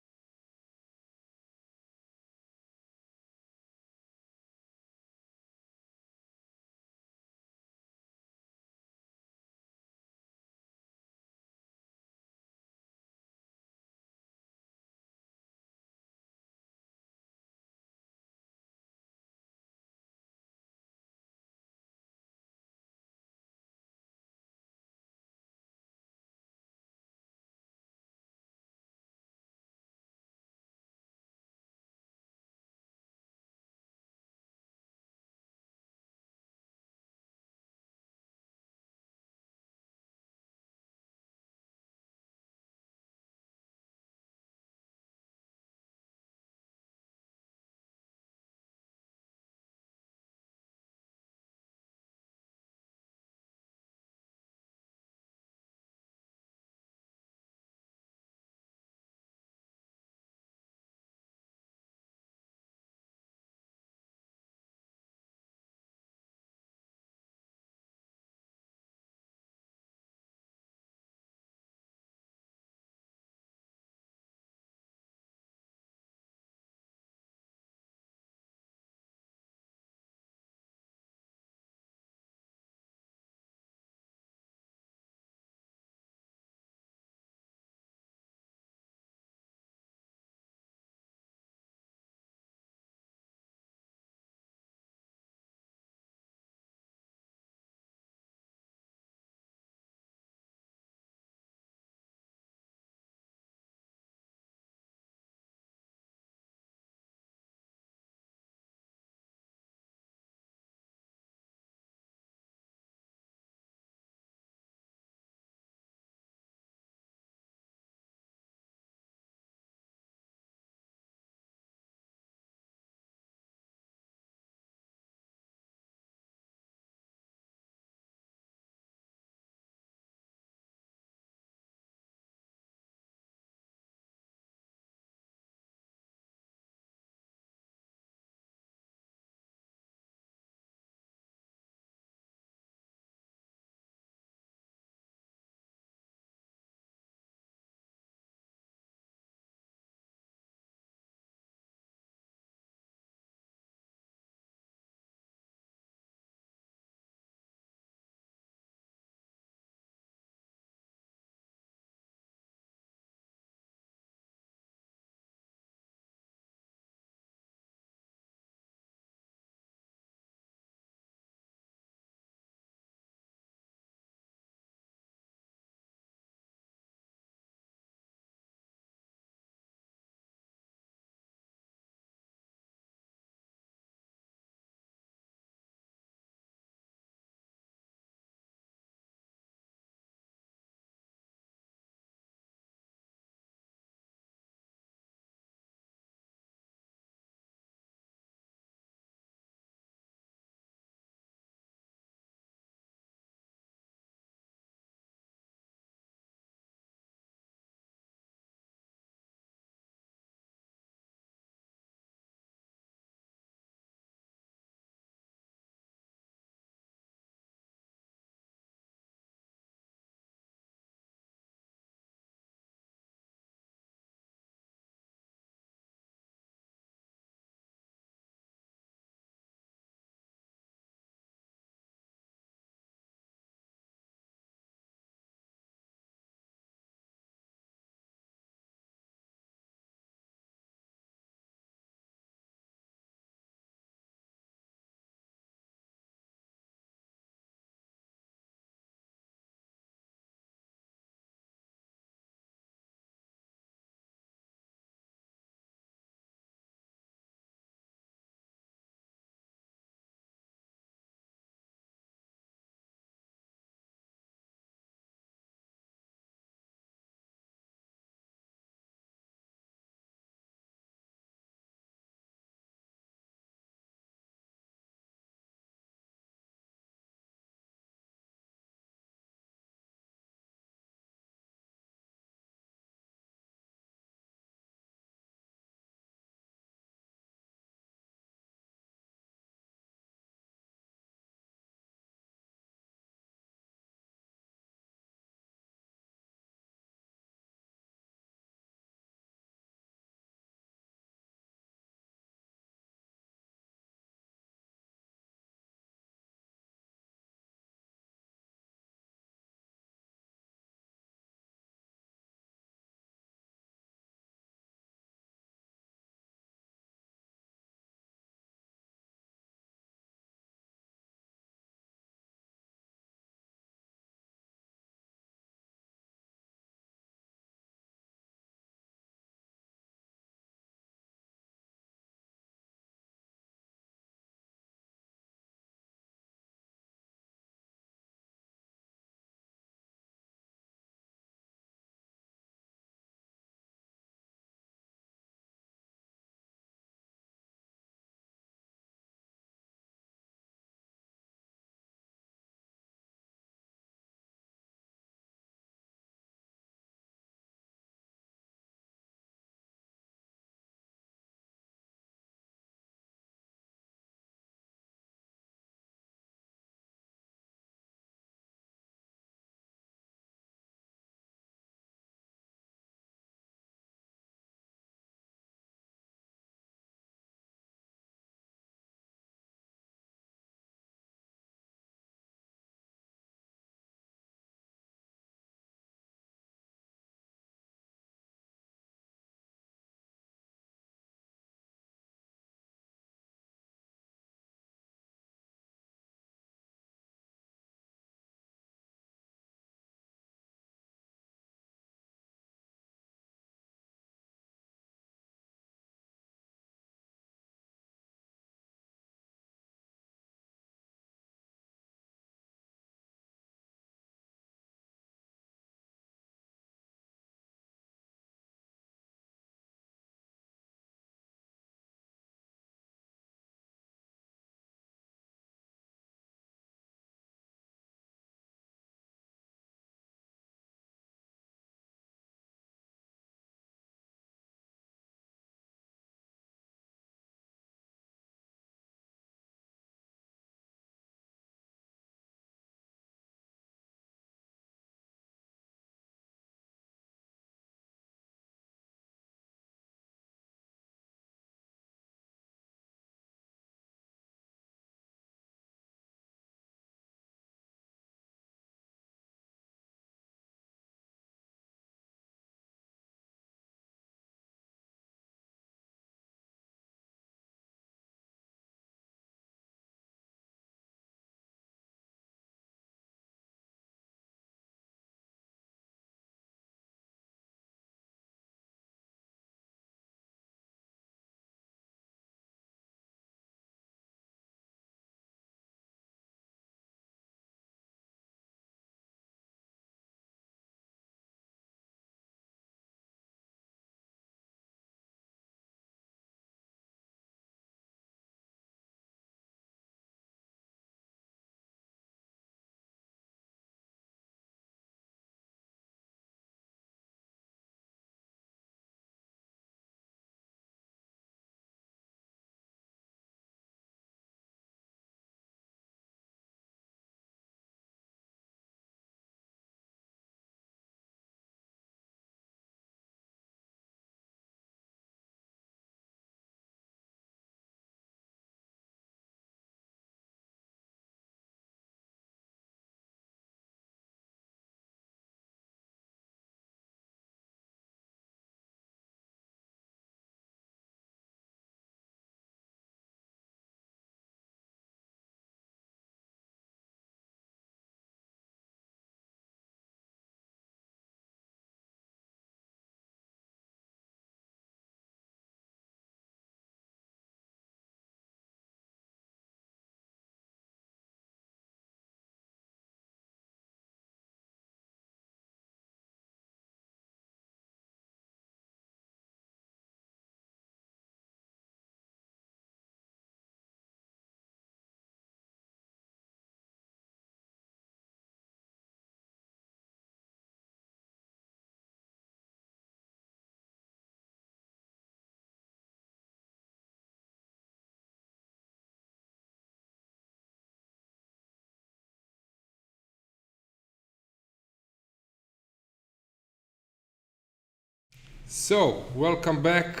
So, welcome back.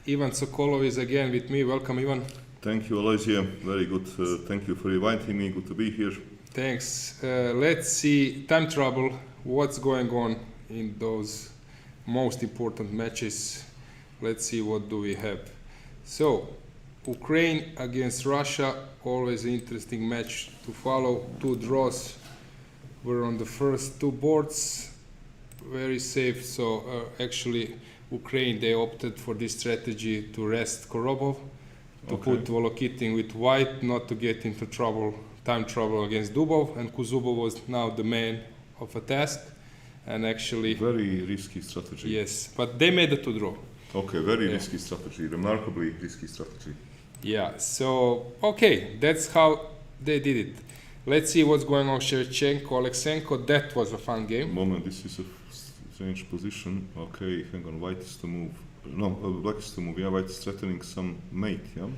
Ivan Sokolov is again with me. Welcome, Ivan. Thank you, Alexia. Very good. Thank you for inviting me. Good to be here. Thanks. Let's see time trouble. What's going on in those most important matches? Let's see what do we have. So, Ukraine against Russia, always an interesting match to follow. 2 draws were on the first 2 boards. Very safe. So actually, Ukraine, they opted for this strategy to rest Korobov, to put Volokitin with white, not to get into trouble, time trouble against Dubov, and Kuzubov was now the man of a task, and actually... Very risky strategy. Yes, but they made a 2 draw. Okay, very risky strategy, remarkably risky strategy. Yeah, so, okay, that's how they did it. Let's see what's going on. Shevchenko, Alexenko, that was a fun game. Moment, this is a strange position. Okay, hang on, white is to move. No, black is to move. Yeah, white is threatening some mate, yeah?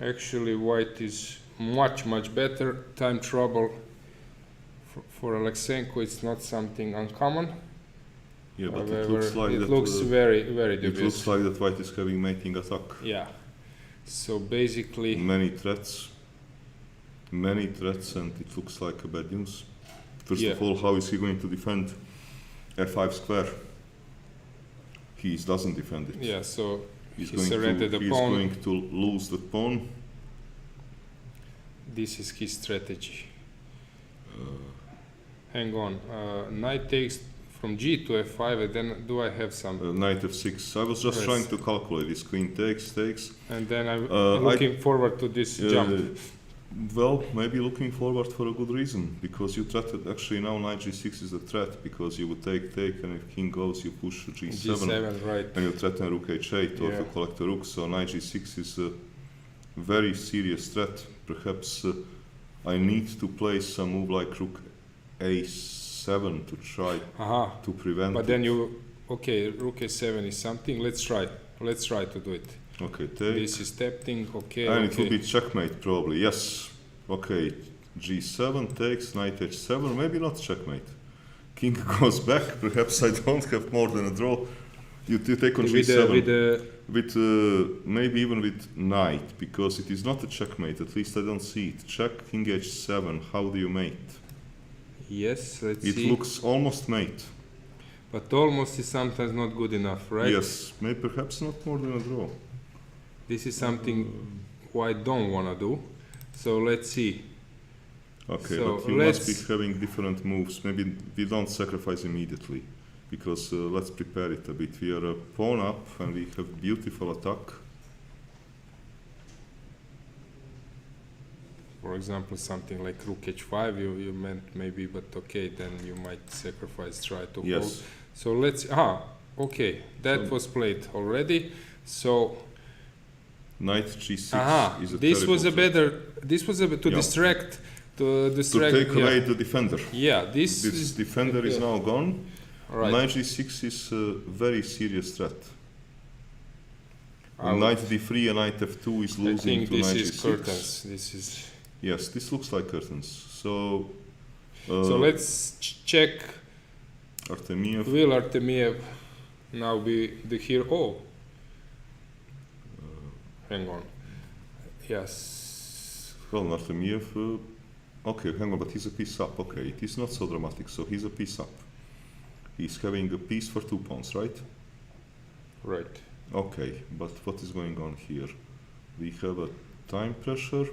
Actually, white is much, much better. Time trouble for Alexenko, it's not something uncommon. Yeah, but However, it looks like it looks very, very dubious. It looks like that white is having mating attack. Yeah. So basically... Many threats, and it looks like a bad news. First of all, how is he going to defend f5 square? He doesn't defend it. Yeah, so he's he surrendered the pawn. He's going to lose the pawn. This is his strategy. Hang on. Knight takes from g to f5, and then do I have some... Knight f6. I was just trying to calculate this. Queen takes. And then I'm looking forward to this jump. Well, maybe looking forward for a good reason, because you threatened, actually now knight g6 is a threat, because you would take, and if king goes, you push g7, g7, right. and you threaten rook h8 or to collect a rook, so knight g6 is a very serious threat. Perhaps I need to play some move like rook a7 to try to prevent But then rook a7 is something, let's try to do it. Okay, take. This is tempting, okay. And it will be checkmate probably, yes. Okay, g7 takes, knight h7, maybe not checkmate. King goes back, perhaps I don't have more than a draw. You take on g7, with maybe even with knight, because it is not a checkmate, at least I don't see it. Check, king h7, how do you mate? Yes, let's see. It looks almost mate. But almost is sometimes not good enough, right? Yes, maybe perhaps not more than a draw. This is something white don't want to do. So let's see. Okay, so but you must be having different moves. Maybe we don't sacrifice immediately, because let's prepare it a bit. We are a pawn up and we have beautiful attack. For example, something like rook h5 you meant maybe, but okay, then you might sacrifice, try to hold. So let's, okay, that was played already. So knight g6 is a this was a threat. better, this was a to distract, to take away the defender. Yeah, this defender is now gone. Right. Knight g6 is a very serious threat. Knight d3 and knight f2 is losing to knight g6. I think this is curtains. This is... Yes, this looks like curtains. So let's check. Artemiev. Will Artemiev now be the hero? Hang on. Yes. Well, Artemiev. Okay, hang on, but he's a piece up. Okay, it is not so dramatic. So he's a piece up. He's having a piece for 2 pawns, right? Right. Okay, but what is going on here? We have a time pressure.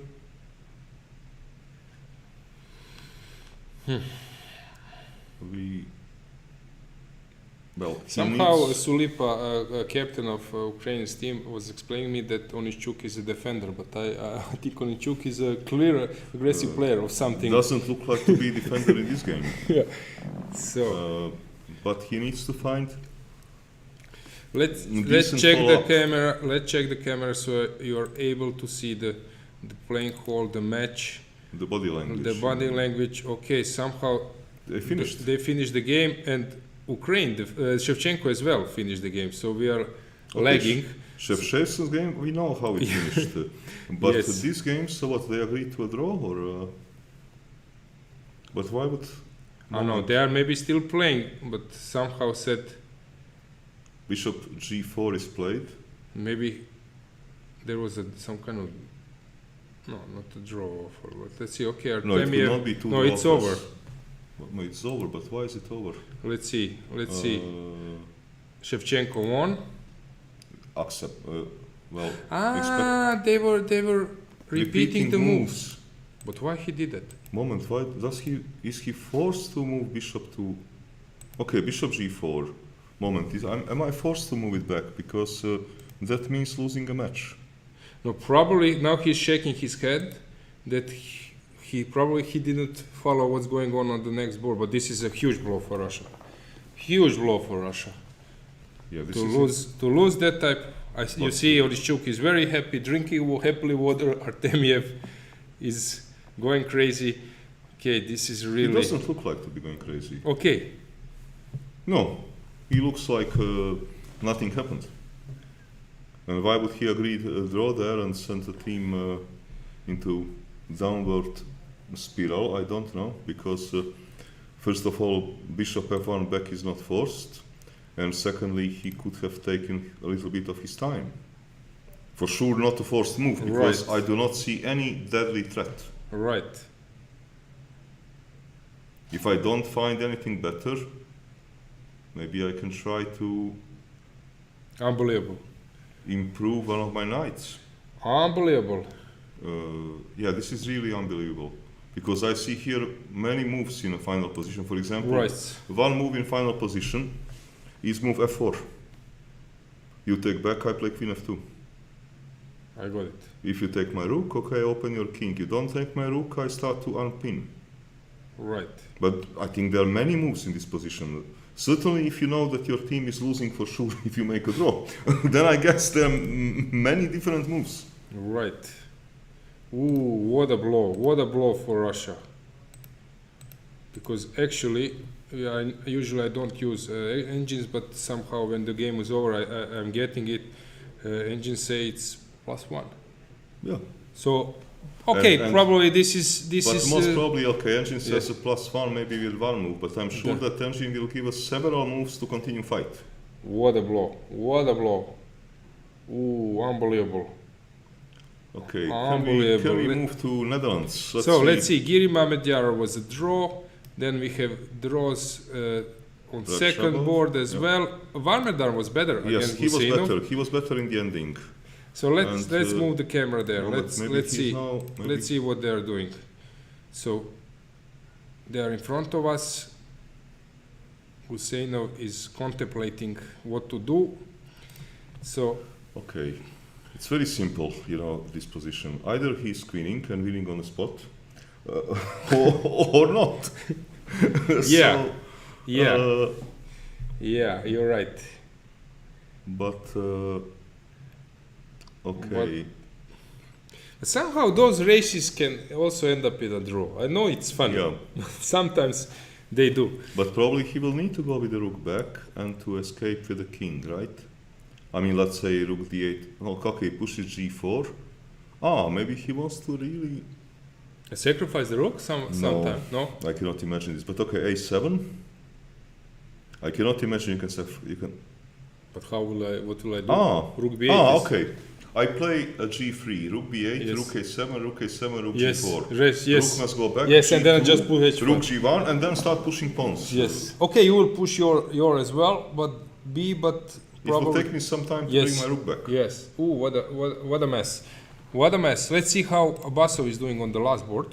Somehow Sulipa, captain of Ukraine's team, was explaining me that Uneschuk is a defender, but I think Uneschuk is a clear aggressive player or something. Doesn't look like to be a defender in this game. Yeah. So, but he needs to find. Let's check the camera. Let's check the camera so you are able to see the playing hall, the match. The body language. The body language. Okay, somehow they finished. They finished the game, and Ukraine, Shevchenko as well finished the game. So we are lagging. Shevchenko's game, we know how it finished. But this game, so what? They agreed to a draw, or? But why would? I don't know. They are maybe still playing, but somehow said. bishop g4 is played. Maybe there was some kind of no, not a draw for. But let's see. Okay, No, it Artemiev. could not be two No, it's draws. over. No, it's over, but why is it over? Let's see. Let's see. Shevchenko won. Accept. Well, They were repeating the moves. moves. But why he did that? Moment, why does he? Is he forced to move bishop to? Okay, bishop g4. Moment, am I forced to move it back because that means losing a match? No, probably now he's shaking his head that he probably didn't follow what's going on the next board. But this is a huge blow for Russia. Huge blow for Russia. Yeah, this To lose that type. You see, Uneschuk is very happy, drinking happily water. Artemiev is going crazy. Okay, this is It really. doesn't look like to be going crazy. Okay, No, he looks like nothing happened. And why would he agree to draw there and send the team into downward spiral? I don't know, because first of all, bishop f1 back is not forced, and secondly, he could have taken a little bit of his time. For sure not a forced move, because Right. I do not see any deadly threat. right. If I don't find anything better, maybe I can try to Unbelievable. improve one of my knights. Unbelievable. Yeah, this is really unbelievable, because I see here many moves in a final position. For example, Right. one move in final position is move f4. You take back, I play queen f2. I got it. If you take my rook, okay, open your king. You don't take my rook, I start to unpin. Right. But I think there are many moves in this position. Certainly, if you know that your team is losing for sure if you make a draw, then I guess there are many different moves. Right. Ooh, what a blow. What a blow for Russia. Because actually, usually I don't use engines, but somehow when the game is over, I'm getting it. Engines say it's +1. Yeah. So, okay, And probably this is But most probably, okay, engine says a +1 maybe with one move, but I'm sure Yeah. that engine will give us several moves to continue fight. What a blow. What a blow. Ooh, unbelievable. Okay, Unbelievable. can we move to Netherlands? Let's see. Giri Mamedyarov was a draw. Then we have draws on Red second Shabov, board as yeah. well. Varmedar was better Yes, against he was Huseynov. better. He was better in the ending. So let's And, move the camera there. no, but Let's maybe let's he's see. now- maybe- Let's see what they're doing. So they are in front of us. Huseynov is contemplating what to do. So Okay, it's very simple, this position. Either he's queening and winning on the spot, or not. Yeah. So, yeah, yeah, you're right. But okay. Somehow those races can also end up in a draw. I know it's funny. Yeah. Sometimes they do. But probably he will need to go with the rook back and to escape with the king, right? I mean, let's say rook d8. Oh, okay, pushes g4. Maybe he wants to really. Sacrifice the rook sometime? No? I cannot imagine this. But okay, a7. I cannot imagine you can. But what will I do? Rook b8. Okay. I play a g3, rook b8, Yes. rook a7, rook a7, rook Yes, g4. yes. Rook must go back. Yes, and then G2, just put h1. rook g1, and then start pushing pawns. Yes. Okay, you will push your as well, but It will probably. take me some time to Yes. bring my rook back. Yes. Ooh, what a mess. What a mess. Let's see how Abasov is doing on the last board.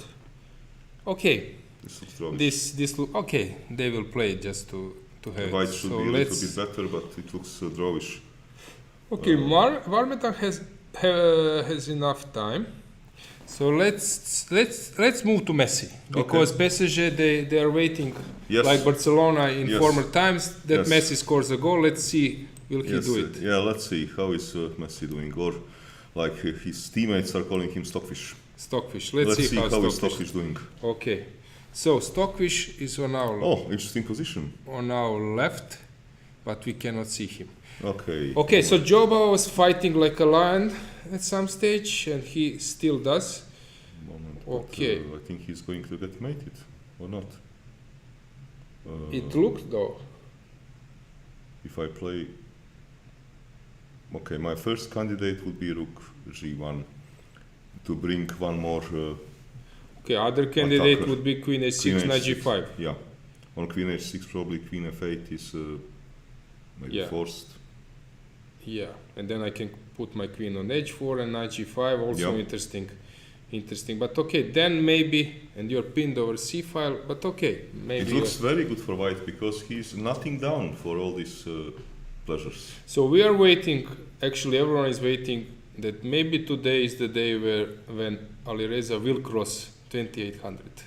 Okay. This looks rubbish. This look okay. They will play just to have White it. should So be a little let's. bit better, but it looks drawish. Okay, Varmetar has enough time. So let's move to Messi because PSG they are waiting Yes. like Barcelona in Yes. former times that Yes. Messi scores a goal. Let's see will he Yes, do it. yeah, let's see how is Messi doing, or like his teammates are calling him Stockfish. Stockfish. Let's see how is Stockfish. Stockfish doing. Okay, so Stockfish is on Oh, interesting position. our left, but we cannot see him. Okay. Okay, so Joba was fighting like a lion at some stage, and he still does. Moment, Okay. But, I think he's going to get mated, or not. It looked though. If I play Okay, my first candidate would be rook g1 to bring one more Okay, other candidate attacker. would be queen h6, Queen knight h6. g5. Yeah, on queen h6 probably queen f8 is maybe Yeah. forced. Yeah, and then I can put my queen on h4 and knight g5. Also Yeah. interesting. But okay, then maybe, and you're pinned over c file. But okay, maybe. It looks very good for white because he's nothing down for all these pleasures. So we are waiting. Actually, everyone is waiting that maybe today is the day when Alireza will cross 2800.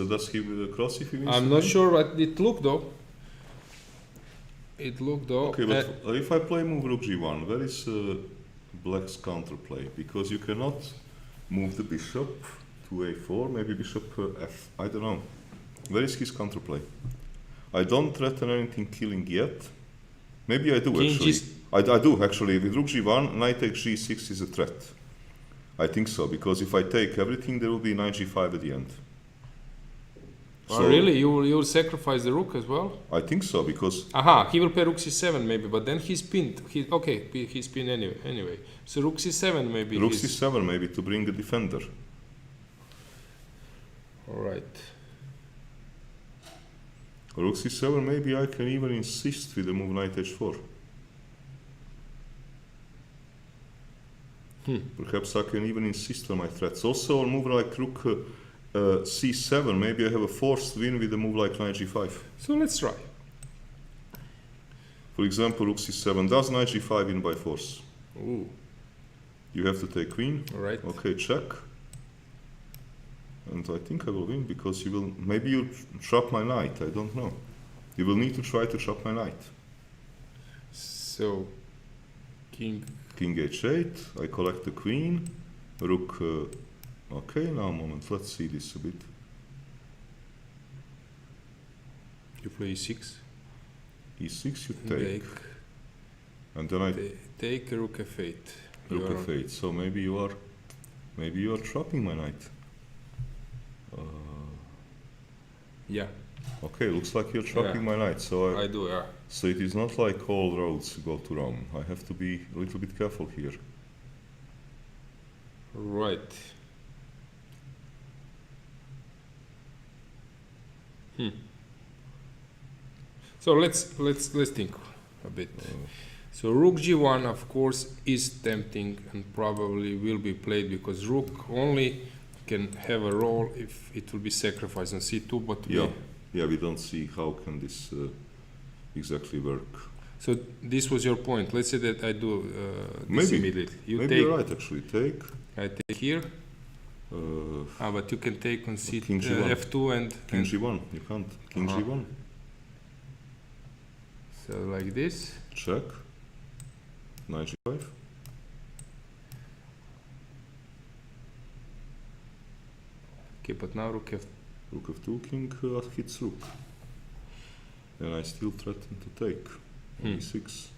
Does he cross if he wins? I'm the not game? sure what it looked though. It looked though. Okay, but if I play move rook g1, where is black's counterplay? Because you cannot move the bishop to a4, maybe bishop f. I don't know. Where is his counterplay? I don't threaten anything killing yet. Maybe I do King actually. G- I do actually. With rook g1, knight takes g6 is a threat. I think so, because if I take everything, there will be knight g5 at the end. Oh, really? You will sacrifice the rook as well? I think so, because Aha, he will play rook c7 maybe, but then he's pinned. He's pinned anyway. So rook c7 maybe. rook he's- c7 maybe to bring a defender. All right. Rook c7 maybe I can even insist with the move knight h4. Perhaps I can even insist on my threats. Also on move like rook c7, maybe I have a forced win with a move like knight g5. So let's try. For example, rook c7, does knight g5 win by force? Ooh, You have to take queen. all right. Okay, check. And I think I will win because you will, maybe you trap my knight, I don't know. You will need to try to trap my knight. So, king. King h8, I collect the queen, rook, okay, now a moment, let's see this a bit. You play e6. e6 you take, Take. and then I Take rook f8. rook You are- f8, so maybe you are trapping my knight. Yeah, Okay, looks like you're trapping my knight, so I do. Yeah. so it is not like all roads go to Rome. I have to be a little bit careful here. Right. So let's think a bit. So rook g1 of course is tempting and probably will be played because rook only can have a role if it will be sacrificed on c2, but We don't see how can this exactly work. so this was your point. Let's say that I do this Maybe. immediately. You Maybe take, you're right actually, take I take here. But you can take on c King G1. f2 and King g1, you can't. King Uh-huh. g1, so like this. check. Knight g5. Okay, but now rook f. Rook f2, king hits rook. And I still threaten to take. On e6.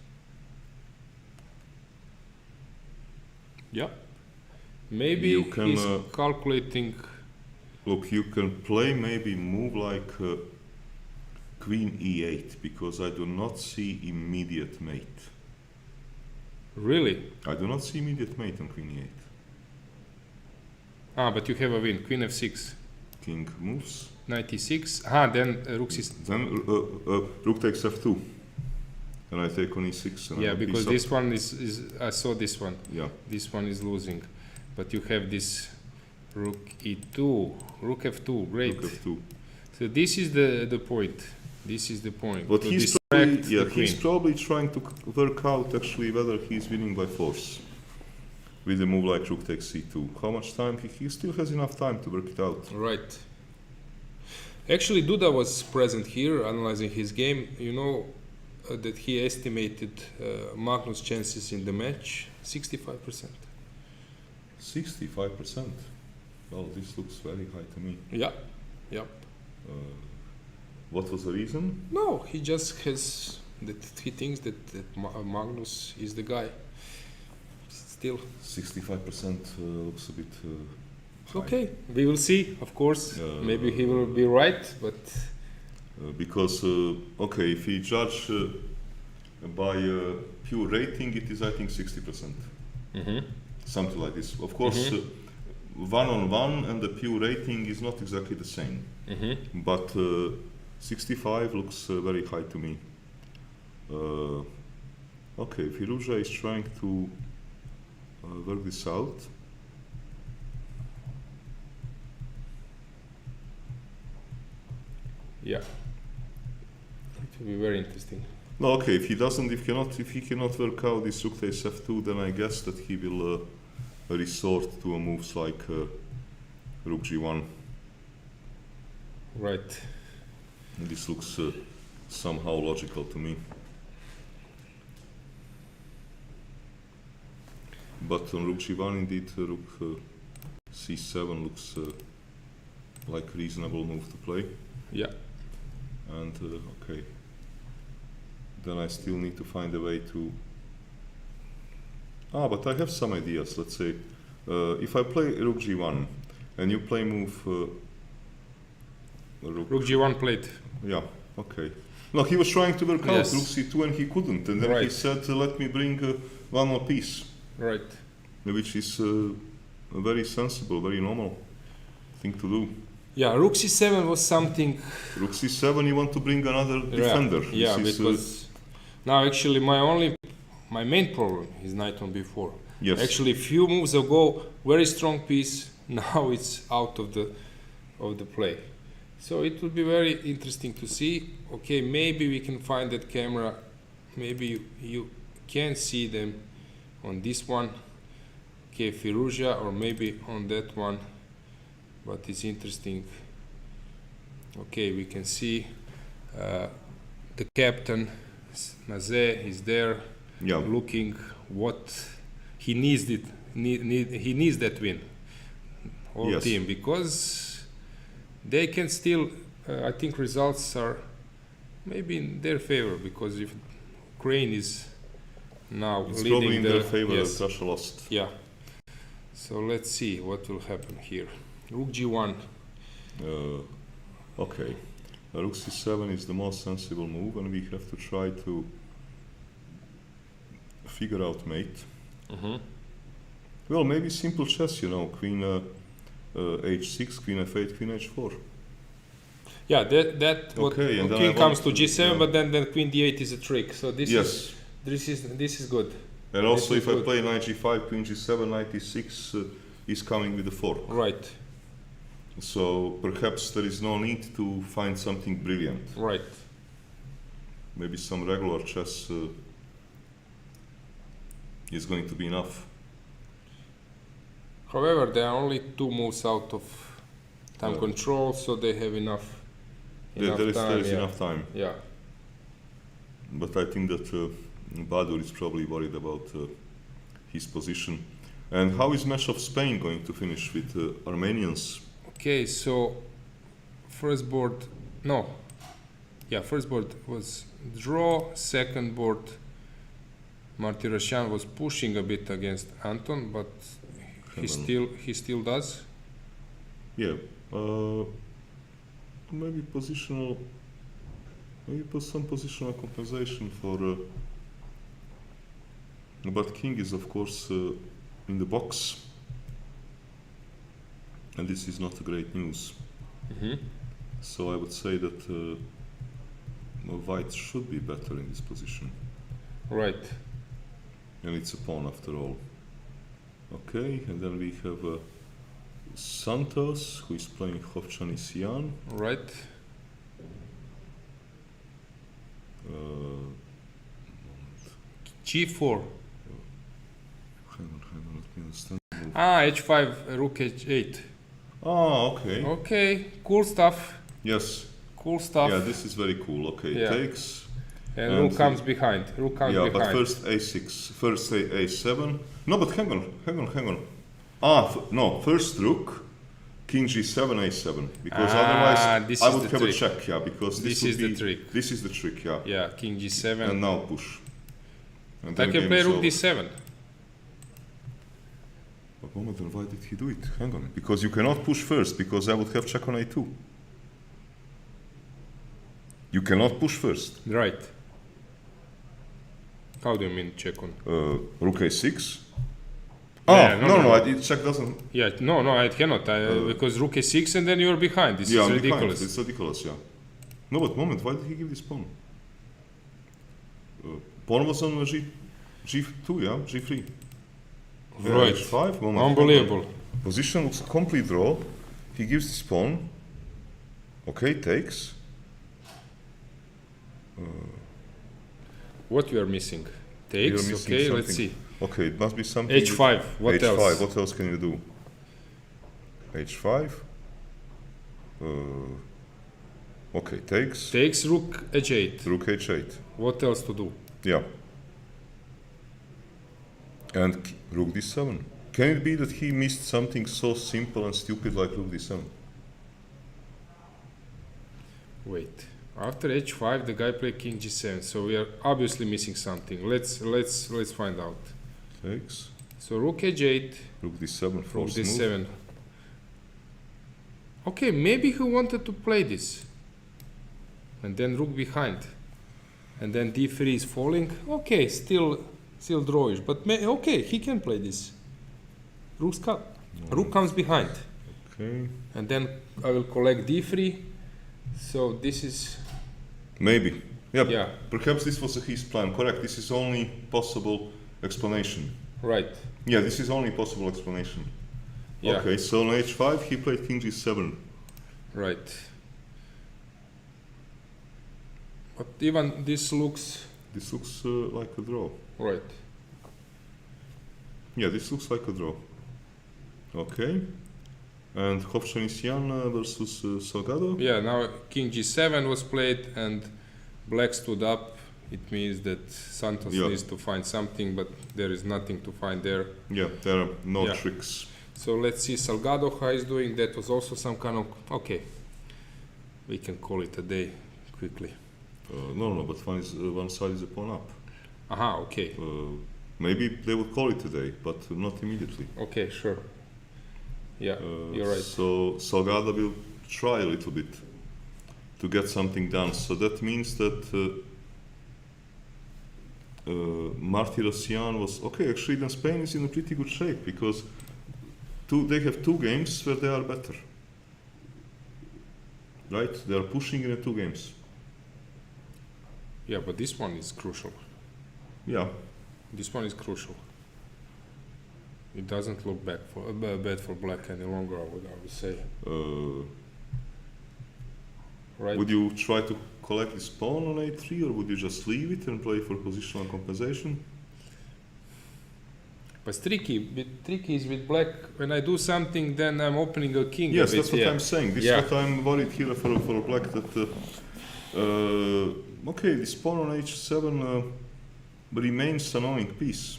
Yeah. Maybe You can, he's calculating. Look, you can play maybe move like queen e8 because I do not see immediate mate. Really? I do not see immediate mate on queen e8. But you have a win. Queen f6. King moves. Knight e6. Then rook c. Then rook takes f2. And I take on e6. And I Yeah, have because piece up. this one is. I saw this one. Yeah. This one is losing. But you have this rook e2. Rook f2. Great. Rook f2. So this is the point. This is the point. But to he's probably, distract yeah, the he's queen. probably trying to work out actually whether he's winning by force with a move like rook takes c2. How much time? He still has enough time to work it out. Right. Actually, Duda was present here analyzing his game. You know that he estimated Magnus' chances in the match 65%. 65%. Well, this looks very high to me. Yeah. Yep. What was the reason? No, he just has that he thinks that Magnus is the guy. Still. 65% looks a bit high. Okay, we will see, of course. Maybe he will be right, but Because, okay, if he judge by pure rating, it is, I think, 60%. Something like this. Of course, one-on-one and the pure rating is not exactly the same. But 65 looks very high to me. Okay, Firouzja is trying to work this out. Yeah. It will be very interesting. No, okay. If he cannot work out this rook takes f2, then I guess that he will resort to a moves like rook g1. Right. And this looks somehow logical to me. But on rook g1, indeed, rook c7 looks like a reasonable move to play. Yeah. And okay. Then I still need to find a way to... but I have some ideas. Let's say, if I play rook g1 and you play move Rook g1 played. Yeah, okay. No, he was trying to work out Yes. rook c2 and he couldn't. And then he Right. said, let me bring one more piece. Right. Which is a very sensible, very normal thing to do. Yeah, rook c7 was something. Rook c7, you want to bring another defender. Yeah, This is, because now actually my main problem is knight on b4. yes. Actually, a few moves ago, very strong piece. Now it's out of the play. So it will be very interesting to see. Okay, maybe we can find that camera. Maybe you can see them on this one. Okay, Firouzja, or maybe on that one. But it's interesting. Okay, we can see the captain Mazet is there, Yeah. looking what he needs. He needs that win. Whole Yes. team, because they can still. I think results are maybe in their favor, because if Ukraine is now It's leading probably in the their favor yes. that Russia lost. Yeah. So let's see what will happen here. Rook g1. Okay. Rook c7 is the most sensible move, and we have to try to figure out mate. Well, maybe simple chess, queen h6, queen f8, queen h4. Yeah, that what Okay, and then king I comes want to g7, yeah. but then queen d8 is a trick. So this Yes. is good. And also, This if is I good. play knight g5, queen g7, knight e6 is coming with the fork. Right, So perhaps there is no need to find something brilliant. right. Maybe some regular chess is going to be enough. However, there are only 2 moves out of time Yeah. control, so they have enough There is time. Yeah. enough time. Yeah. But I think that Badur is probably worried about his position. And how is match of Spain going to finish with Armenians? Okay, so first board was draw. Second board, Martirosyan was pushing a bit against Anton, but he still does. Yeah, maybe positional, maybe put some positional compensation for. But king is of course in the box, and this is not great news. So I would say that white should be better in this position, Right. and it's a pawn after all. Okay, and then we have Santos, who is playing Hofstra. Right. G4. Hang on, let me understand. H5, rook H8. Okay. Okay, cool stuff. Yes. Cool stuff. Yeah, this is very cool. Okay, Yeah. takes. And and rook comes behind. Rook comes Yeah, behind. but first A6, first A7. No, but hang on. No, first rook, king G7, A7. Because otherwise, this I is would the have trick. a check. Yeah, because This would is the be, trick. This is the trick. Yeah. Yeah, king G7. And now push. And I then can game play is rook over. D7. But moment, then why did he do it? Hang on. Because you cannot push first, because I would have check on A2. You cannot push first. Right. How do you mean check on? Rook a6. Yeah, Check doesn't. Yeah, no, I cannot because rook a6 and then you're behind. This Yeah, is I'm ridiculous. behind. It's ridiculous. Yeah. No, but moment. Why did he give this pawn? Pawn was on g2. Yeah, g3. Right. h5. Moment. Unbelievable. Position looks a complete draw. He gives this pawn. Okay, takes. What we are missing? Takes. We are missing Okay, something. let's see. Okay, it must be something. h5. What h5. else? What else can you do? h5. Okay, takes. Takes rook h8. Rook h8. What else to do? Yeah. And rook d7. Can it be that he missed something so simple and stupid like rook d7? Wait. After h5, the guy played king g7. So we are obviously missing something. Let's find out. Takes. So rook h8, Rook d7. rook Forced move. d7. Okay, maybe he wanted to play this. And then rook behind. And then d3 is falling. Okay, still drawish. But okay, he can play this. Rook comes behind. Okay. And then I will collect d3. So this is... Maybe. Yeah. Yeah. Perhaps this was his plan. Correct. This is only possible explanation. Right. Yeah, this is only possible explanation. Yeah. Okay, so on h5 he played king g7. Right. But even this looks... This looks like a draw. Right. Yeah, this looks like a draw. Okay. And Hofstra versus Salgado? Yeah, now king g7 was played and black stood up. It means that Santos needs to find something, but there is nothing to find there. Yeah, there are no tricks. So let's see Salgado how he's doing. That was also some kind of... Okay. We can call it a day quickly. No, but one side is a pawn up. Aha, okay. Maybe they would call it today, but not immediately. Okay, sure. Yeah, you're right. So Salgado will try a little bit to get something done. So that means that Martirosyan was okay. Actually, then Spain is in a pretty good shape because they have two games where they are better. Right? They are pushing in the two games. Yeah, but this one is crucial. Yeah. This one is crucial. It doesn't look bad for black any longer, I would say. Right. Would you try to collect this pawn on a3, or would you just leave it and play for positional compensation? But tricky is with black. When I do something, then I'm opening a king. Yes, a bit, that's what I'm saying. This is what I'm worried here for black. That okay, this pawn on h7 remains an annoying piece.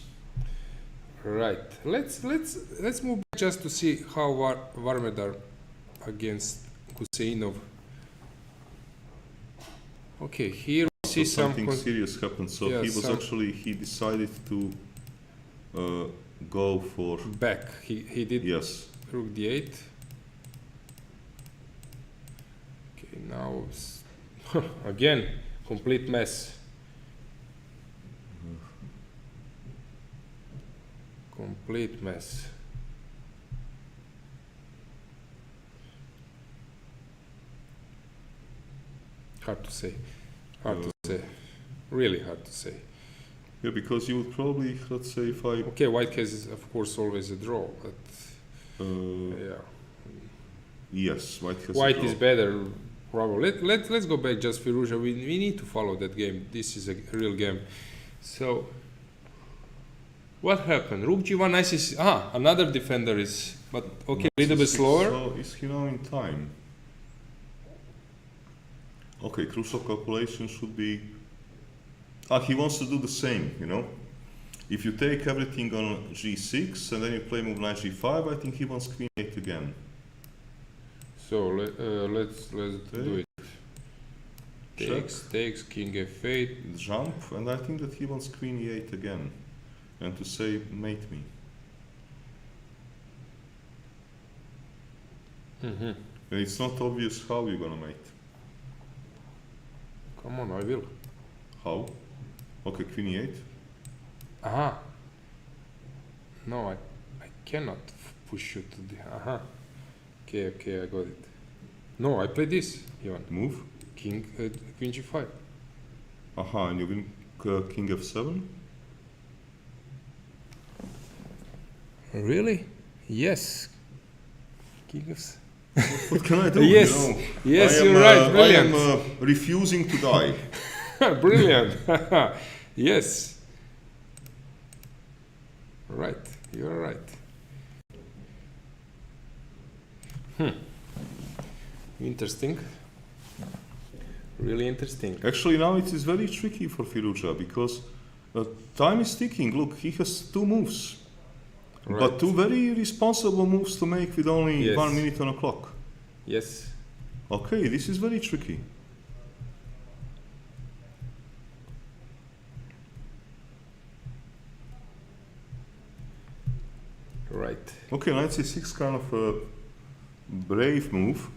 Right. Let's move back just to see how Varmedar against Huseinov. Okay, here we see something serious happened. So he decided to go for back. He did rook d8. Okay, now again complete mess. Complete mess. Hard to say. Really hard to say. Yeah, because you would probably, let's say, if I... Okay, white has, of course, always a draw, but... yeah. Yes, white has White a draw. is better, probably. Let's go back just Firouzja. We need to follow that game. This is a real game. So... What happened? Rook g1, ICC. Another defender is... But, okay, a little bit slower. So, is he now in time? Okay, crucial calculation should be... he wants to do the same, you know? If you take everything on g6 and then you play move knight g5, I think he wants queen 8 again. So, let's do it. Takes, king f8. Jump, and I think that he wants queen e8 again. And to say, mate me. Mm-hmm. And it's not obvious how you're gonna mate. Come on, I will. How? Okay, queen e8. Aha. No, I cannot push you to the. Aha. Okay, I got it. No, I play this, Ivan. Move. King, Queen G5. Aha, and you win King F7? Really? Yes. King of. What can I do? Yes. You know? Yes, I am, you're right. I Brilliant. am refusing to die. Brilliant. Yes. Right. You're right. Interesting. Really interesting. Actually, now it is very tricky for Firuza because time is ticking. Look, he has 2 moves, Right. but 2 very responsible moves to make with only Yes. 1 minute on the clock. Yes. Okay, this is very tricky. Right. Okay, knight c6 kind of a brave move.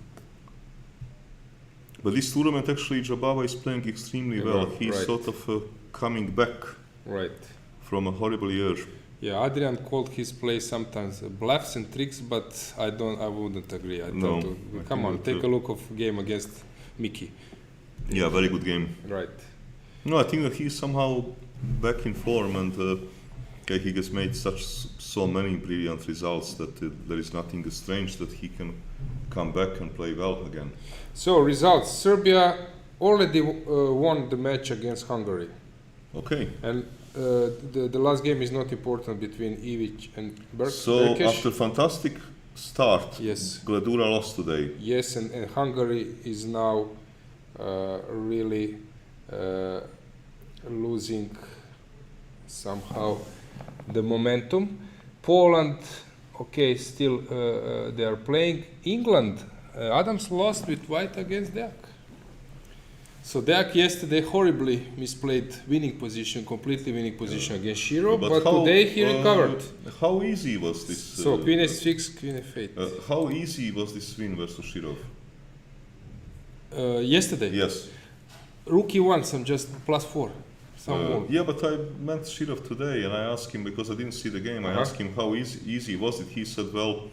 But this tournament actually Jabava is playing extremely well. He's Right. sort of coming back Right. from a horrible year. Yeah, Adrian called his play sometimes bluffs and tricks, but I wouldn't agree. I No, thought, I come think on, that, take a look of game against Mickey. Yeah, very good game. Right. No, I think that he's somehow back in form and okay, he has made so many brilliant results that there is nothing strange that he can come back and play well again. So results: Serbia already won the match against Hungary, Okay, and the last game is not important between Ivic and so Berkesh. after fantastic start, Yes. Gladura lost today. Yes, and Hungary is now really losing somehow the momentum. Poland, okay, still they are playing. England, Adams lost with white against Deak. So Deak yesterday horribly misplayed winning position, completely winning position against Shiro, but how, today he recovered. How easy was this? So Queen H6, Queen F8. How easy was this win versus Shirov? Yesterday, Yes. Rookie won some just +4. Some won. Yeah, but I met Shirov today and I asked him, because I didn't see the game, I asked him how easy was it. He said, well,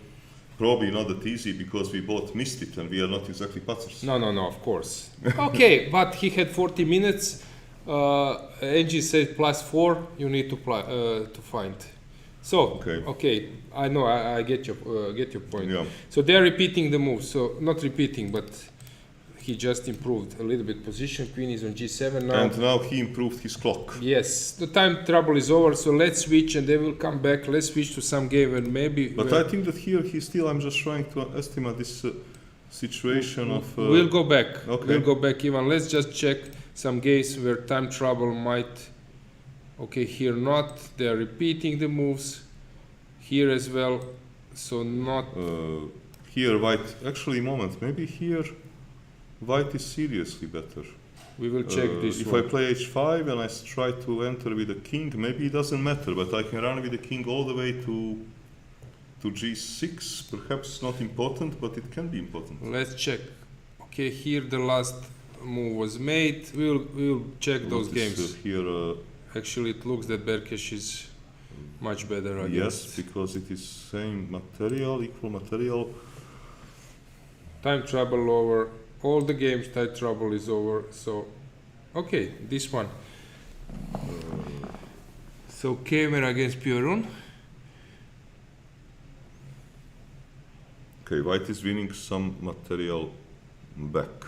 probably not that easy because we both missed it and we are not exactly putzers. No, of course. Okay, but he had 40 minutes. Angie said +4, you need to find. So, okay, I know, I get your point. Yeah. So they are repeating the move. So not repeating, but he just improved a little bit position. Queen is on G7 now. And now he improved his clock. Yes, the time trouble is over. So let's switch, and they will come back. Let's switch to some game, and maybe. But I think that here I'm just trying to estimate this situation of. We'll go back. Okay. We'll go back, Ivan. Let's just check some games where time trouble might. Okay, here not. They are repeating the moves. Here as well. So not. Here white. Actually, moment. Maybe here. White is seriously better. We will check this if one. I play h5 and I try to enter with a king, maybe it doesn't matter, but I can run with the king all the way to g6. Perhaps not important, but it can be important. Let's check. Okay, here the last move was made. We'll check those What is, games. here, Actually, it looks that Berkesh is much better against. yes, because it is same material, equal material. Time trouble over. All the games, time trouble is over. So, okay, this one. So, Kamer against Piorun. Okay, white is winning some material back,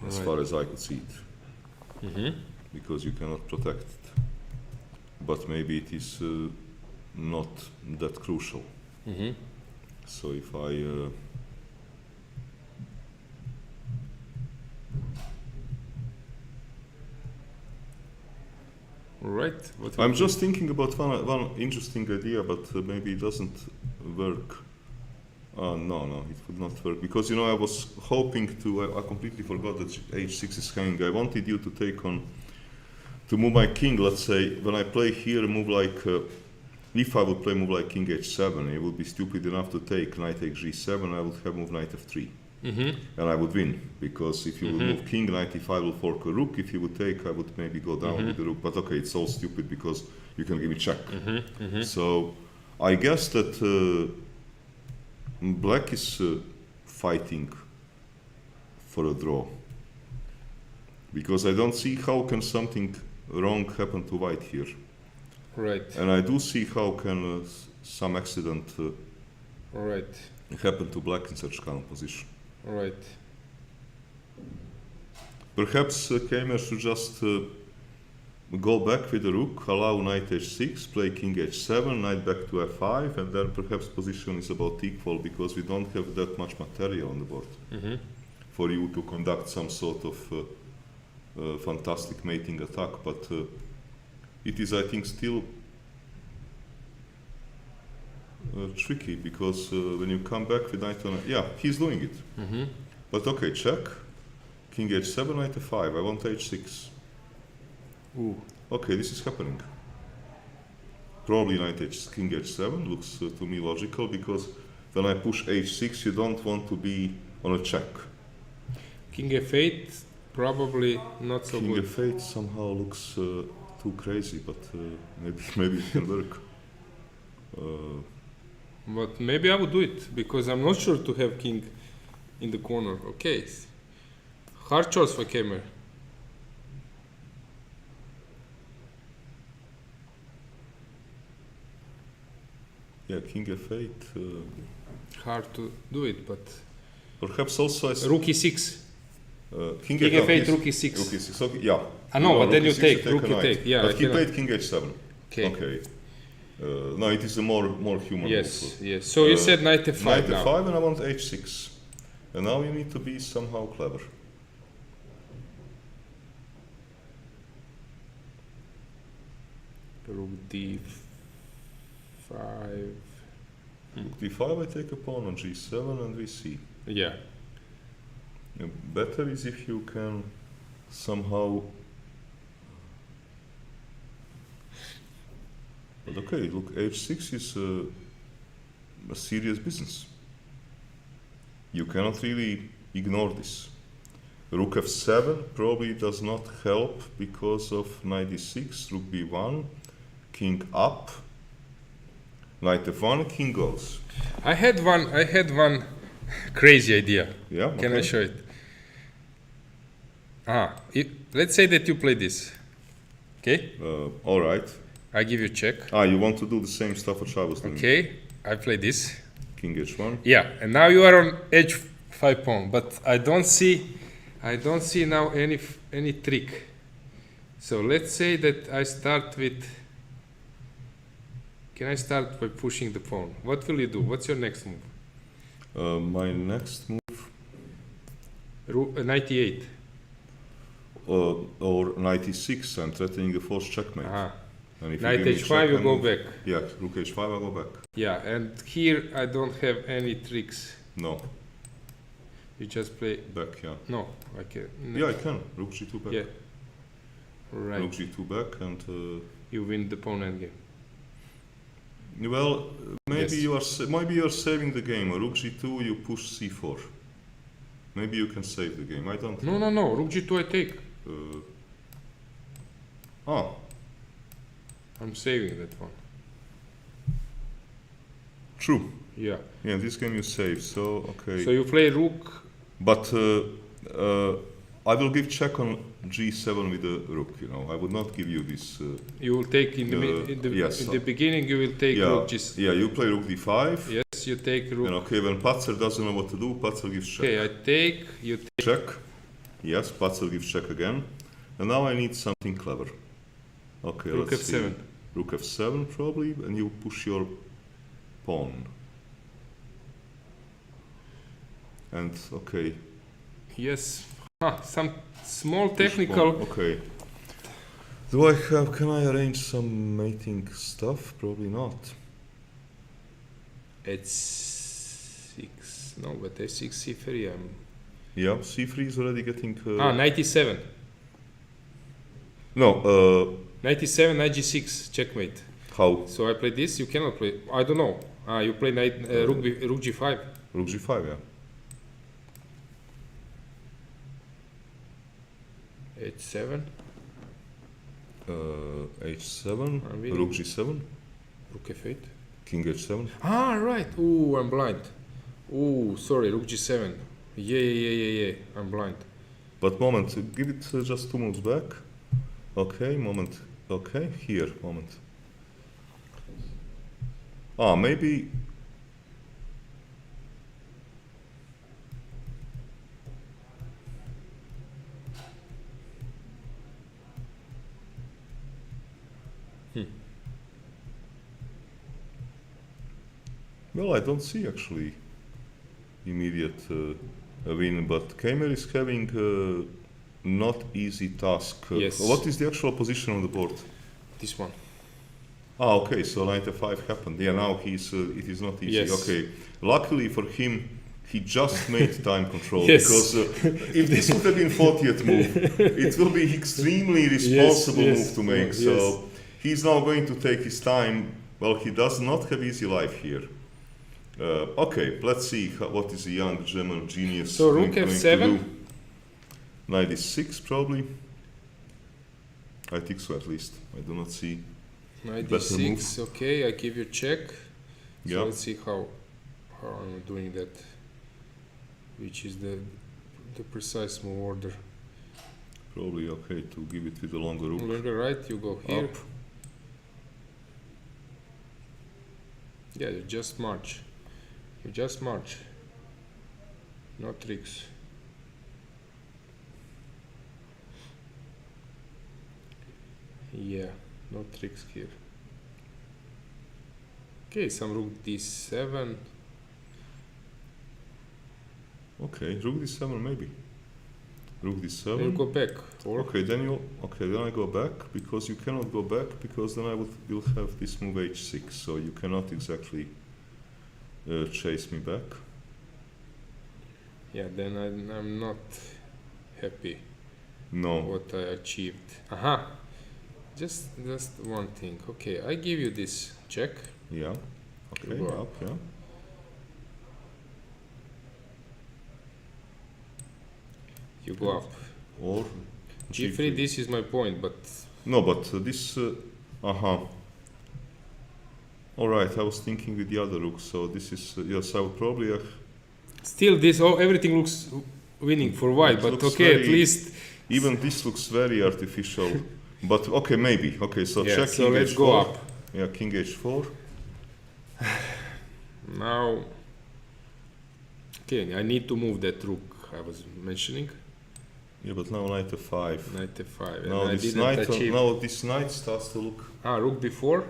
as Right. far as I could see it, because you cannot protect it. But maybe it is not that crucial. So if I Right. What I'm will just thinking about one interesting idea, but maybe it doesn't work. No, it would not work, because I was hoping to. I completely forgot that h6 is hanging. I wanted you to take on, to move my king. Let's say when I play here, a move like, if I would play move like king h7, it would be stupid enough to take knight takes g7. I would have move knight f3. and I would win, because if you would move king, knight e5 will fork a rook. If you would take, I would maybe go down with the rook. But okay, it's all stupid because you can give me check. So I guess that black is fighting for a draw, because I don't see how can something wrong happen to white here. Right. And I do see how can some accident Right. happen to black in such kind of position. Right. Perhaps Keimer should just go back with the rook, allow knight h6, play king h7, knight back to f5, and then perhaps position is about equal, because we don't have that much material on the board for you to conduct some sort of fantastic mating attack. But it is, I think, still tricky, because when you come back with knight on, yeah, he's doing it. But okay, check, king h7, knight f5. I want h6. Ooh. Okay, this is happening. Probably king h7 looks to me logical, because when I push h6, you don't want to be on a check. King f8, probably not so King good. f8 somehow looks too crazy, but maybe it can work. But maybe I would do it, because I'm not sure to have king in the corner. Okay. Hard choice for Keimer. Yeah, king f8. Hard to do it, but Perhaps also as rook e6. king King f8, f8, rook e6. Rook e6. Okay, yeah. I know, but then you rook e6, take, rook a you knight. take. Yeah, But I he cannot. played king h7. Okay. Okay. No, it is a more human Yes, move. yes. So you said knight f5 Knight now. f5, and I want h6. And now you need to be somehow clever. Rook d5. Rook d5, I take a pawn on g7, and we see. Yeah. Better is if you can somehow. But okay, look, h6 is a serious business. You cannot really ignore this. Rook f7 probably does not help because of knight d6, rook b1, king up, knight f1, king goes. I had one crazy idea. Yeah. Can I okay. show it? Let's say that you play this. Okay? All right. I give you check. You want to do the same stuff which I was doing. Okay, I play this. King h1. Yeah, and now you are on h5 pawn, but I don't see now any trick. So let's say that I start with. Can I start by pushing the pawn? What will you do? What's your next move? My next move, Knight e8. or knight e6. I'm threatening a forced checkmate. And if Knight you give me h5, check, you I go move. back. Yeah, rook h5, I go back. Yeah, and here I don't have any tricks. No, You just play. back, yeah. No, I can. Yeah, I can. Rook g2 back. Yeah. Right. Rook g2 back, and You win the pawn endgame. well, maybe Yes. you are saving the game. Rook g2, you push c4. Maybe you can save the game. I don't. No, Rook g2 I take. I'm saving that one. True. Yeah. Yeah, this game you save. So okay. So you play rook. But I will give check on g7 with the rook. You know, I would not give you this. You will take in the yes. in the beginning. You will take Yeah, rook g6. yeah. You play rook d5. Yes, you take rook. And okay, when Patzer doesn't know what to do, Patzer gives check. Okay, I take. You take. Check. Yes, Patzer gives check again. And now I need something clever. Okay, Rook let's f7. see. Rook f7 probably, and you push your pawn. And okay. Yes. Some small push technical. pawn. Okay. Do I have? Can I arrange some mating stuff? Probably not. h6. No, but h6 c3. Yeah, c3 is already getting. 97. No. 97, knight g6, checkmate. How? So I play this. You cannot play. I don't know. You play knight rook g5. Rook g5, yeah. H7. H7, I'm reading. Rook G7, Rook F8. King H7. Ah, right. Ooh, I'm blind. Ooh, sorry. Rook G7. Yeah. I'm blind. But moment, give it just 2 moves back. Okay, moment. Okay, here, moment. Ah, maybe. Well, I don't see actually immediate win, but Kamer is having not easy task. Yes. What is the actual position on the board? This one. Ah, okay, so knight f5 happened. Yeah, now he's it is not easy. Yes. Okay, luckily for him, he just made time control. Yes. Because if this would have been 40th move, it will be extremely responsible yes, move to make. yes. So he's now going to take his time. Well, he does not have easy life here. Okay, let's see what is a young German genius So Rook going to F7? do. Knight is6 probably. I think so at least. I do not see. Knight Better move. D6. Okay, I give you check. So Yeah. let's see how I'm doing that. Which is the precise move order. Probably okay to give it with a longer rook. Longer right, you go here. Up. Yeah, you just march. You just march. No tricks. Yeah, no tricks here. Okay, some rook d7. Okay, rook d7 maybe. Rook You d7. go back. Or Okay, then I go back because you cannot go back because then I will have this move h6, so you cannot exactly chase me back. yeah, then I'm not happy No. what I achieved. Aha. Just one thing. Okay, I give you this check. Yeah. Okay. go Up. Yeah. You go up. Or G3. This is my point, but No, but this. All right. I was thinking with the other rook. So this is yes. I would probably. still this. Oh, everything looks winning for white. It But looks okay, at very- least. Even this looks very artificial. But okay, maybe. Okay, so Yeah. check. So King let's h4. go up Yeah, King h4. now. Okay, I need to move that rook I was mentioning. Yeah, but now knight f5. Knight f5. And Now I this didn't knight. achieve. Now this knight starts to look. Rook before.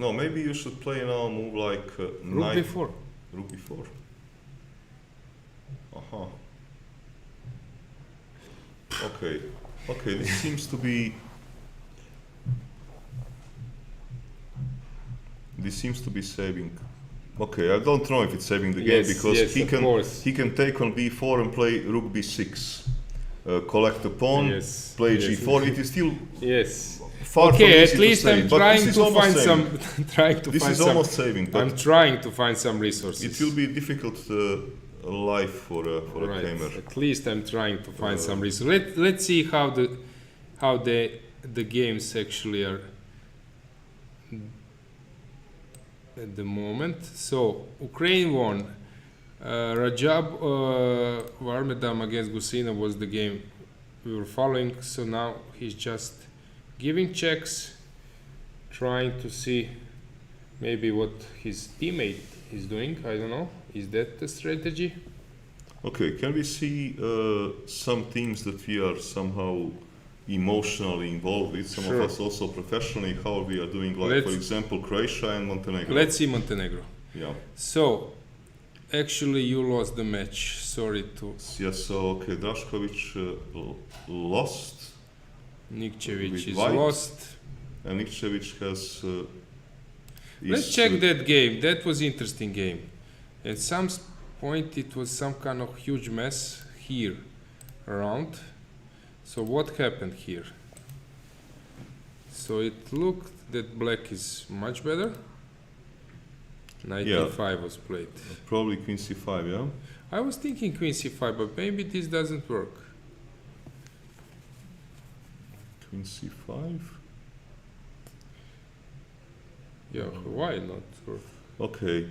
No, maybe you should play now a move like Rook knight. before. Rook before. Aha. Okay. Okay, this seems to be. This seems to be saving. Okay, I don't know if it's saving the game Yes, because yes, of course. he can take on b4 and play rook b6, collect a pawn, Yes, play yes. g4. It is still Yes. far from Okay, easy at least to save, I'm but trying this is to almost find saving. some. Trying to This find is some. almost saving, but I'm trying to find some resources. it will be difficult life for a Right. gamer. At least I'm trying to find some resources. Let's see how the games actually are at the moment. So Ukraine won. Rajab Varmedam against Gusina was the game we were following. So now he's just giving checks, trying to see maybe what his teammate is doing. I don't know. Is that the strategy? Okay, can we see some teams that we are somehow emotionally involved with? Some Sure. of us also professionally, how we are doing, like for Let's- example, Croatia and Montenegro. Let's see Montenegro. Yeah. So, actually, you lost the match. Sorry to Yes, so okay, Drašković lost, Nikčević With is white. lost. and Nikčević has. Let's check that game. That was interesting game. At some point, it was some kind of huge mess here around. So what happened here? So it looked that black is much better. Knight Yeah. e5 was played. Probably Queen c5, yeah? I was thinking Queen c5, but maybe this doesn't work. Queen c5. Yeah, why not? Or Okay.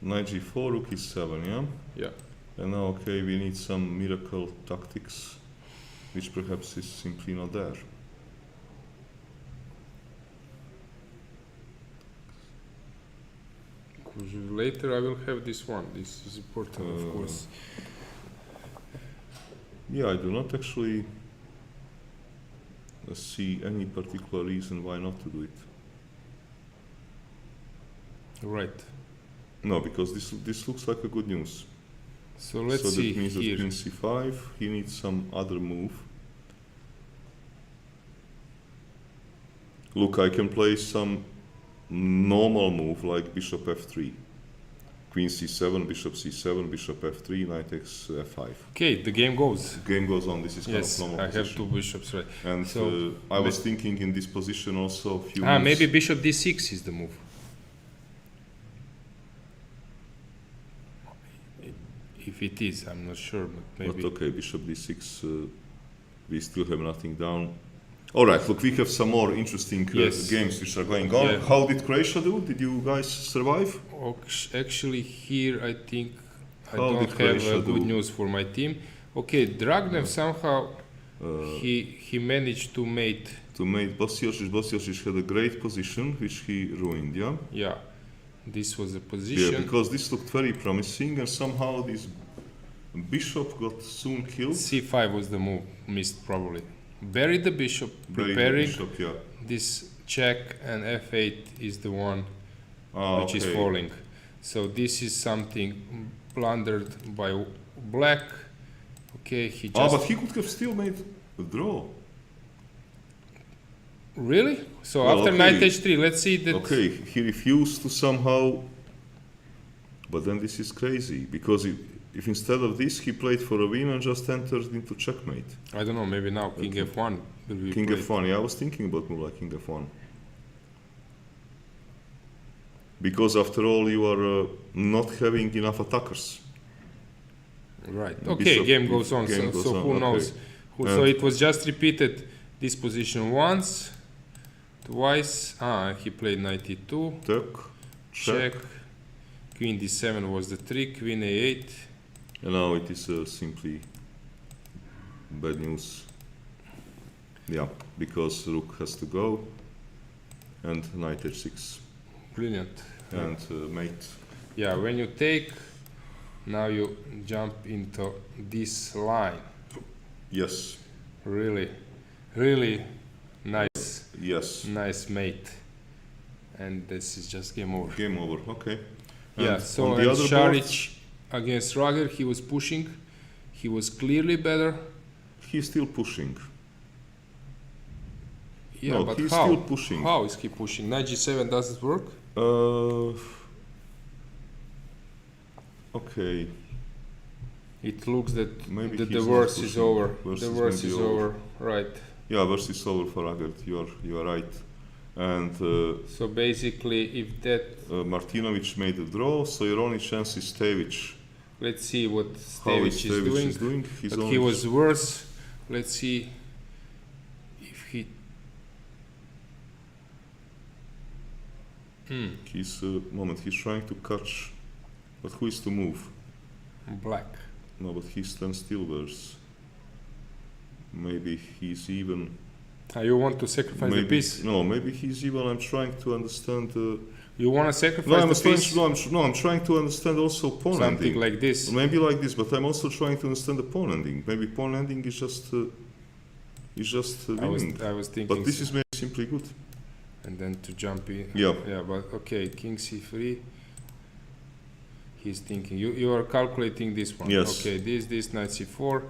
Knight g4, rook e7, yeah? yeah. And now, okay, we need some miracle tactics, which perhaps is simply not there. Later I will have this one. This is important, of course. Yeah, I do not actually see any particular reason why not to do it. Right. No, because this looks like a good news. So let's so see that means here. that Queen c5, he needs some other move. Look, I can play some normal move like bishop f3. Queen c7, bishop c7, bishop f3, knight takes f5. Okay, the game goes. Game goes on. This is kind Yes, of normal I have position. two bishops, right. And So, I was thinking in this position also a few Ah, moves. maybe bishop d6 is the move. If it is, I'm not sure, but maybe. But okay, bishop d6, we still have nothing down. All right, look, we have some more interesting Yes. games which are going on. Yeah. How did Croatia do? Did you guys survive? Actually, here I think I How don't did have Croatia good do? news for my team. Okay, Dragnev somehow he managed to mate. To mate Bosiocic had a great position which he ruined, yeah? Yeah, this was the Yeah, position. because this looked very promising and somehow this bishop got soon killed. C5 was the move missed probably. Bury the bishop, Buried the preparing bishop, yeah. this check, and f8 is the one which is okay. falling. So this is something blundered by black. Okay, he just But he could have still made a draw. really. So Well, after okay. knight h3, let's see that. Okay, he refused to somehow, but then this is crazy because if instead of this he played for a win and just entered into checkmate. I don't know. Maybe now king Okay. f1 will be King played. f1, yeah, I was thinking about more like king f1. Because after all, you are not having enough attackers. Right. The Okay. bishop- Game goes on. game So, goes so on, who okay. knows? So And- it was just repeated this position once, twice. He played knight e2. Check. Check. Queen d7 was the trick. Queen a8. And now it is simply bad news. Yeah, because rook has to go. And knight h6. Brilliant. And mate. Yeah, when you take, now you jump into this line. Yes. Really, really nice, Yes. nice mate. And this is just game over. Game over. Okay. Yeah, And so on and the other Šarić against Rager, he was pushing. He was clearly better. board, he's still pushing. Yeah, No, but he's how? still pushing. How is he pushing? Knight g7 doesn't work? Okay. It looks that Maybe the he's not worst is pushing. over. Worst The is worst maybe is over. Right. Yeah, verse is over for Agert. You are right. And So basically, if that, Martinovic made a draw, so your only chance is Stevic. let's see what How Stevic is is Stevic doing. is doing? He's But only he was worse. Let's see if he. He's moment. He's trying to catch, but who is to move? Black. No, but he stands still. Verse. Maybe he's even. You want to sacrifice the Maybe piece? no. Maybe he's even. I'm trying to understand. You want to No, sacrifice the piece? I'm trying to understand also pawn Something ending. like this. Maybe like this, but I'm also trying to understand the pawn ending. Maybe pawn ending is just winning. I was thinking. But this is maybe simply good. And then to jump in. Yeah. Yeah, but okay, king c3. He's thinking. You are calculating this one. Yes. Okay, this knight c4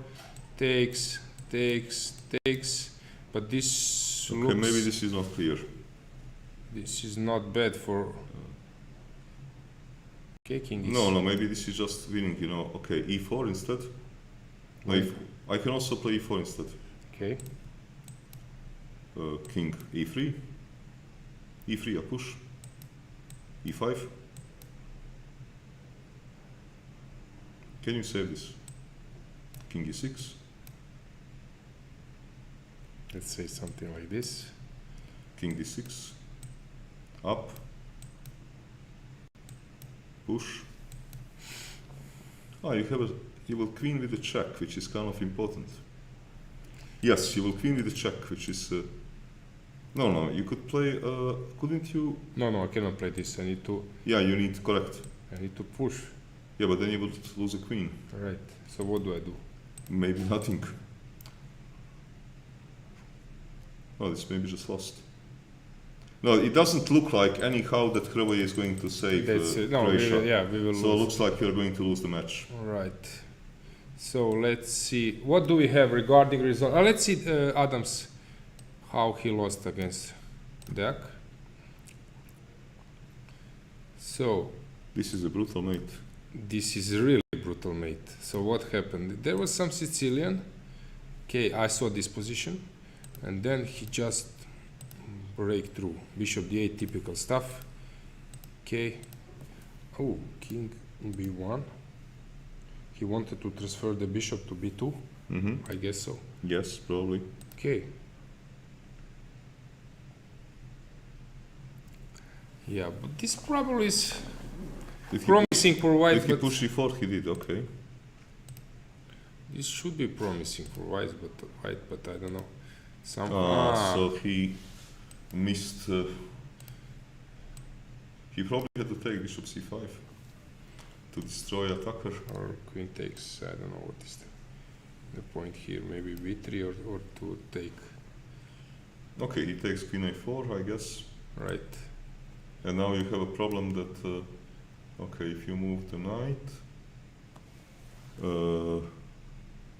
takes. But this Okay, looks. maybe this is not clear. This is not bad for. Okay, king is. No, maybe this is just winning. Okay, e4 instead. No, I can also play e4 instead. Okay. King e3. e3 a push. e5. Can you save this? King e6. Let's say something like this. King d6. Up. Push. Ah, you will queen with a check, which is kind of important. Yes, you will queen with a check, which is... no, you could play... couldn't you... No, I cannot play this. I need to... Yeah, you need, correct. I need to push. Yeah, but then you will lose a queen. Right. So what do I do? Maybe nothing. Oh, this maybe just lost. No, it doesn't look like anyhow that Hrvoje is going to save That's it. No, Croatia. we will So it lose. looks like you're going to lose the match. All right. So let's see. What do we have regarding result? Let's see Adams, how he lost against Deak. So This is a brutal mate. this is really brutal, mate. So what happened? There was some Sicilian. Okay, I saw this position, and then he just break through. Bishop d8, typical stuff. Okay. Oh, king b1. He wanted to transfer the bishop to b2. Mm-hmm. I guess so. Yes, probably. Okay. Yeah, but this probably is Did he, promising for white. did he But push e4? He did, okay. this should be promising for white, but I don't know. Some So he missed... he probably had to take bishop c5 to destroy attacker. or queen takes. I don't know what is the point here. Maybe b3 or to take. Okay, he takes queen a4, I guess. Right. And now you have a problem that... okay, if you move the knight...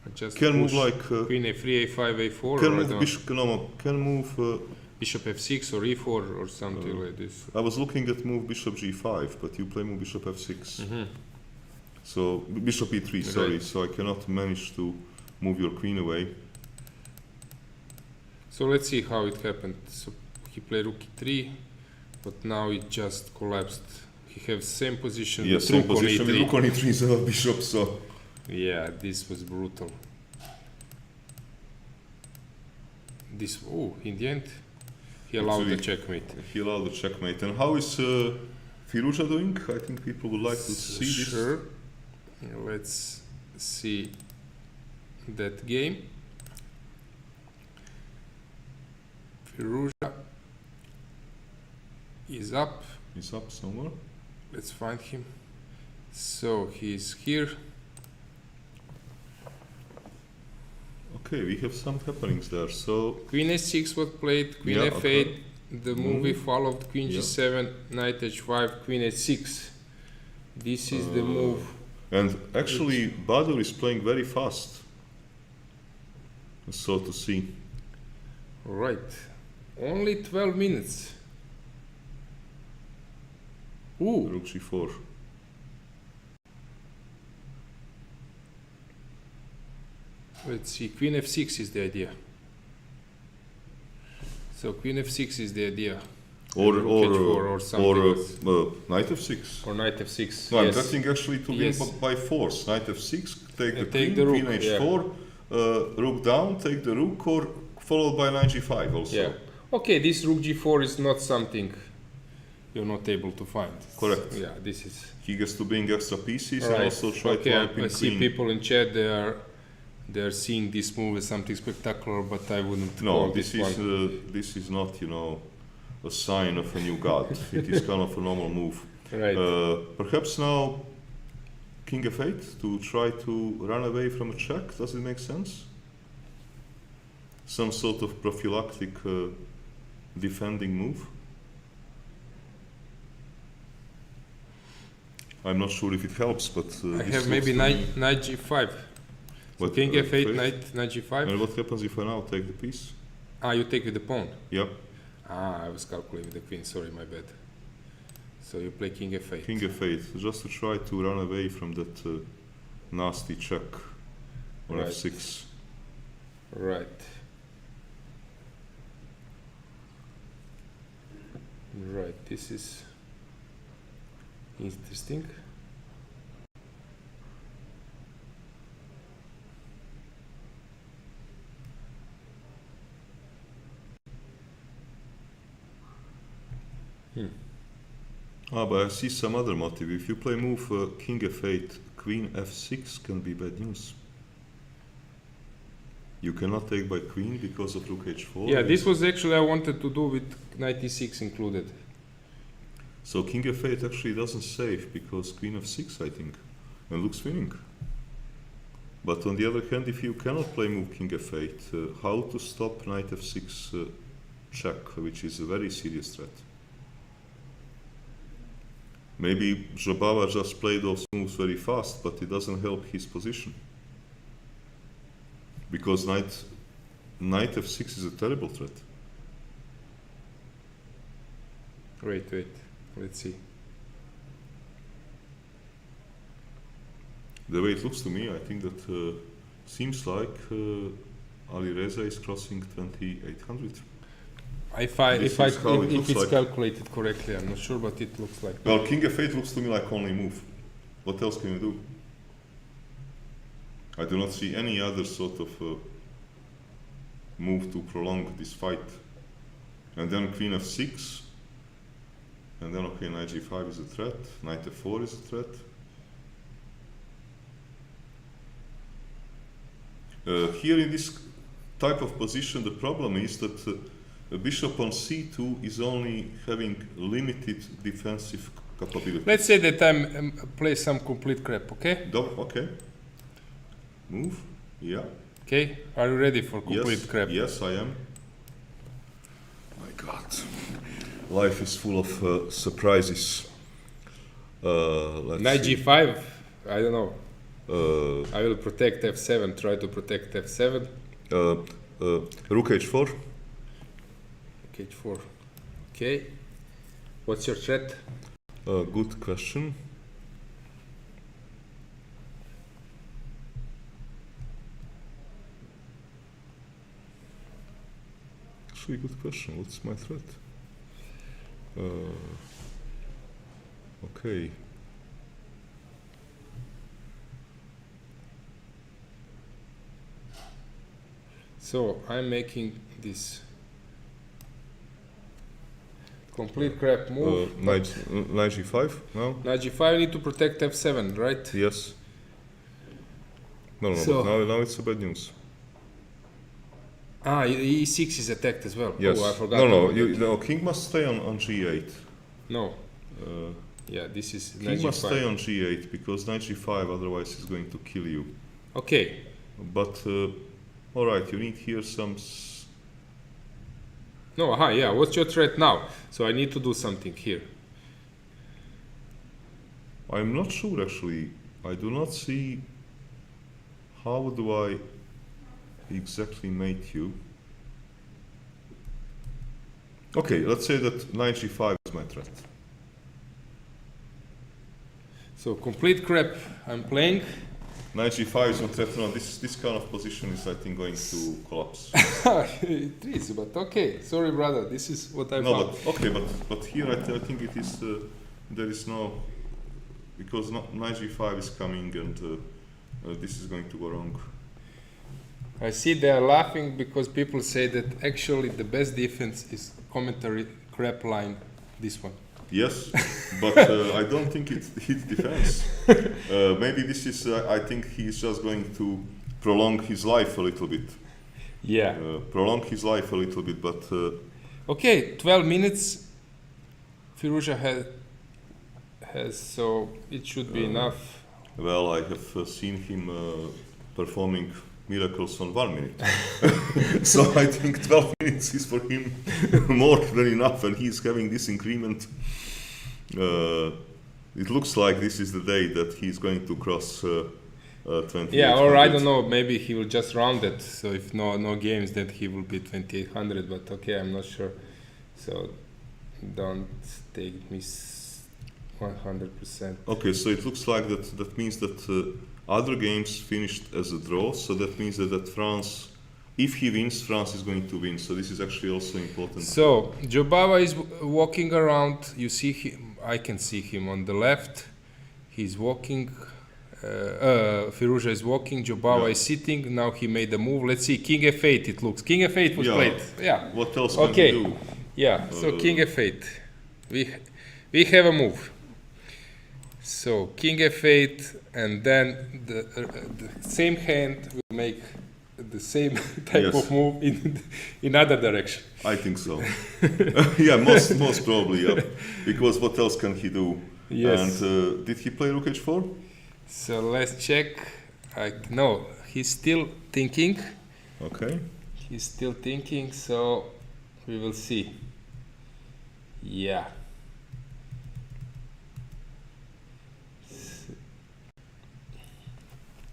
I just can move push like... queen a3, a5, a4. can or I move don't bishop... No, can move... bishop f6 or e4 or something like this. I was looking at move bishop g5, but you play move bishop f6. Mhm. So bishop e3, sorry. Right. So I cannot manage to move your queen away. So let's see how it happened. So he played rook e3, but now it just collapsed. He has same position Yes, with same rook on position with e3. rook on e3 instead of bishop. So Yeah, this was brutal. This, oh, in the end, he allowed the Actually, checkmate. he allowed the checkmate. And how is Firuza doing? I think people would like to see this. Sure. Let's see that game. Firuza is up. He's up somewhere. Let's find him. So he's here. Okay, we have some happenings there. So Queen h6 was played, queen Yeah, f8, okay. the movie followed, queen Yeah. g7, knight h5, queen h6. This is the move. and actually Badur is playing very fast. So to see. Right. Only 12 minutes. Ooh, Rook g4. let's see, queen f6 is the idea. So queen f6 is the idea. Or And rook h4 or something else. knight f6. Or knight f6. No, I'm yes. threatening actually to Yes. win by force. Knight f6, take the And queen, take the rook, queen h4, rook down, take the rook, or followed by knight g5 also. Yeah. Okay, this rook g4 is not something you're not able to find. Correct. Yeah, this is He gets to bring extra pieces and right. also try Okay, to I unpin see queen. people in chat. They are seeing this move as something spectacular, but I wouldn't No, call this this is one. this is not, you know, a sign of a new god. It is kind of a normal move. Right. Perhaps now king f8 to try to run away from a check. Does it make sense? Some sort of prophylactic defending move. I'm not sure if it helps, but I this have maybe looks to me- knight g5. So What, king f8, f8? knight g5. And what happens if I now take the piece? Ah, you take with the pawn. Yep, Ah, I was calculating with the queen. Sorry, my bad. So you play king f8. king f8, just to try to run away from that nasty check on Right. f6. Right. Right. This is interesting. But I see some other motive. If you play move king f8, queen f6 can be bad news. You cannot take by queen because of rook h4. Yeah, this was actually I wanted to do with knight e6 included. So king f8 actually doesn't save because queen f6, I think, and looks winning. But on the other hand, if you cannot play move king f8, how to stop knight f6 check, which is a very serious threat? Maybe Jobava just played those moves very fast, but it doesn't help his position. Because knight f6 is a terrible threat. Wait, let's see. The way it looks to me, I think that seems like Ali Reza is crossing 2800. If it's like. calculated correctly, I'm not sure, but it looks like. Well, king f8 looks to me like only move. What else can you do? I do not see any other sort of move to prolong this fight. And then queen f6. And then, okay, knight g5 is a threat. Knight f4 is a threat. Here in this type of position, the problem is that a bishop on c2 is only having limited defensive capability. Let's say that I'm play some complete crap, okay? Okay. Move. Yeah. Okay. Are you ready for complete Yes. crap? Yes, I am. My God, life is full of surprises. Knight See. g5. I don't know. Uh, I will protect f7. Try to protect f7. Rook h4. H4. Okay. What's your threat? Good question. Actually, good question. What's my threat? Okay. So I'm making this complete crap move. Knight g5. No. Knight g5. I need to protect f7, right? Yes. No. So- But now it's a bad news. Ah, e6 is attacked as well. Yes. Oh, I forgot. No. about that. No. King must stay on g8. No. Uh, Yeah, this is King knight must stay g5. on g8 because knight g5 otherwise is going to kill you. Okay. But all right, you need here some. No, yeah. What's your threat now? So I need to do something here. I'm not sure actually. I do not see. How do I exactly mate you? Okay, let's say that knight g5 is my threat. So complete crap I'm playing. Knight g5 is my threat. No, this kind of position is, I think, going to collapse. It is, but okay. Sorry, brother. This is what I No, found. but okay, but here I think it is there is no, because knight g5 is coming and this is going to go wrong. I see they are laughing because people say that actually the best defense is commentary crap line. This one. Yes, but I don't think it defends. Maybe this is. I think he's just going to prolong his life a little bit. Yeah. Prolong his life a little bit, but Okay, 12 minutes. Firouzja has, so it should be enough. well, I have seen him performing miracles on 1 minute. So I think 12 minutes is for him more than enough, and he's having this increment. It looks like this is the day that he's going to cross 2800. Yeah, or I don't know, maybe he will just round it. So if no games, then he will be 2800. But okay, I'm not sure. So don't take me 100%. Okay, so it looks like that means that other games finished as a draw. So that means that France, if he wins, France is going to win. So this is actually also important. So Jobava is walking around. You see him. I can see him on the left. He's walking. Firouzja is walking. Jobava Yeah. is sitting. Now he made a move. Let's see. King f8. It looks. King f8 was Yeah. played. Yeah. What else can Okay. we do? Yeah. So King f8. we have a move. So king f8, and then the same hand will make the same type Yes. of move in other direction. I think so. Yeah, most probably, yeah. Because what else can he do? Yes. And did he play rook h4? So let's check. No, he's still thinking. Okay. He's still thinking, so we will see. Yeah.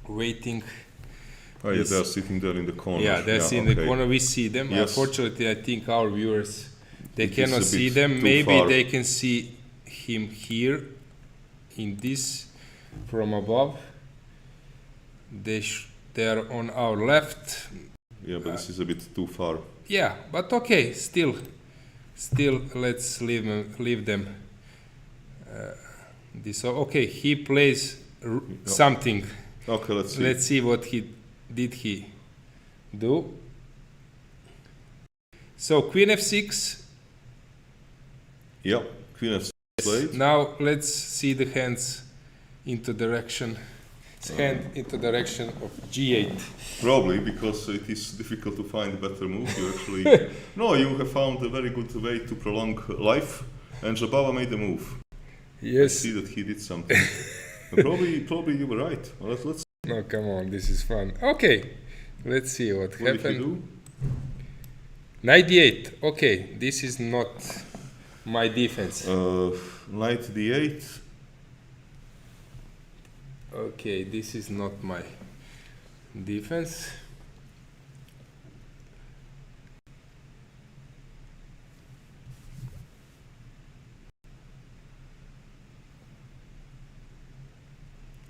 Waiting. Oh, yeah, Yes. they're sitting there in the corner. Yeah, that's in the okay. corner. We see them. Yes. Unfortunately, I think our viewers, they It is cannot a see bit them. too Maybe far. they can see him here in this from above. They are on our left. Yeah, but this is a bit too far. Yeah, but okay, still let's leave them. This okay, he plays something. Okay, let's see. Let's see what he do. So queen f6. Yeah, queen f6 played. Now let's see the hands into direction. Hand into direction of g8. Probably because it is difficult to find a better move. You actually no, you have found a very good way to prolong life, and Zabava made a move. Yes. See that he did something. And probably you were right. Well, let's No, come on, this is fun. Okay, let's see what what did he happened. do? Knight d8. Okay, this is not my defense. Knight d8. Okay, this is not my defense.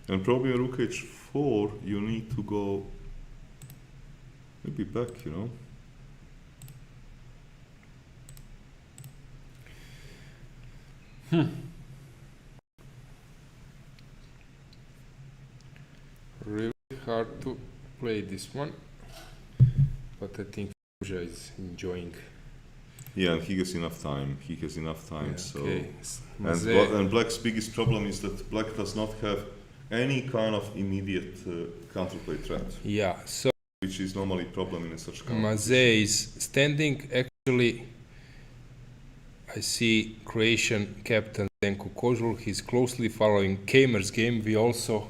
And probably a rook h4, you need to go maybe back, you know. Really hard to play this one, but I think Ruja is enjoying. Yeah, and he has enough time. He has enough time. Yeah, So okay. and Black's biggest problem is that Black does not have any kind of immediate counterplay threat, Yeah, so which is normally a problem in such kind. Maze is standing. Actually, I see Croatian captain Zdenko Kozul. He's closely following Kamer's game. We also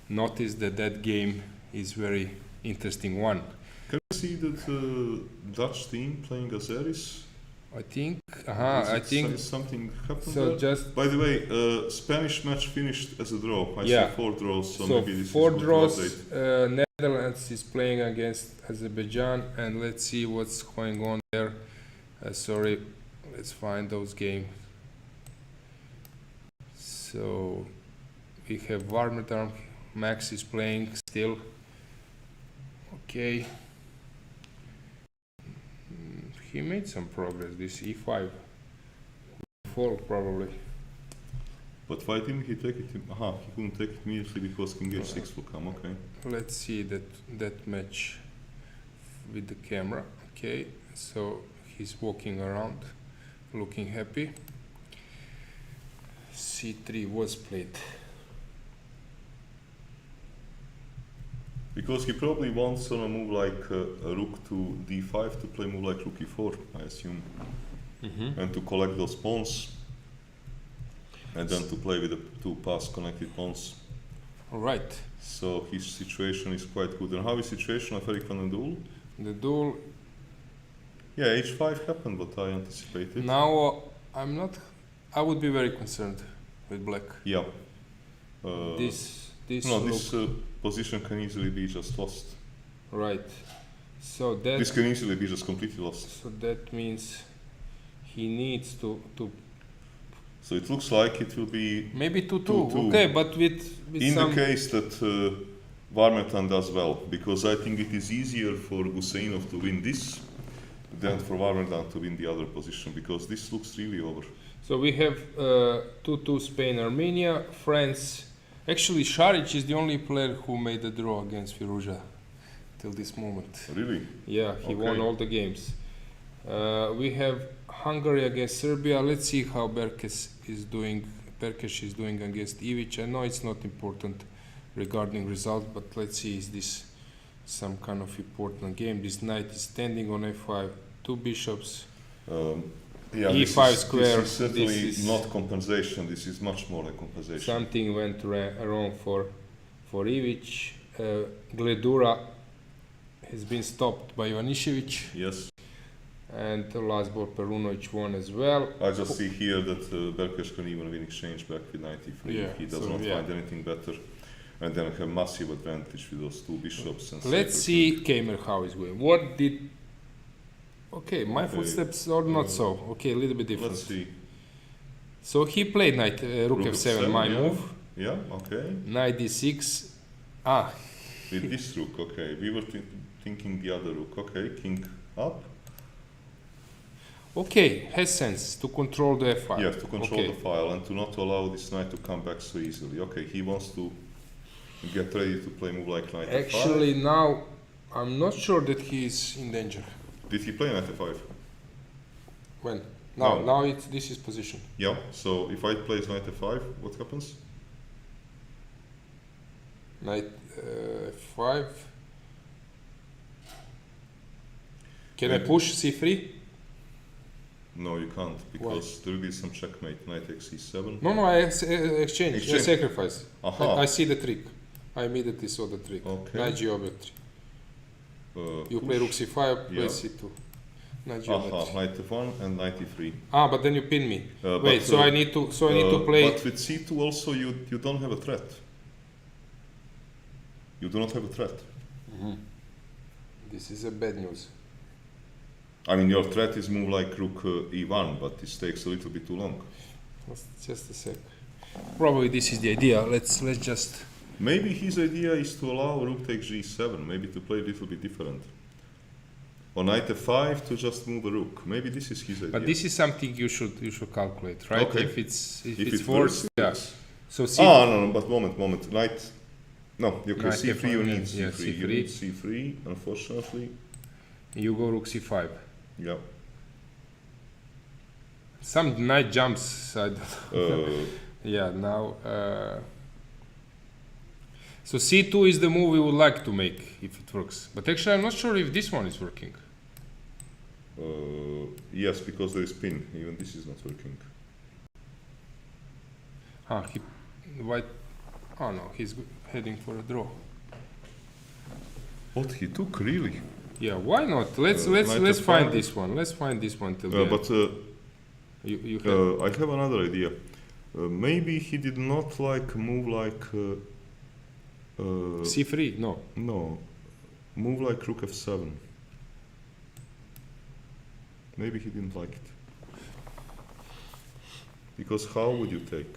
noticed that game is very interesting one. Can you see that Dutch team playing Azeris? I think. Is I it think. something happened So there? just By the way, Spanish match finished as a draw. I Yeah. see 4 draws, so so maybe this 4 is good to draws. update. Netherlands is playing against Azerbaijan, and let's see what's going on there. Sorry, let's find those games. So we have Warmetarm. Max is playing still. Okay. He made some progress. This e5 fall probably. But why didn't he take it? He couldn't take it immediately because King h6 will come. Okay. Let's see that match with the camera. Okay, so he's walking around, looking happy. C3 was played. Because he probably wants on a move like a rook to d5 to play move like rook e4, I assume, and to collect those pawns, and then to play with the 2 pass connected pawns. All right. So his situation is quite good. And how is situation of Erik van den Doel? The duel. Yeah, h5 happened, but I anticipated. Now I'm not. I would be very concerned with black. Yeah. This No, look, this position can easily be just lost. right. So that This can easily be just completely lost. so that means he needs to So it looks like it will be maybe 2-2. 2-2. Okay, but with in some the case that Varmetan does well, because I think it is easier for Gusseinov to win this than for Varmetan to win the other position, because this looks really over. So we have 2-2 Spain, Armenia, France. Actually, Šarić is the only player who made a draw against Firouzja till this moment. Really? Yeah, he won Okay. all the games. We have Hungary against Serbia. Let's see how Berkes is doing. Berkes is doing against Ivic. I know it's not important regarding result, but let's see, is this some kind of important game? This knight is standing on f5, two bishops. Yeah, E5 square. This is certainly This is- not compensation. This is much more than compensation. Something went wrong for Ivic. Gledura has been stopped by Ivanišević, Yes, and the last ball Perunović won as well. I just see here that Berkes can even win exchange back with 93 Yeah, if he does so not yeah. find anything better. And then have massive advantage with those two bishops. And Let's safer see Kamer how he's going. What did? Okay, my Okay, footsteps are not so. Okay, a little bit things. different. Let's see. So he played knight rook Rook f7, f7, my yeah. move. Yeah, okay. Knight d6. Ah, With this rook, okay. We were thinking the other rook. Okay, king up. okay, has sense to control the f5. Yes, to control Okay. the file and to not allow this knight to come back so easily. Okay, he wants to get ready to play move like knight f5. Actually, now I'm not sure that he is in danger. Did he play knight f5? When? Now, No. now it's this is position. Yeah, so if I play knight f5, what happens? Knight f5. Can I Maybe. push c3? No, you can't, because there will be some checkmate. Knight takes e7. No, no, I exchange. I Exchange. sacrifice. Aha. I see the trick. I immediately saw the trick. Okay. Knight geometry. You Push. play rook c5, I play Yeah. c2. Knight Aha, geometry. knight f1 and knight e3. Ah, but then you pin me. Wait, But, so I need to. So I need to play. But with c2 also you don't have a threat. You do not have a threat. This is a bad news. I mean, your threat is move like rook e1, but this takes a little bit too long. Just a sec. Probably this is the idea. Let's just. Maybe his idea is to allow rook takes g7, maybe to play a little bit different. Or knight f5 to just move a rook. Maybe this is his idea. But this is something you should calculate, right? Okay. If it's If it's it forced, works, yeah. yes. So c. No, but moment. Knight. No, okay, Knight c3 you F1, need yeah, c3. You C3. need c3, unfortunately. You go rook c5. Yeah. Some knight jumps. I don't Uh, Yeah, now. So c2 is the move we would like to make if it works. But actually, I'm not sure if this one is working. yes, because there is pin. Even this is not working. Ah, he white. Oh no, he's heading for a draw. What he took, really? Yeah, why not? Let's Knight find F5. this one. Let's find this one till the end. But You have. I have another idea. Maybe he did not like move like. c3? No. No, move like rook f7. Maybe he didn't like it. Because how would you take?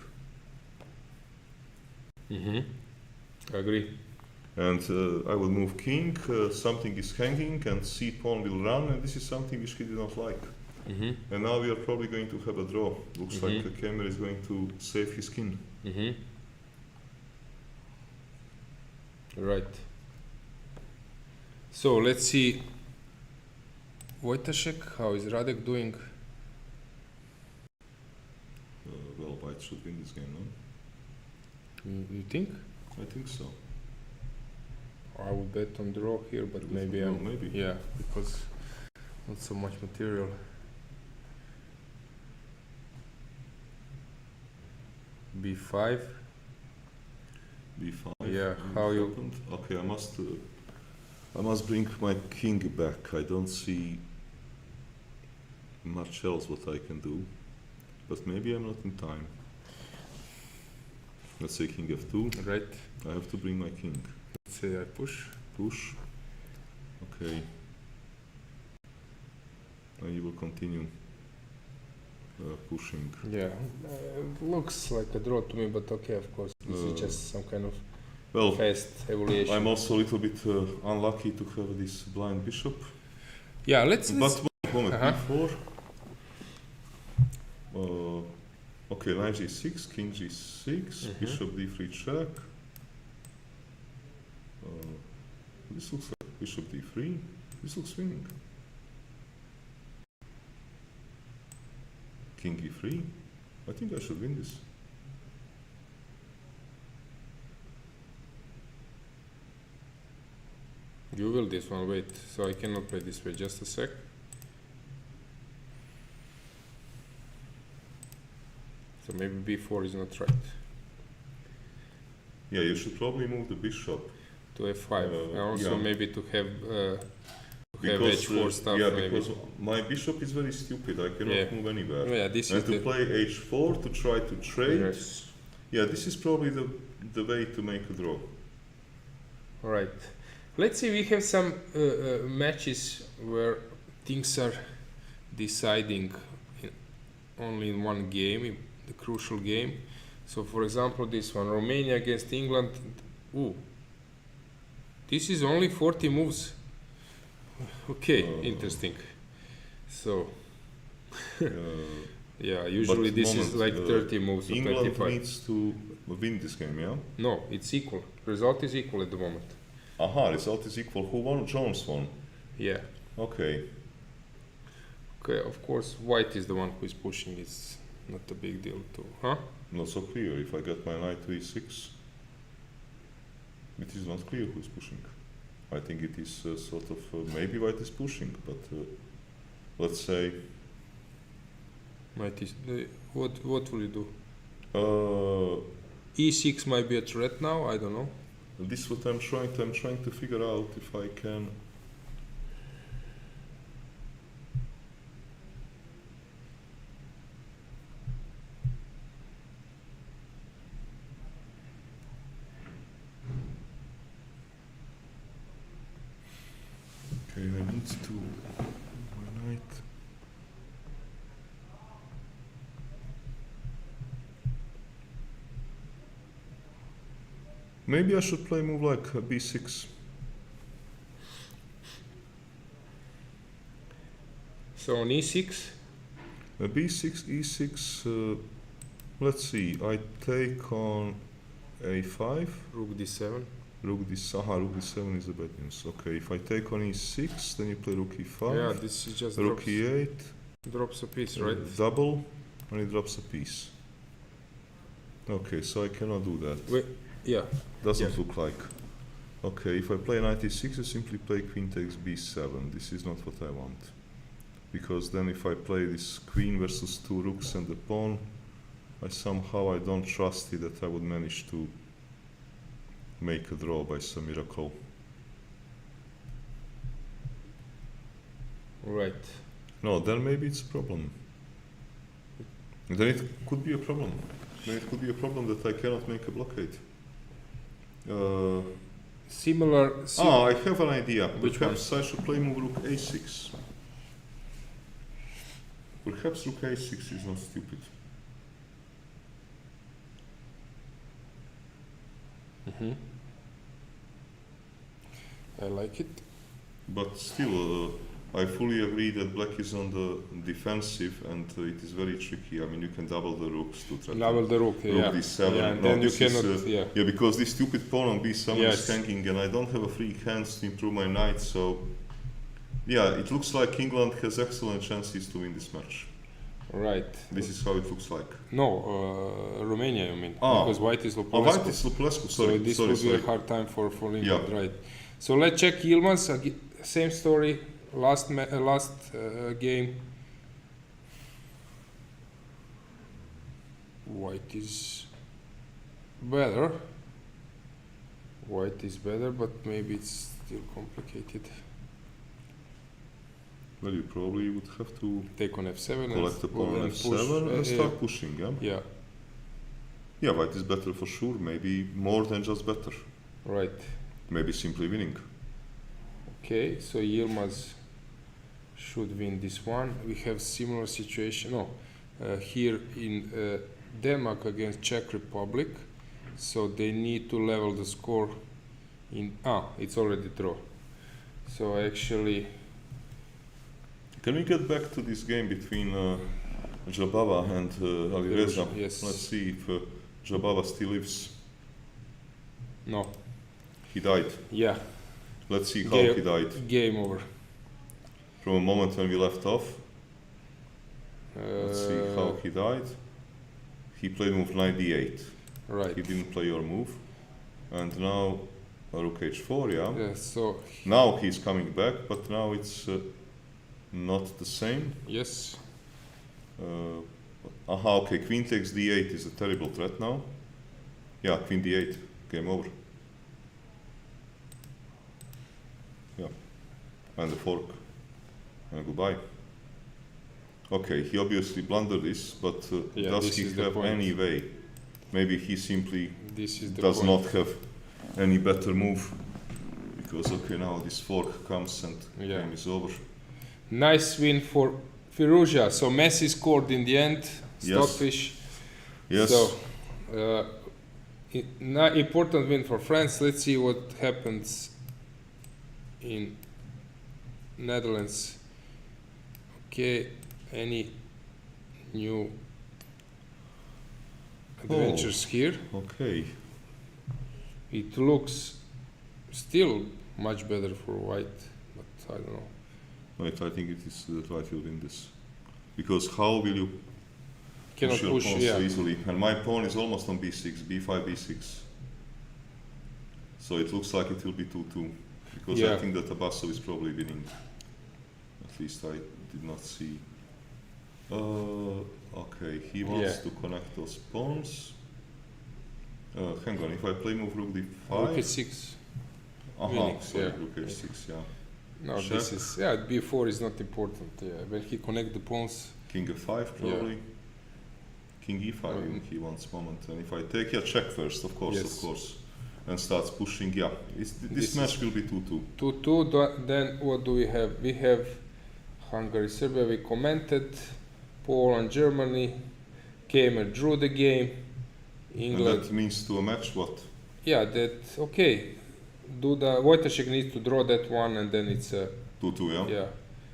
Agree. And I will move king, something is hanging, and c pawn will run, and this is something which he did not like. And now we are probably going to have a draw. Looks like Kemer is going to save his king. Right. So let's see. Wojtaszek, how is Radek doing? Well, white should win this game, no? You think? I think so. I would bet on draw here, but maybe Well, I'm. maybe. Yeah, because not so much material. B5. b5. Yeah, and how it you- happened. Okay, I must bring my king back. I don't see much else what I can do, but maybe I'm not in time. Let's say king f2. Right. I have to bring my king. Let's say I push. Push. Okay. And you will continue pushing. Yeah. Looks like a draw to me, but okay, of course. This is just some kind of Well, fast evaluation. I'm also a little bit unlucky to have this blind bishop. Yeah, let's. But moment, Uh-huh. b4. Okay, knight g6, king g6, bishop d3 check. This looks like bishop d3. This looks winning. King e3. I think I should win this. You will this one, wait. So I cannot play this way, just a sec. So maybe b4 is not right. Yeah, you should probably move the bishop. To f5. And also yeah. maybe to have Because, h4 stuff. yeah, maybe. because my bishop is very stupid. I cannot Yeah. move anywhere. Yeah, this And is to the play h4 to try to trade. yes. Yeah, this is probably the way to make a draw. All right. Let's see. We have some matches where things are deciding only in one game, the crucial game. So, for example, this one, Romania against England. Ooh, this is only 40 moves. Okay, interesting. So, yeah, usually But this is moment, like 30 moves or England 25. needs to win this game, yeah? No, it's equal. Result is equal at the moment. Aha, result is equal. Who won? Jones won. Yeah. Okay. Okay, of course, white is the one who is pushing. It's not a big deal too, huh? Not so clear. If I get my knight to e6, it is not clear who is pushing. I think it is sort of maybe white is pushing, but let's say Might is what will you do? uh, E6 might be a threat now. I don't know. this is what I'm trying to. I'm trying to figure out if I can. Okay, I need to my knight. Maybe I should play move like b6. So on E6, b6, e6. Let's see. I take on a5. Rook D7. Rook d7 is the bad news. Okay, if I take on e6, then you play rook e5. Yeah, this is just Rook drops, e8. drops a piece, right? Double, and it drops a piece. Okay, so I cannot do that. Wait, yeah. Doesn't Yeah. look like. Okay, if I play knight e6, I simply play queen takes b7. This is not what I want. Because then if I play this queen versus two rooks and the pawn, I don't trust it that I would manage to make a draw by some miracle. Right. No, then maybe it's a problem. Then it could be a problem. Then it could be a problem that I cannot make a blockade. Similar. I have an idea. Which Perhaps I should play move rook a6. Perhaps rook a6 is not stupid. I like it. But still, I fully agree that black is on the defensive and it is very tricky. I mean, you can double the rooks to try Double the rook. rook Yeah. d7. Yeah, and No, then you this is, cannot. Yeah. Yeah, because this stupid pawn on b7 Yes. is hanging and I don't have a free hands to improve my knight, so yeah, it looks like England has excellent chances to win this match. Right. This is how it looks like. No, Romania, you mean? Ah. Because white is Oh, Lupulescu. white is Lupulescu, So sorry, this sorry, will be sorry. a hard time for England, Yeah. right? So let's check Yilmaz. Same story. Last game. White is better. White is better, but maybe it's still complicated. Well, you probably would have to Take on f7 collect the pawn on and f7 and push. start pushing, yeah? Yeah, Yeah, white is better for sure, maybe more than just better. right. Maybe simply winning. Okay, so Yilmaz should win this one. We have similar situation. Here in Denmark against Czech Republic. So they need to level the score in. It's already draw. So actually, Can we get back to this game between Jabava and Alireza? Yes. Let's see if Jabava still lives. no. He died. Yeah, Let's see how he died. game over. From a moment when we left off. Let's see how he died. He played move knight d8. Right. He didn't play your move. And now rook h4, yeah. Yeah, so Now he's coming back, but now it's not the same. yes. Okay, queen takes d8 is a terrible threat now. Yeah, queen d8, game over. Yeah, and the fork, and goodbye. Okay, he obviously blundered this, but Yeah, does this he is the have point. any way? Maybe he simply This is the does point. not have any better move. Because, okay, now this fork comes and Yeah. game is over. Nice win for Firouzja. So Messi scored in the end. Yes. Stockfish. Yes, So important win for France. Let's see what happens in Netherlands. Okay, any new adventures here? okay. It looks still much better for white, but I don't know. Wait, I think it is that white will win this. Because how will you Cannot your push, pawn yeah. so easily? And my pawn is almost on b6, b5, b6. So it looks like it will be 2-2. Because I Yeah. think that Abbasov is probably winning. At least I did not see. Okay, he wants Yeah. to connect those pawns. Hang on, if I play move rook d5. Rook h6. winning, Sorry, yeah. rook h6, yeah. No, Check. this is b4 is not important. Yeah, when he connect the pawns, King f5 probably. King e5 even he wants moment. And if I take, yeah, check first, of course, Yes. of course. And starts pushing, yeah. This This match will be 2-2. 2-2. Then what do we have? We have Hungary, Serbia. We commented. Poland, Germany. Kamer drew the game. And England. that means to a match what? Yeah, that okay. Wojciech needs to draw that one, and then it's 2-2, yeah? yeah.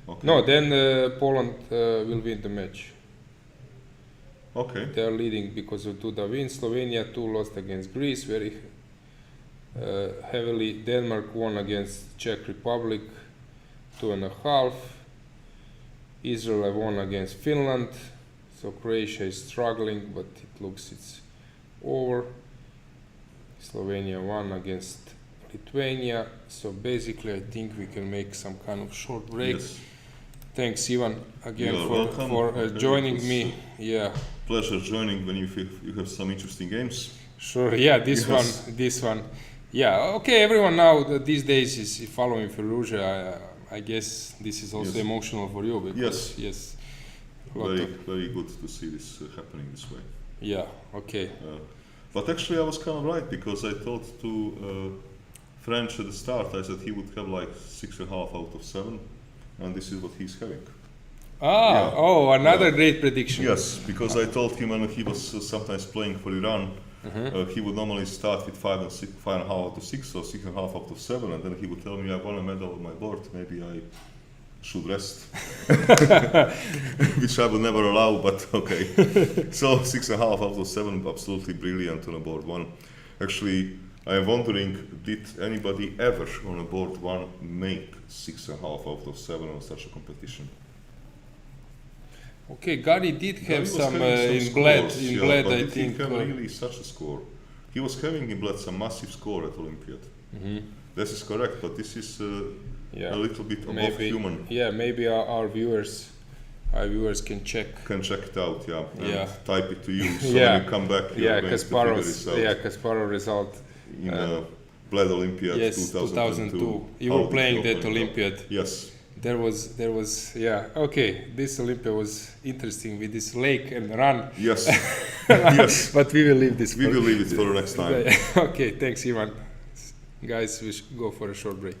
Okay. No, then Poland will win the match. Okay. They are leading because of Duda win. Slovenia 2 lost against Greece very heavily. Denmark won against Czech Republic 2.5. Israel won against Finland. So Croatia is struggling, but it looks it's over. Slovenia won against Lithuania. So basically, I think we can make some kind of short break. Yes. Thanks, Ivan, again You're for welcome. Okay, joining it was, me. Yeah. Pleasure joining when you have some interesting games. Sure. Yeah, Yes. this one. Yeah. Okay. Everyone now these days is following Firouzja. I guess this is also Yes. emotional for you because yes. a lot Very, of- very good to see this happening this way. yeah. Okay. But actually, I was kind of right because I thought to French at the start, I said he would have like 6.5 out of 7, and this is what he's having. Yeah. Oh, another Yeah. great prediction. Yes, because I told him when he was sometimes playing for Iran, he would normally start with 5.5 out of 6 or 6.5 out of 7, and then he would tell me I won a medal on my board. Maybe I should rest, which I would never allow. But okay, so 6.5 out of 7, absolutely brilliant on a board 1. Actually, I am wondering, did anybody ever on a board 1 make 6.5 out of 7 on such a competition? Okay, Gary did He have was some having in scores, Bled. In yeah, Bled, but I did think. he have really such a score? He was having in Bled some massive score at Olympiad. This is correct, but this is yeah. a little bit above Maybe. human. Yeah, maybe our viewers can check. Can check it out, yeah, and Yeah. type it to you. So Yeah. when you come back, you're Yeah, going to figure this Kasparov's. out. Yeah, Kasparov result. In Bled Olympiad Yes, 2002. You How were did playing he that open it up? Olympiad. Yes, There was yeah. Okay, this Olympia was interesting with this lake and run. yes, yes. But we will leave this. We will leave it for the next time. Okay, thanks, Ivan. Guys, we should go for a short break.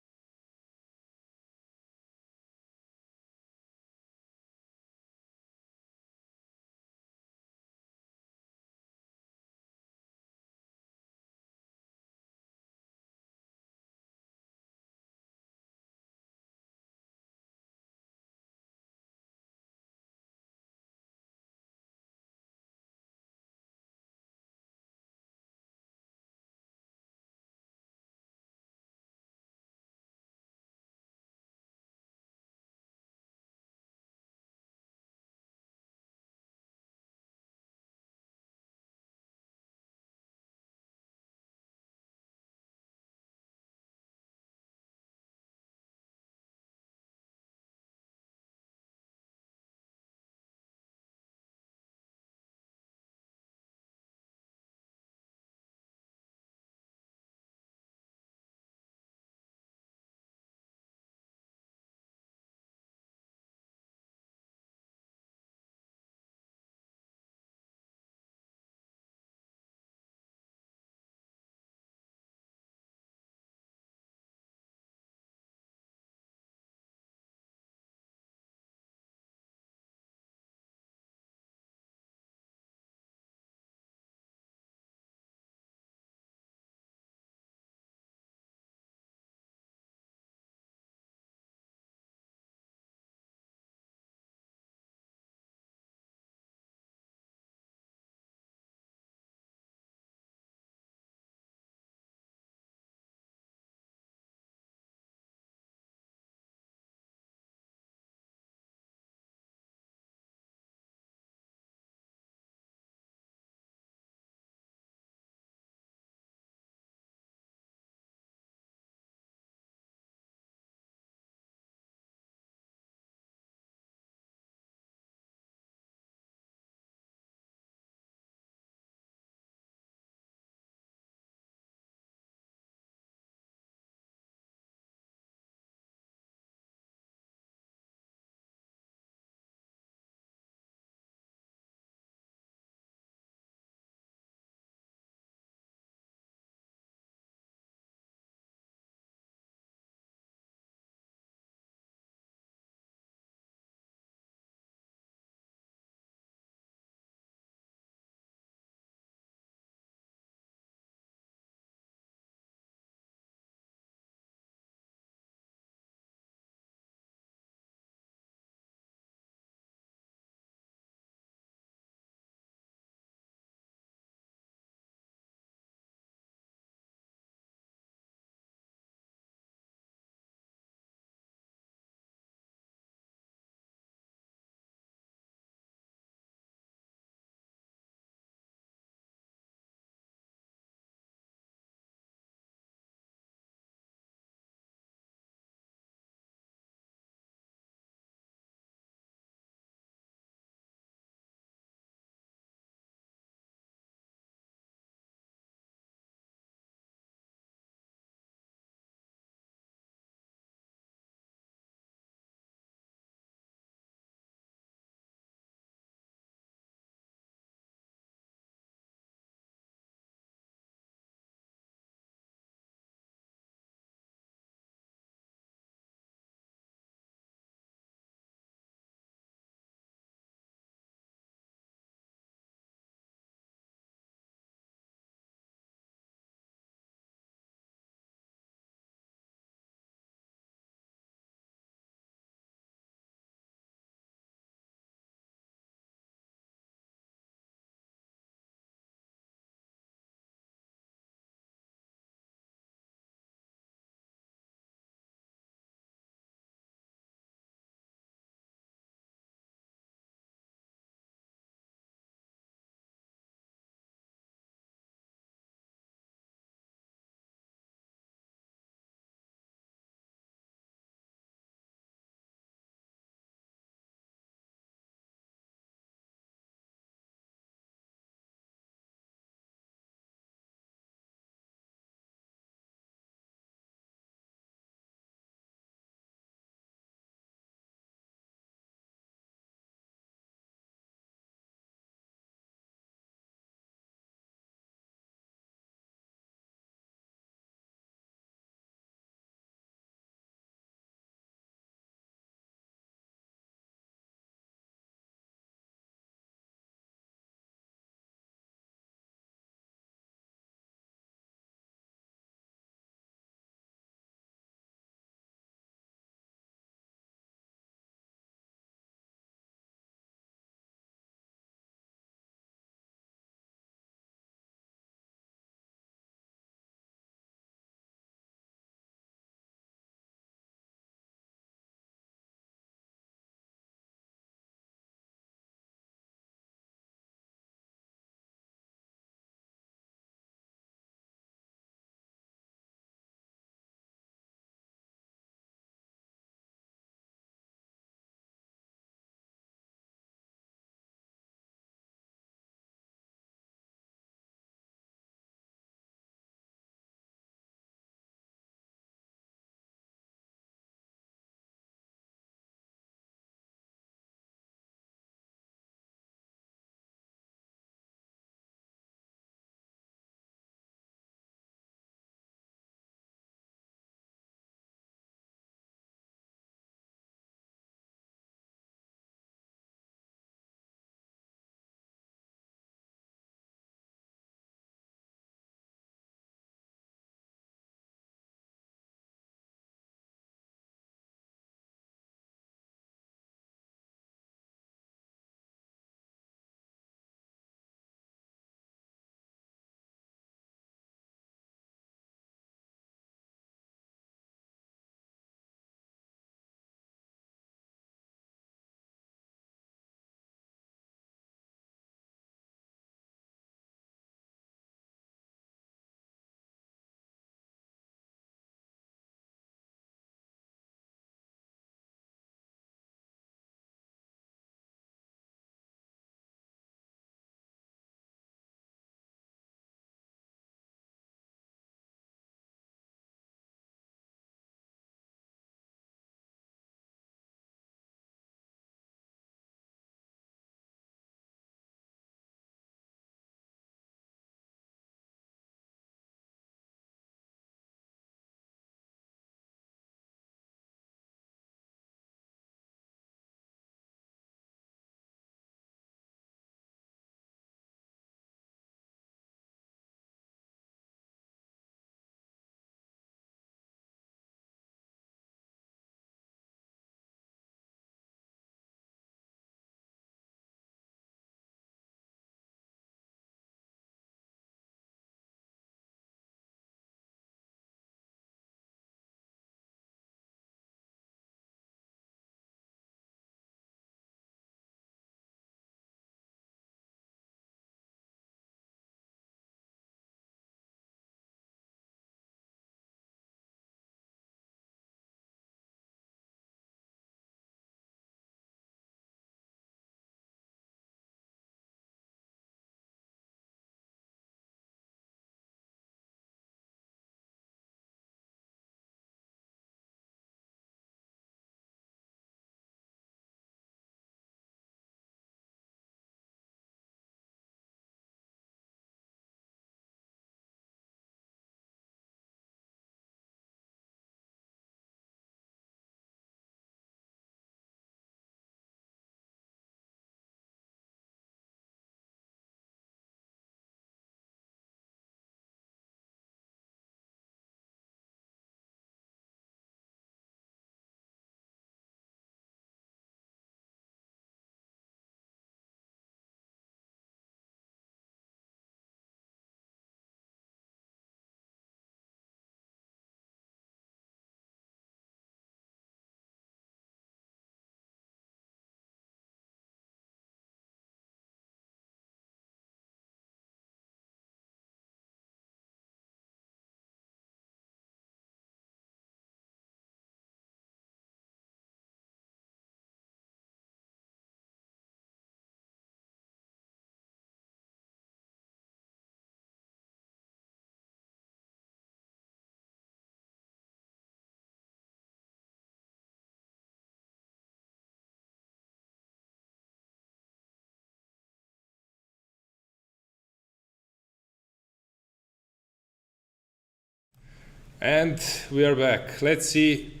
And we are back. Let's see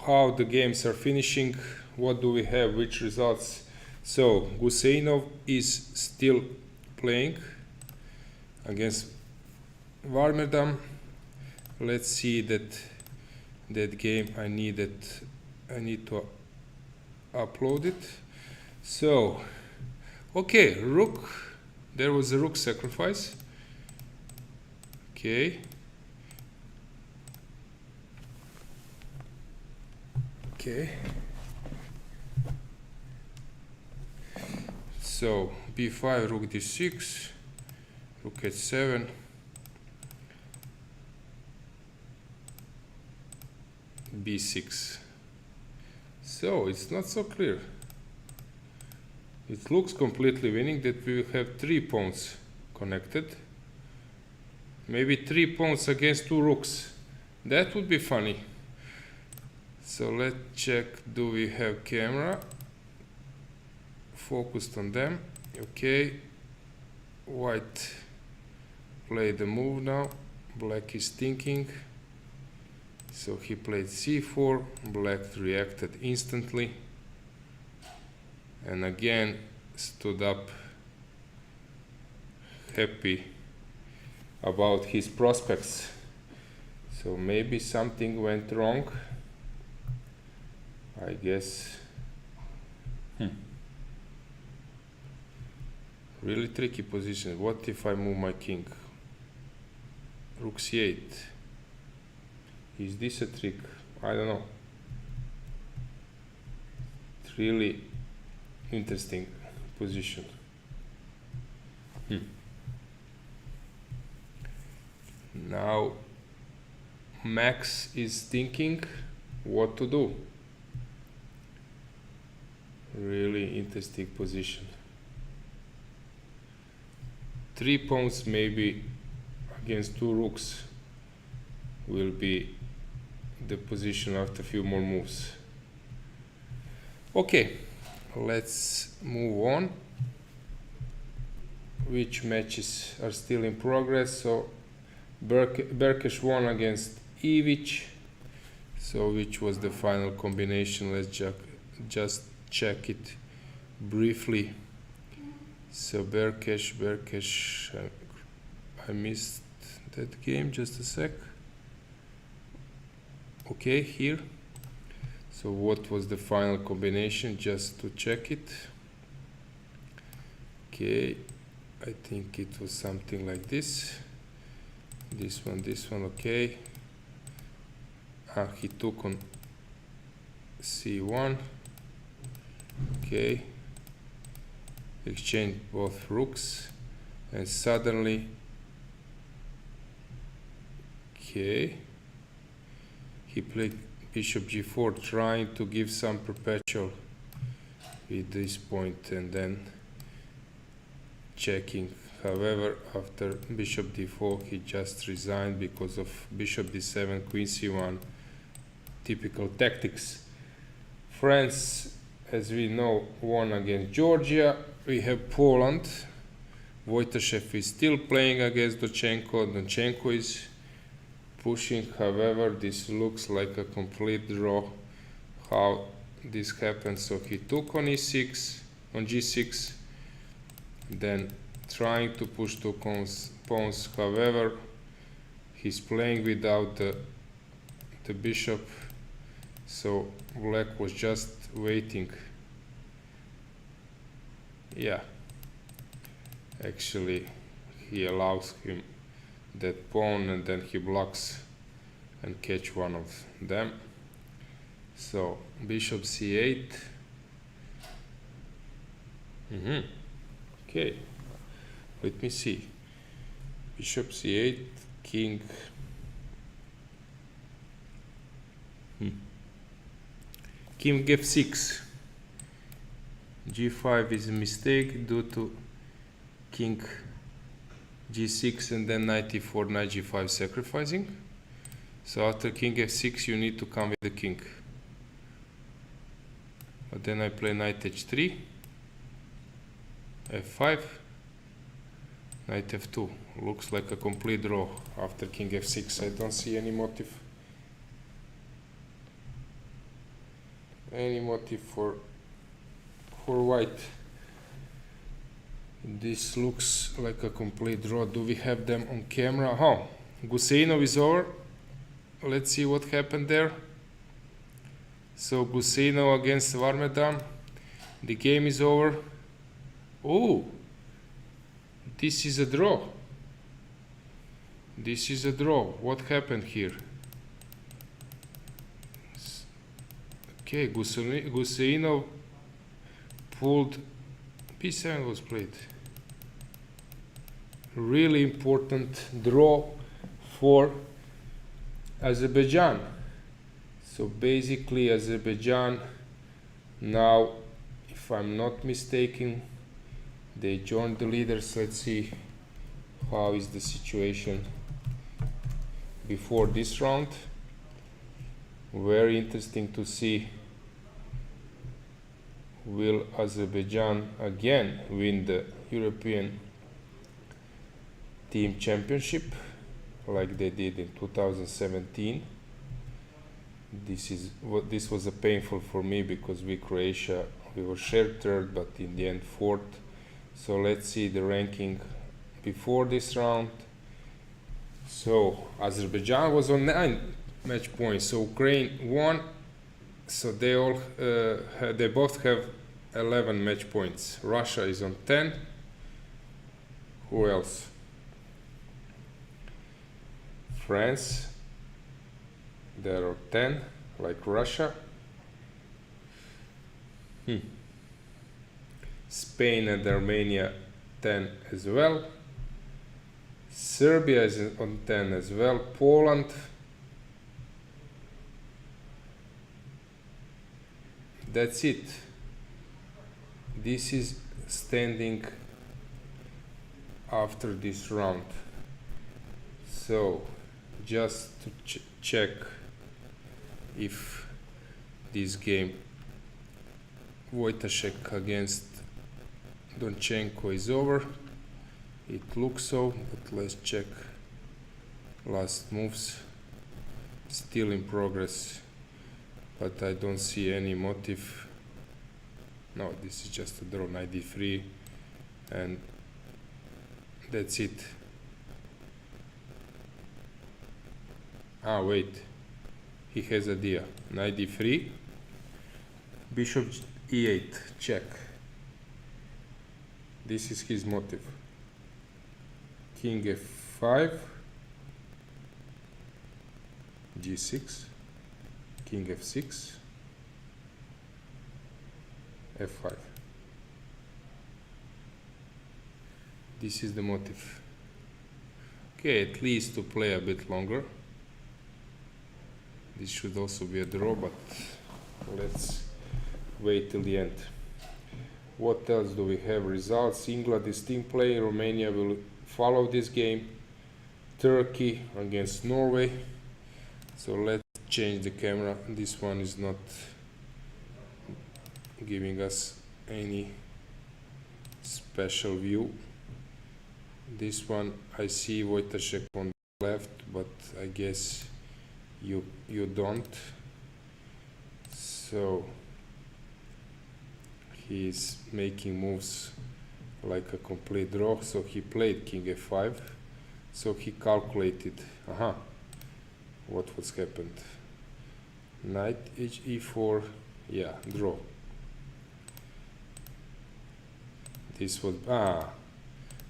how the games are finishing. What do we have? Which results? So Guseinov is still playing against Warmerdam. Let's see that game. I need to upload it. So, okay, rook. There was a rook sacrifice. Okay. Okay. So b5, rook d6, rook h7, b6. So it's not so clear. It looks completely winning that we will have 3 pawns connected. Maybe 3 pawns against 2 rooks. That would be funny. So let's check, do we have camera focused on them? Okay. White play the move now. Black is thinking. So he played c4. Black reacted instantly. And again stood up happy about his prospects. So maybe something went wrong. I guess. Really tricky position. What if I move my king? Rook c8. Is this a trick? I don't know. It's really interesting position. Now Max is thinking what to do. Really interesting position. 3 pawns maybe against 2 rooks will be the position after a few more moves. Okay, let's move on. Which matches are still in progress? So Berkesh won against Ivic. So which was the final combination? Let's just check it briefly. So Berkesh, I missed that game, just a sec. Okay, here. So what was the final combination, just to check it? Okay, I think it was something like this. This one, okay. He took on c1. Okay. Exchange both rooks, and suddenly, okay, he played bishop g4, trying to give some perpetual with this point, and then checking. However, after bishop d4, he just resigned because of bishop d7, queen c1, typical tactics. France, as we know, won against Georgia. We have Poland. Wojtashev is still playing against Dochenko. Dochenko is pushing. However, this looks like a complete draw. How this happened? So he took on e6, on g6, then trying to push 2 pawns. However, he's playing without the bishop. So black was just waiting. Yeah, actually he allows him that pawn, and then he blocks and catch one of them. So bishop c8. Okay, let me see. Bishop c8, king. King f6. g5 is a mistake due to king g6 and then knight e4, knight g5 sacrificing. So after king f6 you need to come with the king. But then I play knight h3, f5, Knight f2. Looks like a complete draw after king f6. I don't see any motive. Any motive for white. This looks like a complete draw. Do we have them on camera? Oh, Guseinov is over. Let's see what happened there. So Guseinov against Varmedam. The game is over. Oh, this is a draw. This is a draw. What happened here? Okay, Guseinov pulled. b7 was played. Really important draw for Azerbaijan. So basically Azerbaijan now, if I'm not mistaken, they joined the leaders. Let's see how is the situation before this round. Very interesting to see, will Azerbaijan again win the European Team Championship like they did in 2017. This was a painful for me because we Croatia, we were shared third, but in the end fourth. So let's see the ranking before this round. So Azerbaijan was on 9 match points, so Ukraine won. So they both have 11 match points. Russia is on 10. Who else? France. There are 10, like Russia. Spain and Armenia 10 as well. Serbia is on 10 as well. Poland. That's it. This is standing after this round. So just to check if this game Wojtaszek against Donchenko is over. It looks so, but let's check last moves. Still in progress, but I don't see any motive. No, this is just a draw, knight d3, and that's it. Ah, wait. He has idea. Knight d3, bishop e8, check. This is his motive. King f5, g6, king f6, f5. This is the motive. Okay, at least to play a bit longer. This should also be a draw, but let's wait till the end. What else do we have? Results. England is team play. Romania will follow this game. Turkey against Norway. So let's change the camera. This one is not giving us any special view. This one I see Wojtaszek on the left, but I guess you don't. So he's making moves like a complete draw. So he played king f5. So he calculated, what was happened. Knight e4, yeah, draw. This was,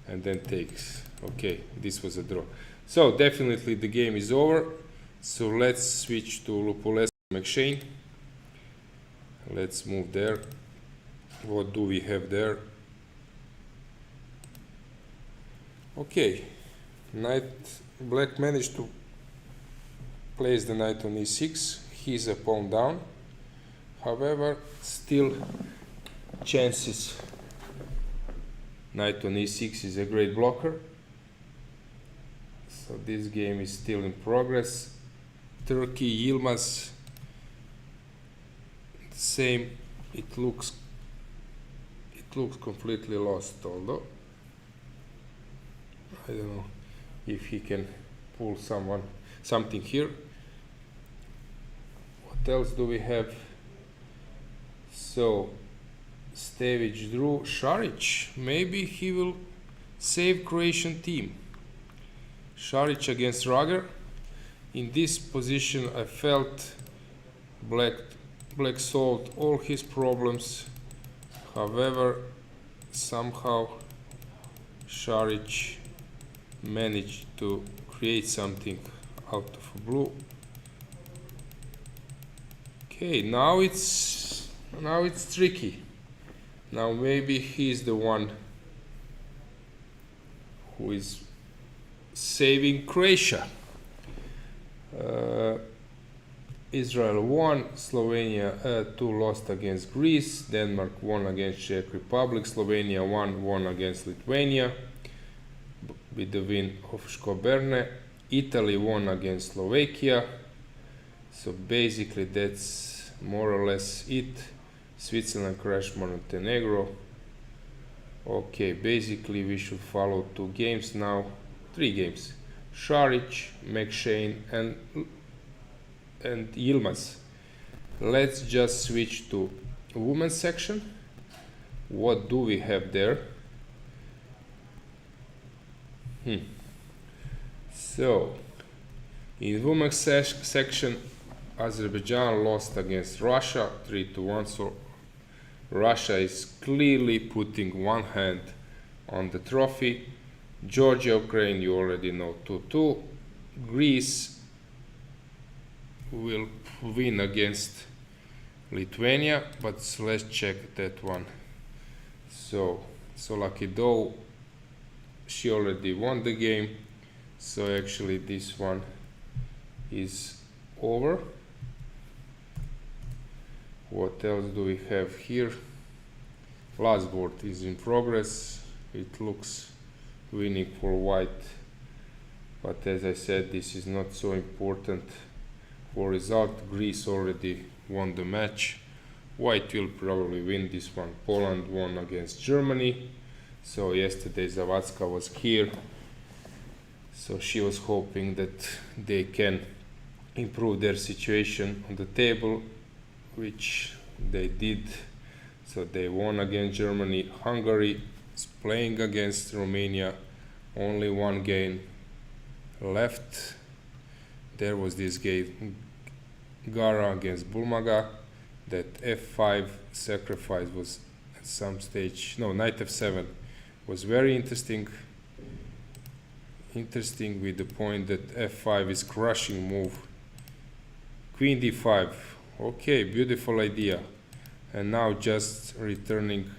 and then takes. Okay, this was a draw. So definitely the game is over. So let's switch to Lupulescu McShane. Let's move there. What do we have there? Okay, black managed to place the knight on e6. He's a pawn down. However, still chances. Knight on e6 is a great blocker. So this game is still in progress. Turkey, Yilmaz, same. It looks completely lost, although I don't know if he can pull something here. What else do we have? So Stevic drew Šarić. Maybe he will save Croatian team. Šarić against Rager. In this position I felt Black solved all his problems. However, somehow Šarić managed to create something out of blue. Okay, now it's tricky. Now maybe he's the one who is saving Croatia. Israel won, Slovenia 2 lost against Greece, Denmark won against Czech Republic, Slovenia won against Lithuania with the win of Skoberne, Italy won against Slovakia. So basically that's more or less it. Switzerland crashed Montenegro. Okay, basically we should follow 2 games now, 3 games. Šarić, McShane and Yilmaz. Let's just switch to women's section. What do we have there? So in women's section, Azerbaijan lost against Russia 3-1. So Russia is clearly putting one hand on the trophy. Georgia, Ukraine, you already know, 2-2. Greece will win against Lithuania, but let's check that one. So Salgado, she already won the game, so actually this one is over. What else do we have here? Last board is in progress. It looks winning for white, but as I said, this is not so important for result. Greece already won the match. White will probably win this one. Poland won against Germany. So yesterday Zawadzka was here, so she was hoping that they can improve their situation on the table, which they did. So they won against Germany. Hungary is playing against Romania. Only 1 game left. There was this game, Gara against Bulmaga. That f5 sacrifice was at some stage, no, knight f7 was very interesting with the point that f5 is crushing move. Queen d5, okay, beautiful idea. And now just returning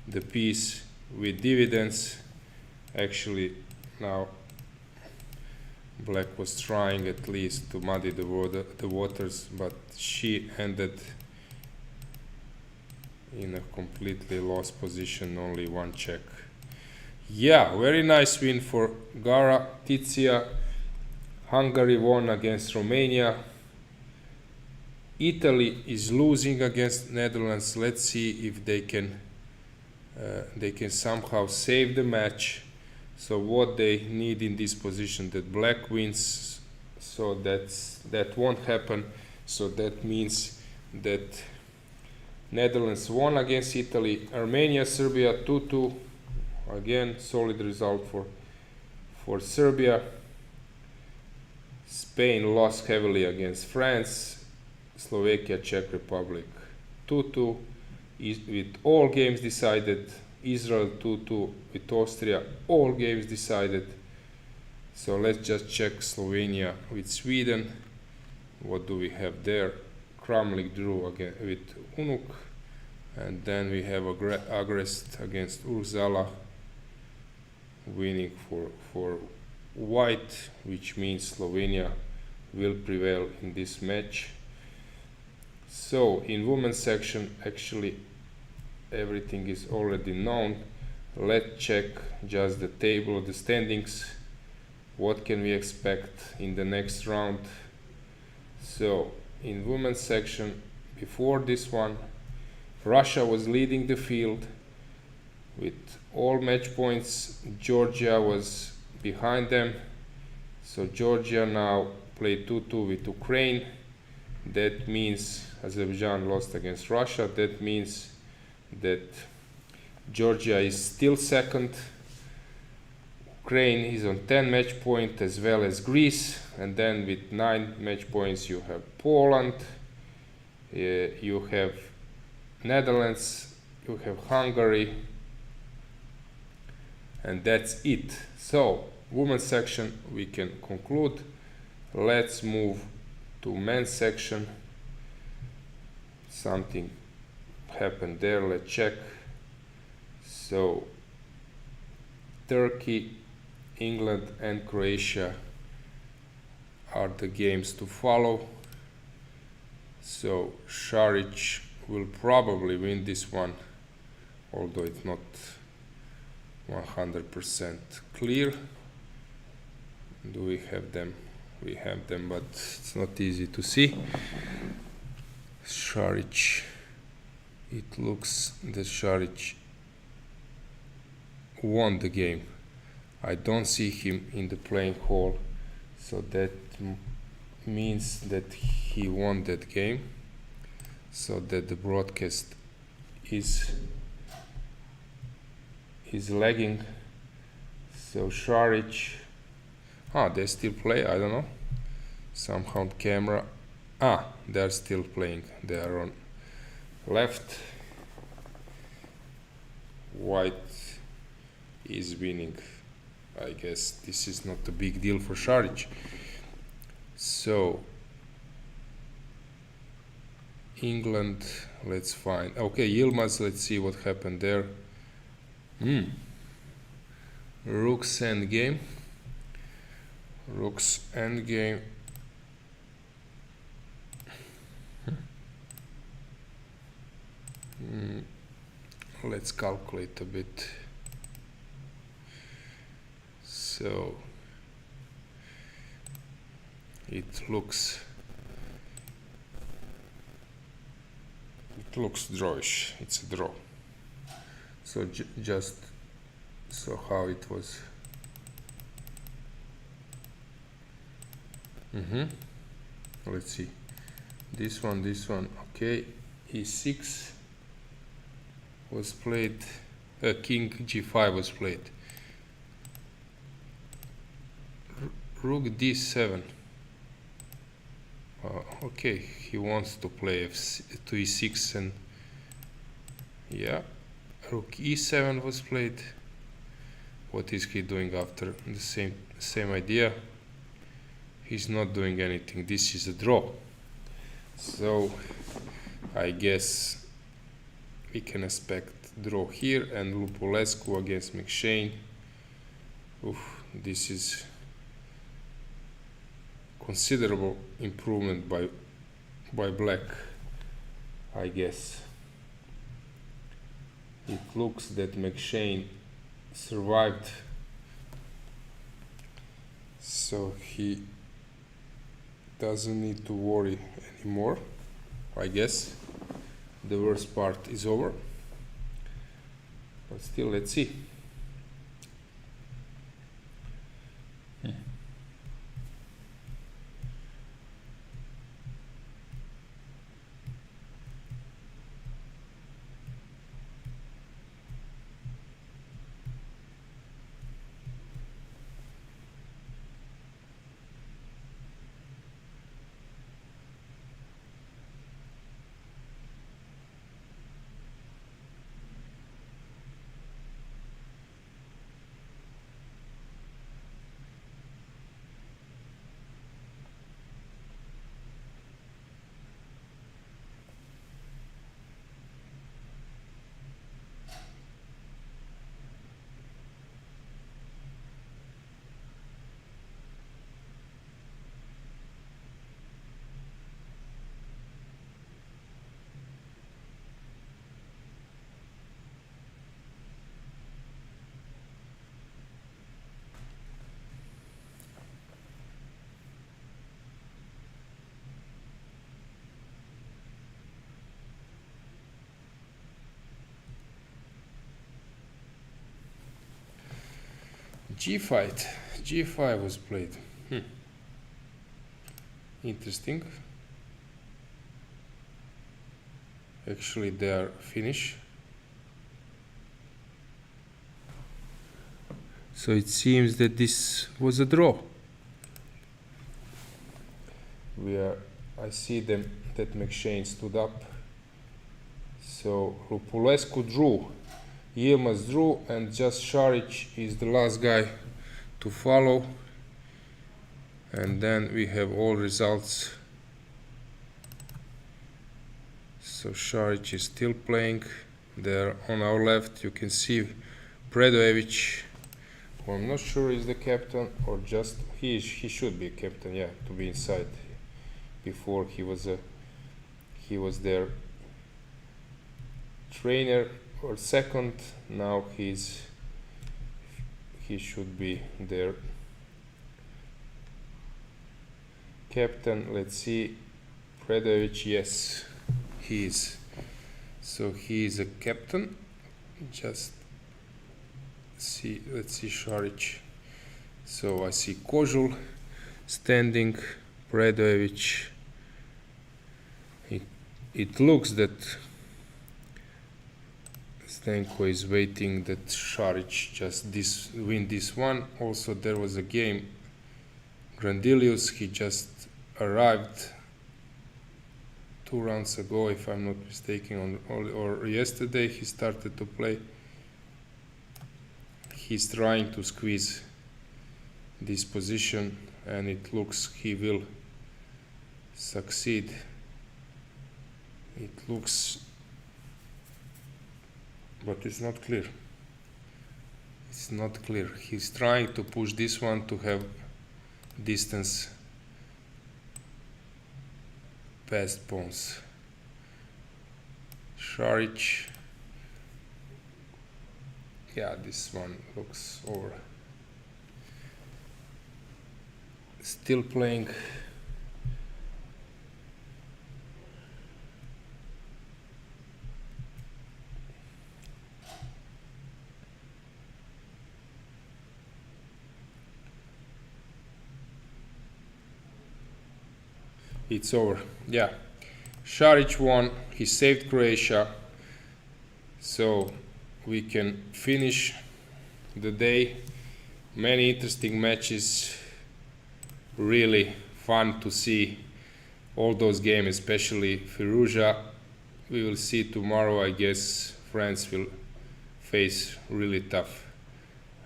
the piece with dividends. Actually now Black was trying at least to muddy the waters, but she ended in a completely lost position, only 1 check. Yeah, very nice win for Gara Tizia. Hungary won against Romania. Italy is losing against Netherlands. Let's see if they can somehow save the match. So what they need in this position, that Black wins, so that won't happen. So that means that Netherlands won against Italy. Armenia, Serbia 2-2. Again, solid result for Serbia. Spain lost heavily against France. Slovakia, Czech Republic 2-2 with all games decided. Israel 2-2 with Austria, all games decided. So let's just check Slovenia with Sweden. What do we have there? Kramlik drew again with Unuk, and then we have Agrest against Urzala, winning for white, which means Slovenia will prevail in this match. So in women's section, actually everything is already known. Let's check just the table of the standings. What can we expect in the next round? So in women's section, before this one, Russia was leading the field with all match points. Georgia was behind them. So Georgia now play 2-2 with Ukraine. That means Azerbaijan lost against Russia. That means that Georgia is still second. Ukraine is on 10 match points as well as Greece, and then with 9 match points you have Poland, you have Netherlands, you have Hungary, and that's it. So women's section we can conclude. Let's move to men's section. Something happened there, let's check. So Turkey, England and Croatia are the games to follow. So Šarić will probably win this one, although it's not 100% clear. Do we have them? We have them, but it's not easy to see. Šarić, it looks that Šarić won the game. I don't see him in the playing hall, so that means that he won that game, so that the broadcast is lagging. So Šarić, they still play, I don't know, somehow camera, they're still playing, they are on left. White is winning. I guess this is not a big deal for Šarić. So England, let's find. Okay, Yilmaz, let's see what happened there. Rook's endgame. Rook's endgame. Let's calculate a bit. So it looks drawish. It's a draw. So just so how it was. Let's see. This one. Okay. E6 was played. King G5 was played. Rook D7. Okay, he wants to play to E6 and Rook E7 was played. What is he doing after? The same idea. He's not doing anything. This is a draw. So I guess we can expect draw here, and Lupulescu against McShane. This is considerable improvement by black, I guess. It looks that McShane survived, so he doesn't need to worry anymore. I guess the worst part is over, but still, let's see. G fight, G5 was played. Interesting. Actually, they are finished. So it seems that this was a draw. I see them that McShane stood up. So Lupulescu drew, Yilmaz drew, and just Šarić is the last guy to follow. And then we have all results. So Šarić is still playing. There on our left you can see Predojević, who I'm not sure is the captain or just he should be a captain, yeah, to be inside. Before he was their trainer or second. Now he should be their captain. Let's see, Predojević, yes, he is. So he is a captain. Just see, let's see Šarić. So I see Kožul standing, Predojević. It looks that Stenko is waiting that Šarić just win this one. Also there was a game, Grandilius, he just arrived 2 rounds ago, if I'm not mistaken, or yesterday he started to play. He's trying to squeeze this position and it looks he will succeed. It looks, but it's not clear. It's not clear. He's trying to push this one to have distance past pawns. Šarić. Yeah, this one looks over. Still playing. It's over. Yeah, Šarić won. He saved Croatia. So we can finish the day. Many interesting matches. Really fun to see all those games, especially Firouzja. We will see tomorrow. I guess France will face really tough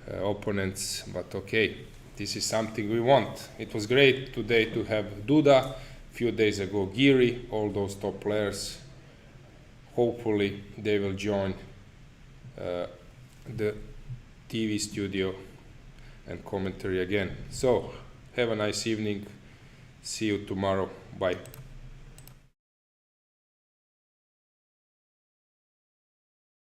opponents. But okay, this is something we want. It was great today to have Duda. Few days ago Giri, all those top players. Hopefully they will join the TV studio and commentary again. So have a nice evening. See you tomorrow. Bye.